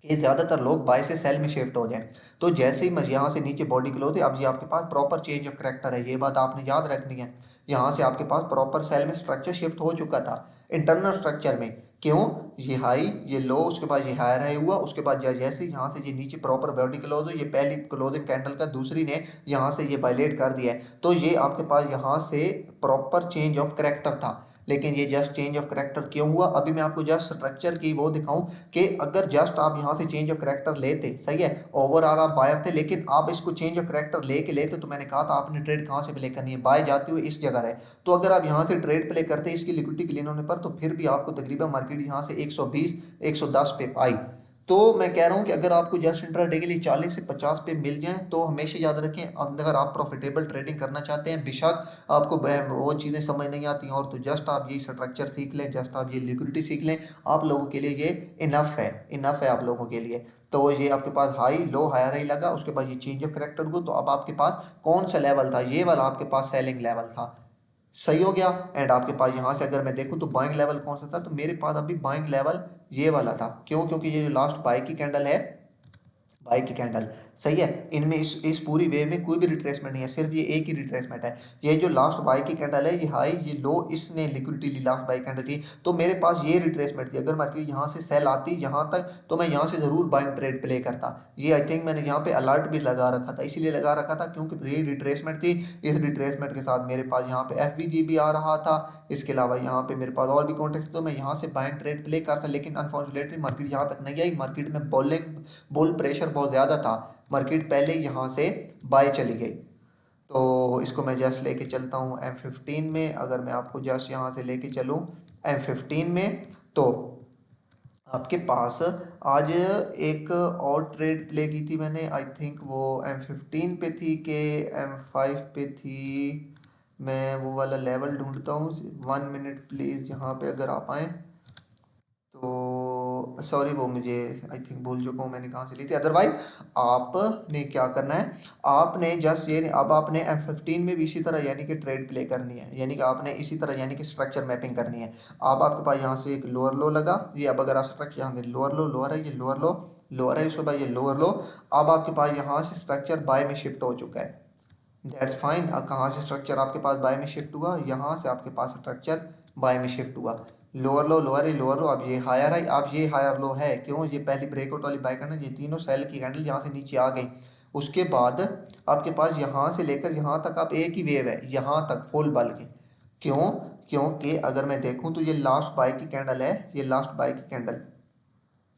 ये ज़्यादातर लोग बाय से सेल में शिफ्ट हो जाए। तो जैसे ही मैं यहाँ से नीचे बॉडी क्लोज है, अब ये आपके पास प्रॉपर चेंज ऑफ करेक्टर है, ये बात आपने याद रखनी है। यहाँ से आपके पास प्रॉपर सेल में स्ट्रक्चर शिफ्ट हो चुका था इंटरनल स्ट्रक्चर में। क्यों? ये हाई, ये लो, उसके बाद ये हायर हाई हुआ, उसके बाद जैसे यहाँ से ये नीचे प्रॉपर बॉडी क्लोज हो, ये पहली क्लोजिंग कैंडल का दूसरी ने यहाँ से ये वायलेट कर दिया है, तो ये आपके पास यहाँ से प्रॉपर चेंज ऑफ करेक्टर था। लेकिन ये जस्ट चेंज ऑफ करेक्टर क्यों हुआ? अभी मैं आपको जस्ट स्ट्रक्चर की वो दिखाऊं कि अगर जस्ट आप यहाँ से चेंज ऑफ करेक्टर लेते, सही है, ओवरऑल आप बायर थे, लेकिन आप इसको चेंज ऑफ करेक्टर लेके लेते, तो मैंने कहा था आपने ट्रेड कहाँ से प्ले करनी है, बाय जाते हुए इस जगह है। तो अगर आप यहाँ से ट्रेड प्ले करते इसकी लिक्विडिटी क्लीन होने पर, तो फिर भी आपको तकरीबन मार्केट यहाँ से 120 110 पे आई। तो मैं कह रहा हूँ कि अगर आपको जस्ट इंट्राडे के लिए 40 से 50 पे मिल जाए, तो हमेशा याद रखें, अगर आप प्रॉफिटेबल ट्रेडिंग करना चाहते हैं, बेशक आपको वो चीज़ें समझ नहीं आती और, तो जस्ट आप ये स्ट्रक्चर सीख लें, जस्ट आप ये लिक्विडिटी सीख लें, आप लोगों के लिए ये इनफ है आप लोगों के लिए। तो ये आपके पास हाई लो हायर हाई लगा, उसके बाद ये चेंज ऑफ करेक्टर हुआ, तो अब आपके पास कौन सा लेवल था? ये वाला आपके पास सेलिंग लेवल था, सही हो गया। एंड आपके पास यहाँ से अगर मैं देखूँ तो बाइंग लेवल कौन सा था, तो मेरे पास अभी बाइंग लेवल ये वाला था। क्यों? क्योंकि ये जो लास्ट बाई की कैंडल है, बाई की कैंडल, सही है, इनमें इस पूरी वे में कोई भी रिट्रेसमेंट नहीं है, सिर्फ ये एक ही रिट्रेसमेंट है। ये जो लास्ट बाई की कैंडल है, ये हाई ये लो, इसने लिक्विडिटी ली, लास्ट बाई कैंडल थी, तो मेरे पास ये रिट्रेसमेंट थी। अगर मार्केट यहाँ से सेल आती यहाँ तक, तो मैं यहाँ से ज़रूर बाइंग ट्रेड प्ले करता। ये आई थिंक मैंने यहाँ पे अलर्ट भी लगा रखा था, इसीलिए लगा रखा था क्योंकि ये रिट्रेसमेंट थी। इस रिट्रेसमेंट के साथ मेरे पास यहाँ पे एफ भी आ रहा था, इसके अलावा यहाँ पे मेरे पास और भी कॉन्टेक्ट, तो मैं यहाँ से बाइंग ट्रेड प्ले कर सकता, लेकिन अनफॉर्चुनेटली मार्केट यहाँ तक नहीं आई। मार्केट में बुल प्रेशर बहुत ज़्यादा था, मार्केट पहले यहाँ से बाय चली गई। तो इसको मैं जस्ट लेके चलता हूँ M15 में। अगर मैं आपको जस्ट यहाँ से लेके चलूँ M15 में, तो आपके पास आज एक और ट्रेड प्ले की थी मैंने, आई थिंक वो M15 पे थी कि M5 पे थी। मैं वो वाला लेवल ढूंढता हूँ, 1 मिनट प्लीज़। यहाँ पे अगर आप आएँ तो सॉरी, वो मुझे आई थिंक भूल चुका हूँ मैंने कहाँ से ली थी। अदरवाइज आपने क्या करना है, आपने जस्ट ये अब आपने M15 में भी इसी तरह यानी कि ट्रेड प्ले करनी है, यानी कि आपने इसी तरह यानी कि स्ट्रक्चर मैपिंग करनी है। अब आपके पास यहाँ से एक लोअर लो लगा, ये अब अगर आप स्ट्रक्चर यहाँ से लोअर लो, लोअर है, ये लोअर लो, लोअर है, उसके बाद ये लोअर लो। अब आपके पास यहाँ से स्ट्रक्चर बाय में शिफ्ट हो चुका है, दैट्स फाइन। अब कहाँ से स्ट्रक्चर आपके पास बाय में शिफ्ट हुआ, यहाँ से आपके पास स्ट्रक्चर बाय में शिफ्ट हुआ। लोअर लो, लोअर है, लोअर लो, अब ये हायर है, अब ये हायर लो है, क्यों? ये पहली ब्रेकआउट वाली बाय करना, ये तीनों सेल की कैंडल यहाँ से नीचे आ गई। उसके बाद आपके पास यहाँ से लेकर यहाँ तक आप एक ही वेव है, यहाँ तक फुल बल के। क्यों? क्योंकि अगर मैं देखूँ तो ये लास्ट बाय की कैंडल है, ये लास्ट बाय की कैंडल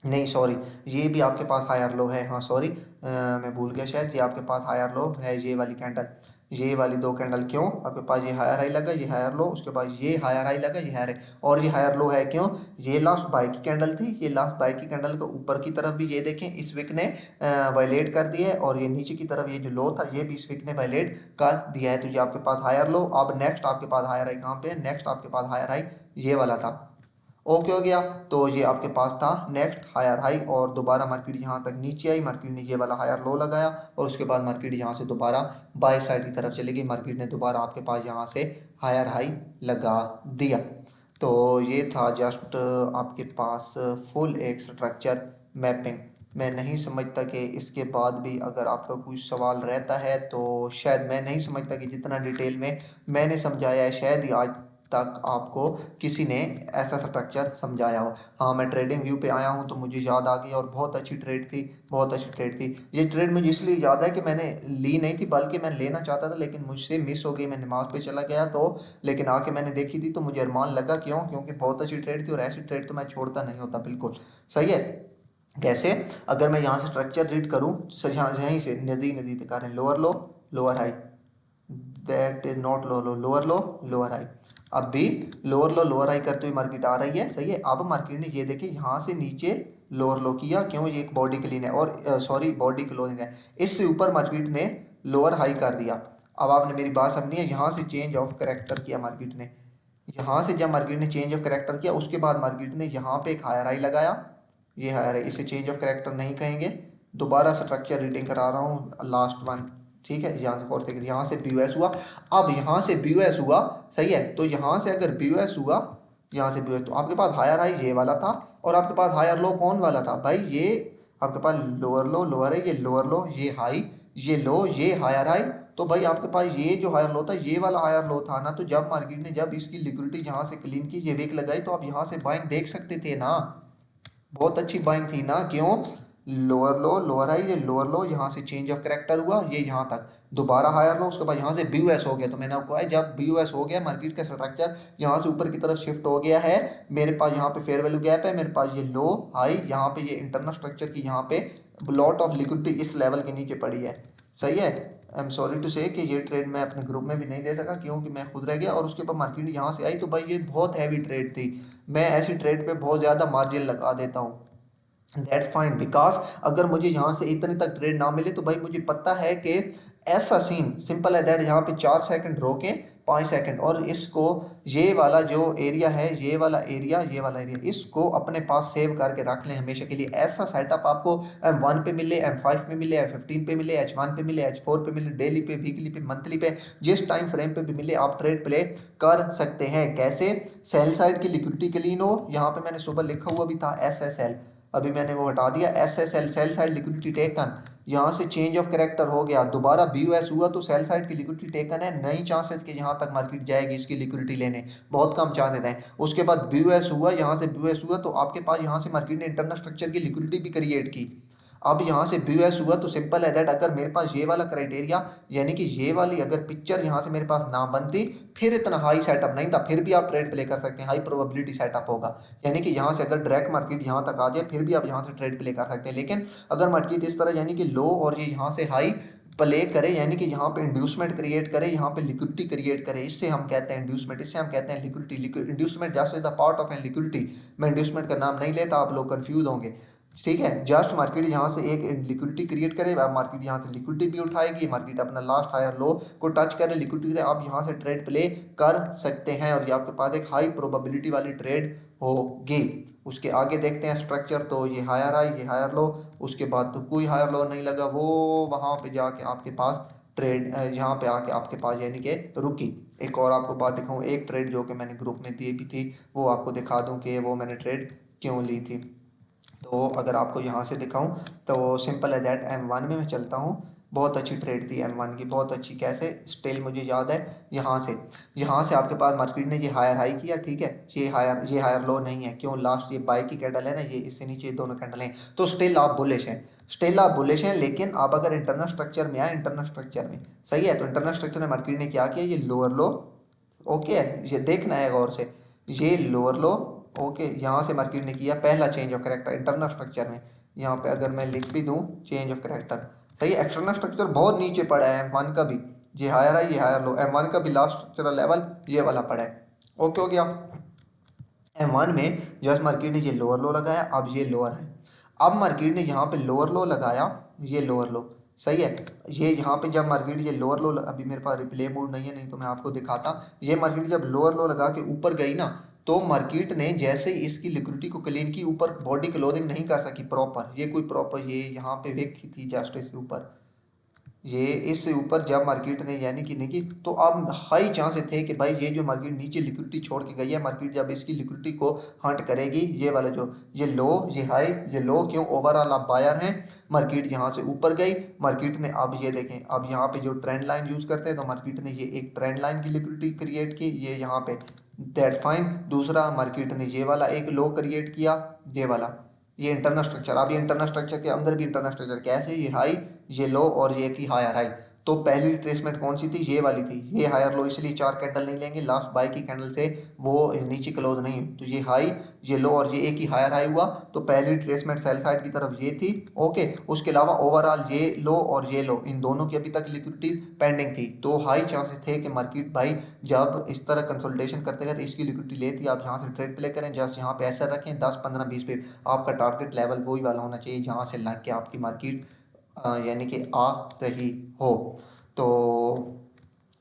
नहीं, सॉरी, ये भी आपके पास हायर लो है, हाँ सॉरी, मैं भूल गया, शायद ये आपके पास हायर लो है, ये वाली कैंडल, ये वाली दो कैंडल। क्यों? आपके पास ये हायर हाई लगा, ये हायर लो, उसके बाद ये हायर हाई लगा, ये हायर है, और ये हायर लो है। क्यों? ये लास्ट बाय की कैंडल थी, ये लास्ट बाय की कैंडल को ऊपर की तरफ भी ये देखें इस विक ने वायलेट कर दिया है, और ये नीचे की तरफ ये जो लो था ये भी इस विक ने वायलेट कर दिया है। तो ये आपके पास हायर लो। अब नेक्स्ट आपके पास हायर हाई कहाँ पे है? नेक्स्ट आपके पास हायर हाई ये वाला था। ओके हो गया, तो ये आपके पास था नेक्स्ट हायर हाई, और दोबारा मार्केट यहाँ तक नीचे आई, मार्केट ने ये वाला हायर लो लगाया, और उसके बाद मार्केट यहाँ से दोबारा बाय साइड की तरफ चली गई, मार्केट ने दोबारा आपके पास यहाँ से हायर हाई लगा दिया। तो ये था जस्ट आपके पास फुल एक स्ट्रक्चर मैपिंग। मैं नहीं समझता कि इसके बाद भी अगर आपका कोई सवाल रहता है तो शायद, मैं नहीं समझता कि जितना डिटेल में मैंने समझाया है शायद ही आज तक आपको किसी ने ऐसा स्ट्रक्चर समझाया हो। हाँ, मैं ट्रेडिंग व्यू पे आया हूँ तो मुझे याद आ गई, और बहुत अच्छी ट्रेड थी, बहुत अच्छी ट्रेड थी। ये ट्रेड मुझे इसलिए याद है कि मैंने ली नहीं थी, बल्कि मैं लेना चाहता था लेकिन मुझसे मिस हो गई, मैं नमाज पे चला गया तो, लेकिन आके मैंने देखी थी तो मुझे अरमान लगा। क्यों? क्योंकि बहुत अच्छी ट्रेड थी, और ऐसी ट्रेड तो मैं छोड़ता नहीं होता, बिल्कुल सही है। कैसे? अगर मैं यहाँ से स्ट्रक्चर रीड करूँ, सर यहाँ यहीं से नज़दीक नज़दीक दिखा रहे हैं, lower low, lower high, that is not low low, lower low, lower high. अब भी लोअर लो, लोअर हाई करते हुए मार्केट आ रही है, सही है। अब मार्केट ने ये देखिए यहाँ से नीचे लोअर लो किया, क्यों? ये एक बॉडी क्लीन है, और सॉरी बॉडी क्लोजिंग है, इससे ऊपर मार्केट ने लोअर हाई कर दिया। अब आपने मेरी बात समझनी है, यहाँ से चेंज ऑफ करेक्टर किया मार्केट ने, यहाँ से जब मार्केट ने चेंज ऑफ करेक्टर किया उसके बाद मार्केट ने यहाँ पे एक हायर हाई लगाया, ये हायर है, इसे चेंज ऑफ करेक्टर नहीं कहेंगे। दोबारा स्ट्रक्चर रीडिंग करा रहा हूँ, लास्ट वन, ठीक है। यहाँ से फोर्थ सेकंड, यहाँ से BOS हुआ। अब यहाँ से BOS हुआ, सही है, तो यहाँ से अगर BOS हुआ, यहाँ से BOS, तो आपके पास हायर हाई ये वाला था, और आपके पास हायर लो कौन वाला था भाई? ये आपके पास लोअर लो, लोअर है, ये लोअर लो, ये हाई, ये लो, ये हायर हाई। तो भाई आपके पास ये जो हायर लो था ये वाला हायर लो था ना, तो जब मार्केट ने जब इसकी लिक्विडिटी यहाँ से क्लीन की, ये विक लगाई, तो आप यहाँ से बाइंग देख सकते थे ना, बहुत अच्छी बाइंग थी ना। क्यों? लोअर लो, लोअर हाई, ये लोअर लो, यहाँ से चेंज ऑफ करेक्टर हुआ, ये यहाँ तक, दोबारा हायर लो, उसके बाद यहाँ से BOS हो गया। तो मैंने आपको कहा जब BOS हो गया, मार्केट का स्ट्रक्चर यहाँ से ऊपर की तरफ शिफ्ट हो गया है, मेरे पास यहाँ पे फेयर वैल्यू गैप है, मेरे पास ये लो हाई, यहाँ पे ये इंटरनल स्ट्रक्चर की यहाँ पे लॉट ऑफ लिक्विडिटी इस लेवल के नीचे पड़ी है, सही है। आई एम सॉरी टू से कि ये ट्रेड मैं अपने ग्रुप में भी नहीं दे सका, क्योंकि मैं खुद रह गया, और उसके बाद मार्केट यहाँ से आई, तो भाई ये बहुत हैवी ट्रेड थी। मैं ऐसी ट्रेड पे बहुत ज़्यादा मार्जिन लगा देता हूँ, दैट्स फाइन, बिकॉज अगर मुझे यहाँ से इतने तक ट्रेड ना मिले तो भाई मुझे पता है कि ऐसा सीन सिंपल है दैट, यहाँ पे 4 सेकंड रोके, 5 सेकंड, और इसको ये वाला जो एरिया है, ये वाला एरिया, ये वाला एरिया, इसको अपने पास सेव करके रख लें हमेशा के लिए। ऐसा सेटअप आपको M1 पे मिले, M5 पे मिले, M15 पे मिले, H1 पे मिले, H4 पे मिले, डेली पे, वीकली पे, मंथली पे, जिस टाइम फ्रेम पे भी मिले आप ट्रेड प्ले कर सकते हैं। कैसे? सेल साइड की लिक्विडिटी क्लीन हो, यहाँ पे मैंने सुबह लिखा हुआ भी था SSL, अभी मैंने वो हटा दिया, SSL, sell side liquidity taken, यहाँ से चेंज ऑफ करेक्टर हो गया, दोबारा BOS हुआ, तो सेल साइड की लिक्विडिटी टेकन है, नहीं चांसेस कि यहाँ तक मार्केट जाएगी इसकी लिक्विडिटी लेने, बहुत कम चांसेस हैं। उसके बाद BOS हुआ, यहाँ से BOS हुआ, तो आपके पास यहाँ से मार्केट ने इंटरनल स्ट्रक्चर की लिक्विडिटी भी क्रिएट की। अब यहाँ से BOS हुआ, तो सिंपल है दैट, अगर मेरे पास ये वाला क्राइटेरिया यानी कि ये वाली अगर पिक्चर यहाँ से मेरे पास ना बनती, फिर इतना हाई सेटअप नहीं था, फिर भी आप ट्रेड प्ले कर सकते हैं, हाई प्रोबेबिलिटी सेटअप होगा, यानी कि यहाँ से अगर डायरेक्ट मार्केट यहाँ तक आ जाए फिर भी आप यहाँ से ट्रेड प्ले कर सकते हैं। लेकिन अगर मार्केट इस तरह यानी कि लो और ये यहाँ से हाई प्ले करे, यानी कि यहाँ पे इंड्यूसमेंट क्रिएट करे, यहाँ पे लिक्विडिटी क्रिएट करे, इससे हम कहते हैं इंड्यूसमेंट, इससे हम कहते हैं liquidity. Inducement just is the part of an liquidity. मैं इंड्यूसमेंट का नाम नहीं लेता, आप लोग कंफ्यूज होंगे, ठीक है। जस्ट मार्केट यहाँ से एक लिक्विडिटी क्रिएट करे, अब मार्केट यहाँ से लिक्विडिटी भी उठाएगी, मार्केट अपना लास्ट हायर लो को टच करे, लिक्विडिटी करे, आप यहाँ से ट्रेड प्ले कर सकते हैं और ये आपके पास एक हाई प्रोबेबिलिटी वाली ट्रेड होगी। उसके आगे देखते हैं स्ट्रक्चर, तो ये हायर हाई, ये हायर लो, उसके बाद तो कोई हायर लो नहीं लगा, वो वहाँ पे जाके आपके पास ट्रेड यहाँ पे आके आपके पास यानी कि रुकी। एक और आपको बात दिखाऊँ, एक ट्रेड जो कि मैंने ग्रुप में दी भी थी, वो आपको दिखा दूँ कि वो मैंने ट्रेड क्यों ली थी। तो अगर आपको यहाँ से दिखाऊं तो सिंपल है दैट M1 में मैं चलता हूँ, बहुत अच्छी ट्रेड थी M1 की, बहुत अच्छी। कैसे? स्टिल मुझे याद है, यहाँ से आपके पास मार्केट ने ये हायर हाई किया, ठीक है, ये हायर लो नहीं है, क्यों? लास्ट ये बाई की कैंडल है ना, ये इससे नीचे दोनों कैंडल हैं, तो स्टिल आप बुलिश हैं, लेकिन आप अगर इंटरनल स्ट्रक्चर में आए, इंटरनल स्ट्रक्चर में सही है, तो इंटरनल स्ट्रक्चर में मार्केट ने क्या किया, ये लोअर लो, ओके, ये देखना है गौर से, ये लोअर लो, ओके, यहाँ से मार्केट ने किया पहला change of character internal structure में। यहाँ पे अगर मैं लिख भी दूँ चेंज ऑफ करेक्टर, सही है। एक्सटर्नल स्ट्रक्चर बहुत नीचे पड़ा है M1 का भी, ये हायर है, ये हायर लो, M1 का भी लास्ट स्ट्रक्चरल लेवल ये वाला पड़ा है, ओके हो गया। M1 में जस्ट मार्केट ने ये लोअर लो लगाया, अब ये लोअर है, अब मार्केट ने यहाँ पे लोअर लो लगाया, ये लोअर लो, सही है। ये यहाँ पे जब मार्केट ये लोअर लो, अभी मेरे पास रिप्ले मोड नहीं है, नहीं तो मैं आपको दिखाता, ये मार्केट जब लोअर लो लगा के ऊपर गई ना, तो मार्केट ने जैसे ही इसकी लिक्विडिटी को क्लीन की, ऊपर बॉडी क्लोजिंग नहीं कर सकी प्रॉपर, ये कोई प्रॉपर, ये यहाँ पे वेक थी जस्ट इसके ऊपर, ये इससे ऊपर जब मार्केट ने यानी कि नहीं की, तो अब हाई चांसेस थे कि भाई ये जो मार्केट नीचे लिक्विडिटी छोड़ के गई है, मार्केट जब इसकी लिक्विडिटी को हंट करेगी, ये वाला जो ये लो, ये हाई, ये लो, क्यों? ओवरऑल आप बायर हैं, मार्केट यहाँ से ऊपर गई, मार्केट ने अब ये देखें, अब यहाँ पे जो ट्रेंड लाइन यूज़ करते हैं, तो मार्केट ने ये एक ट्रेंड लाइन की लिक्विडिटी क्रिएट की, ये यहाँ पे, दैट्स फाइन। दूसरा मार्केट ने ये वाला एक लो क्रिएट किया, ये वाला, ये इंटरनल स्ट्रक्चर। अब ये इंटरनल स्ट्रक्चर के अंदर भी इंटरनल स्ट्रक्चर कैसे, ये हाई, ये लो और ये की हायर हाई, तो पहली रिट्रेसमेंट कौन सी थी, ये वाली थी, ये हायर लो, इसलिए चार कैंडल नहीं लेंगे, लास्ट बाई की कैंडल से वो नीचे क्लोज नहीं, तो ये हाई, ये लो और ये एक ही हायर हाई हुआ, तो पहली रिट्रेसमेंट सेल साइड की तरफ ये थी, ओके। उसके अलावा ओवरऑल ये लो और ये लो, इन दोनों की अभी तक लिक्विडिटी पेंडिंग थी, तो हाई चांसेस थे कि मार्केट भाई जब इस तरह कंसोलिडेशन करते गए तो इसकी लिक्विडिटी लेती, आप यहाँ से ट्रेड प्ले करें, जस्ट यहाँ पे ऐसा रखें 10 15 20 पे, आपका टारगेट लेवल वही वाला होना चाहिए जहाँ से लग के आपकी मार्केट यानी कि आ रही हो। तो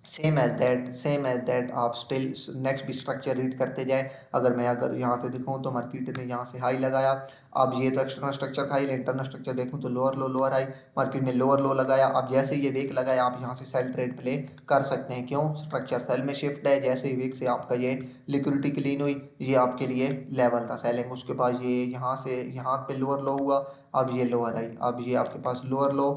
सेम एज दैट आप स्टिल नेक्स्ट भी स्ट्रक्चर रीड करते जाए। अगर यहाँ से दिखाऊँ तो मार्केट ने यहाँ से हाई लगाया, अब ये तो एक्सटर्नल स्ट्रक्चर का हाई, इंटरनल स्ट्रक्चर देखूँ तो lower low lower high, market ने लोअर लो लगाया, अब जैसे ये वीक लगाया आप यहाँ से सेल ट्रेड प्ले कर सकते हैं, क्यों? स्ट्रक्चर सेल में शिफ्ट है, जैसे ही वीक से आपका ये लिक्विडिटी क्लीन हुई, ये आपके लिए लेवल था सेलिंग, उसके बाद ये यहाँ से यहाँ पे लोअर लो हुआ, अब ये लोअर आई, अब ये आपके पास लोअर लो,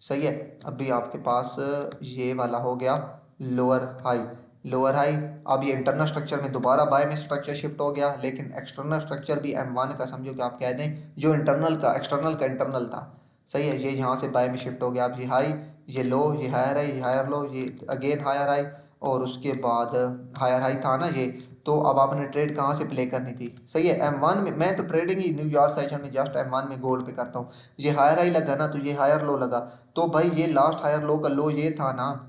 सही है। अभी आपके पास ये वाला हो गया लोअर हाई, अब ये इंटरनल स्ट्रक्चर में दोबारा बाय में स्ट्रक्चर शिफ्ट हो गया, लेकिन एक्सटर्नल स्ट्रक्चर भी M1 का समझो कि आप कह दें जो एक्सटर्नल का इंटरनल था, सही है, ये यहाँ से बाय में शिफ्ट हो गया, अब ये हाई, ये लो, ये हायर है, ये हायर लो, ये अगेन हायर हाई, और उसके बाद हायर हाई था ना ये, तो अब आपने ट्रेड कहाँ से प्ले करनी थी, सही है। M1 में मैं तो ट्रेडिंग ही न्यूयॉर्क सेशन में जस्ट M1 में गोल्ड पे करता हूँ, ये हायर हाई लगा ना, तो ये हायर लो लगा, तो भाई ये लास्ट हायर लो का लो ये था ना,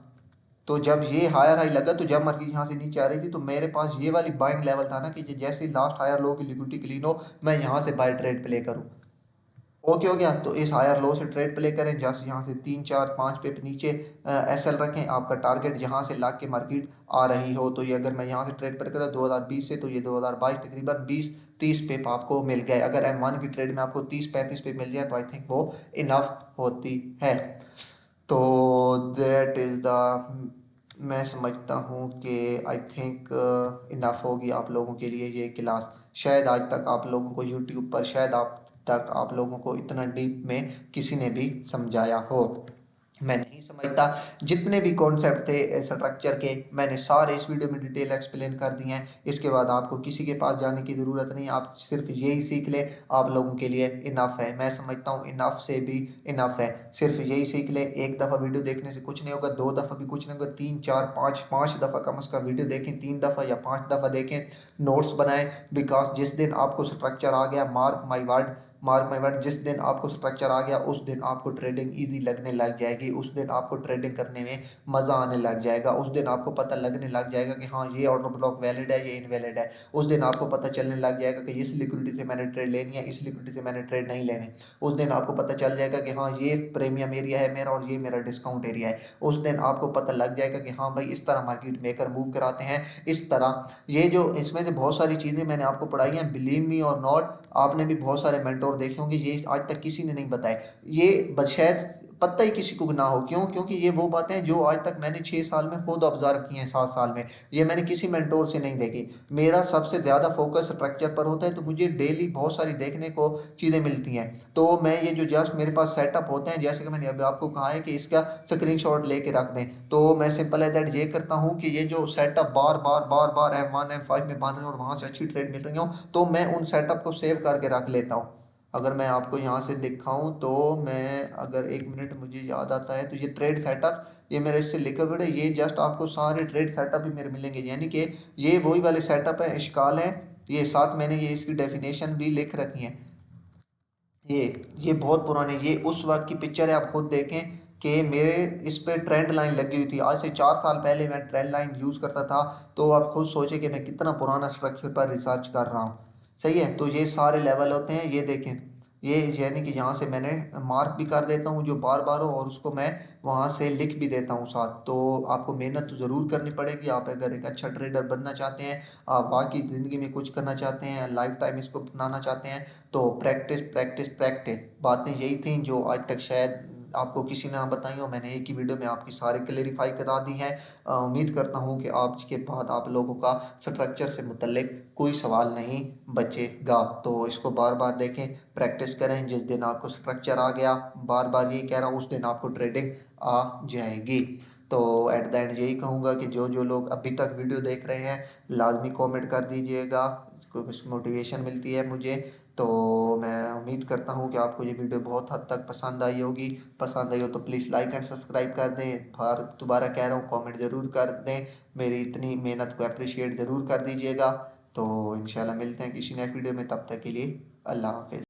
तो जब ये हायर हाई लगा, तो जब मार्केट यहाँ से नीचे आ रही थी, तो मेरे पास ये वाली बाइंग लेवल था ना कि जैसे लास्ट हायर लो की लिक्विडिटी क्लीन हो, मैं यहाँ से बाय ट्रेड प्ले करूँ, ओके हो गया। तो इस हायर लो से ट्रेड प्ले करें, जस्ट यहाँ से 3 4 5 पे नीचे SL रखें, आपका टारगेट यहाँ से लाग के मार्केट आ रही हो, तो ये अगर मैं यहाँ से ट्रेड प्ले करूँ 2020 से, तो ये 2022 तकरीबन 20 30 पे आपको मिल गए। अगर M1 की ट्रेड में आपको 30 35 पे मिल जाए, तो आई थिंक वो इनफ होती है। तो दैट इज़ द, मैं समझता हूँ कि आई थिंक इनफ होगी आप लोगों के लिए ये क्लास। शायद आज तक आप लोगों को यूट्यूब पर शायद आप लोगों को इतना डीप में किसी ने भी समझाया हो, मैं नहीं समझता। जितने भी कॉन्सेप्ट थे स्ट्रक्चर के, मैंने सारे इस वीडियो में डिटेल एक्सप्लेन कर दिए हैं। इसके बाद आपको किसी के पास जाने की ज़रूरत नहीं, आप सिर्फ यही सीख ले, आप लोगों के लिए इनफ है। मैं समझता हूँ इनफ से भी इनफ है, सिर्फ यही सीख ले। एक दफ़ा वीडियो देखने से कुछ नहीं होगा, 2 दफ़ा भी कुछ नहीं होगा, 3 4 5 दफ़ा कम अज़ कम वीडियो देखें, 3 दफ़ा या 5 दफ़ा देखें, नोट्स बनाएं, बिकॉज जिस दिन आपको स्ट्रक्चर आ गया, mark my word, mark my word, जिस दिन आपको स्ट्रक्चर आ गया उस दिन आपको ट्रेडिंग ईजी लगने लग जाएगी, उस दिन आपको ट्रेडिंग करने में मज़ा आने लग जाएगा, उस दिन आपको पता लगने लग जाएगा कि हाँ ये ऑर्डर ब्लॉक वैलिड है, ये इनवैलिड है। उस दिन आपको पता चलने लग जाएगा कि इस लिक्विडिटी से मैंने ट्रेड लेनी है, इस लिक्विडिटी से मैंने ट्रेड नहीं लेने। उस दिन आपको पता चल जाएगा कि हाँ ये प्रीमियम एरिया है मेरा और ये मेरा डिस्काउंट एरिया है। उस दिन आपको पता लग जाएगा कि हाँ भाई इस तरह मार्केट मेकर मूव कराते हैं, इस तरह। ये जो इसमें से बहुत सारी चीज़ें मैंने आपको पढ़ाई हैं, बिलीव मी और नॉट, आपने भी बहुत सारे मेंटोर देखे होंगे, ये आज तक किसी ने नहीं बताए। ये शायद पता ही किसी को ना हो, क्यों? क्योंकि ये वो बातें हैं जो आज तक मैंने 6 साल में खुद ऑब्जर्व की हैं, 7 साल में। ये मैंने किसी मेंटोर से नहीं देखी। मेरा सबसे ज़्यादा फोकस स्ट्रक्चर पर होता है, तो मुझे डेली बहुत सारी देखने को चीज़ें मिलती हैं। तो मैं ये जो जस्ट मेरे पास सेटअप होते हैं, जैसे कि मैंने अभी आपको कहा है कि इसका स्क्रीनशॉट लेके रख दें, तो मैं सिंपल है दैट ये करता हूँ कि ये जो सेटअप बार बार बार बार M1 M5 में बन रहे हैं और वहाँ से अच्छी ट्रेड मिल रही हो, तो मैं उन सेटअप को सेव करके रख लेता हूँ। अगर मैं आपको यहाँ से दिखाऊं तो मैं, अगर एक मिनट मुझे याद आता है, तो ये ट्रेड सेटअप, ये मेरे इससे लिखा हुआ है, ये जस्ट आपको सारे ट्रेड सेटअप ही मेरे मिलेंगे, यानी कि ये वही वाले सेटअप है, इश्काल है। ये साथ मैंने ये इसकी डेफिनेशन भी लिख रखी है। ये बहुत पुराने, ये उस वक्त की पिक्चर है, आप खुद देखें कि मेरे इस पे ट्रेंड लाइन लगी हुई थी, आज से 4 साल पहले मैं ट्रेंड लाइन यूज़ करता था। तो आप खुद सोचें कि मैं कितना पुराना स्ट्रक्चर पर रिसर्च कर रहा हूँ। सही है, तो ये सारे लेवल होते हैं, ये देखें। ये यानी कि यहाँ से मैंने मार्क भी कर देता हूँ जो बार बार हो, और उसको मैं वहाँ से लिख भी देता हूँ साथ। तो आपको मेहनत तो ज़रूर करनी पड़ेगी, आप अगर एक अच्छा ट्रेडर बनना चाहते हैं, आप बाकी ज़िंदगी में कुछ करना चाहते हैं, लाइफ टाइम इसको अपनाना चाहते हैं, तो प्रैक्टिस प्रैक्टिस प्रैक्टिस। बातें यही थी जो आज तक शायद आपको किसी ने ना बताई हो, मैंने एक ही वीडियो में आपकी सारी क्लेरिफाई करा दी है। उम्मीद करता हूँ कि आज के बाद आप लोगों का स्ट्रक्चर से मुतल्लिक कोई सवाल नहीं बचेगा। तो इसको बार बार देखें, प्रैक्टिस करें, जिस दिन आपको स्ट्रक्चर आ गया, बार बार यही कह रहा हूँ, उस दिन आपको ट्रेडिंग आ जाएगी। तो एट द एंड यही कहूँगा कि जो जो लोग अभी तक वीडियो देख रहे हैं, लाजमी कमेंट कर दीजिएगा, कुछ मोटिवेशन मिलती है मुझे। तो मैं उम्मीद करता हूँ कि आपको ये वीडियो बहुत हद तक पसंद आई होगी। पसंद आई हो तो प्लीज़ लाइक एंड सब्सक्राइब कर दें, फिर दोबारा कह रहा हूँ कमेंट ज़रूर कर दें, मेरी इतनी मेहनत को अप्रिशिएट ज़रूर कर दीजिएगा। तो इंशाल्लाह मिलते हैं किसी नेक्स्ट वीडियो में, तब तक के लिए अल्लाह हाफिज़।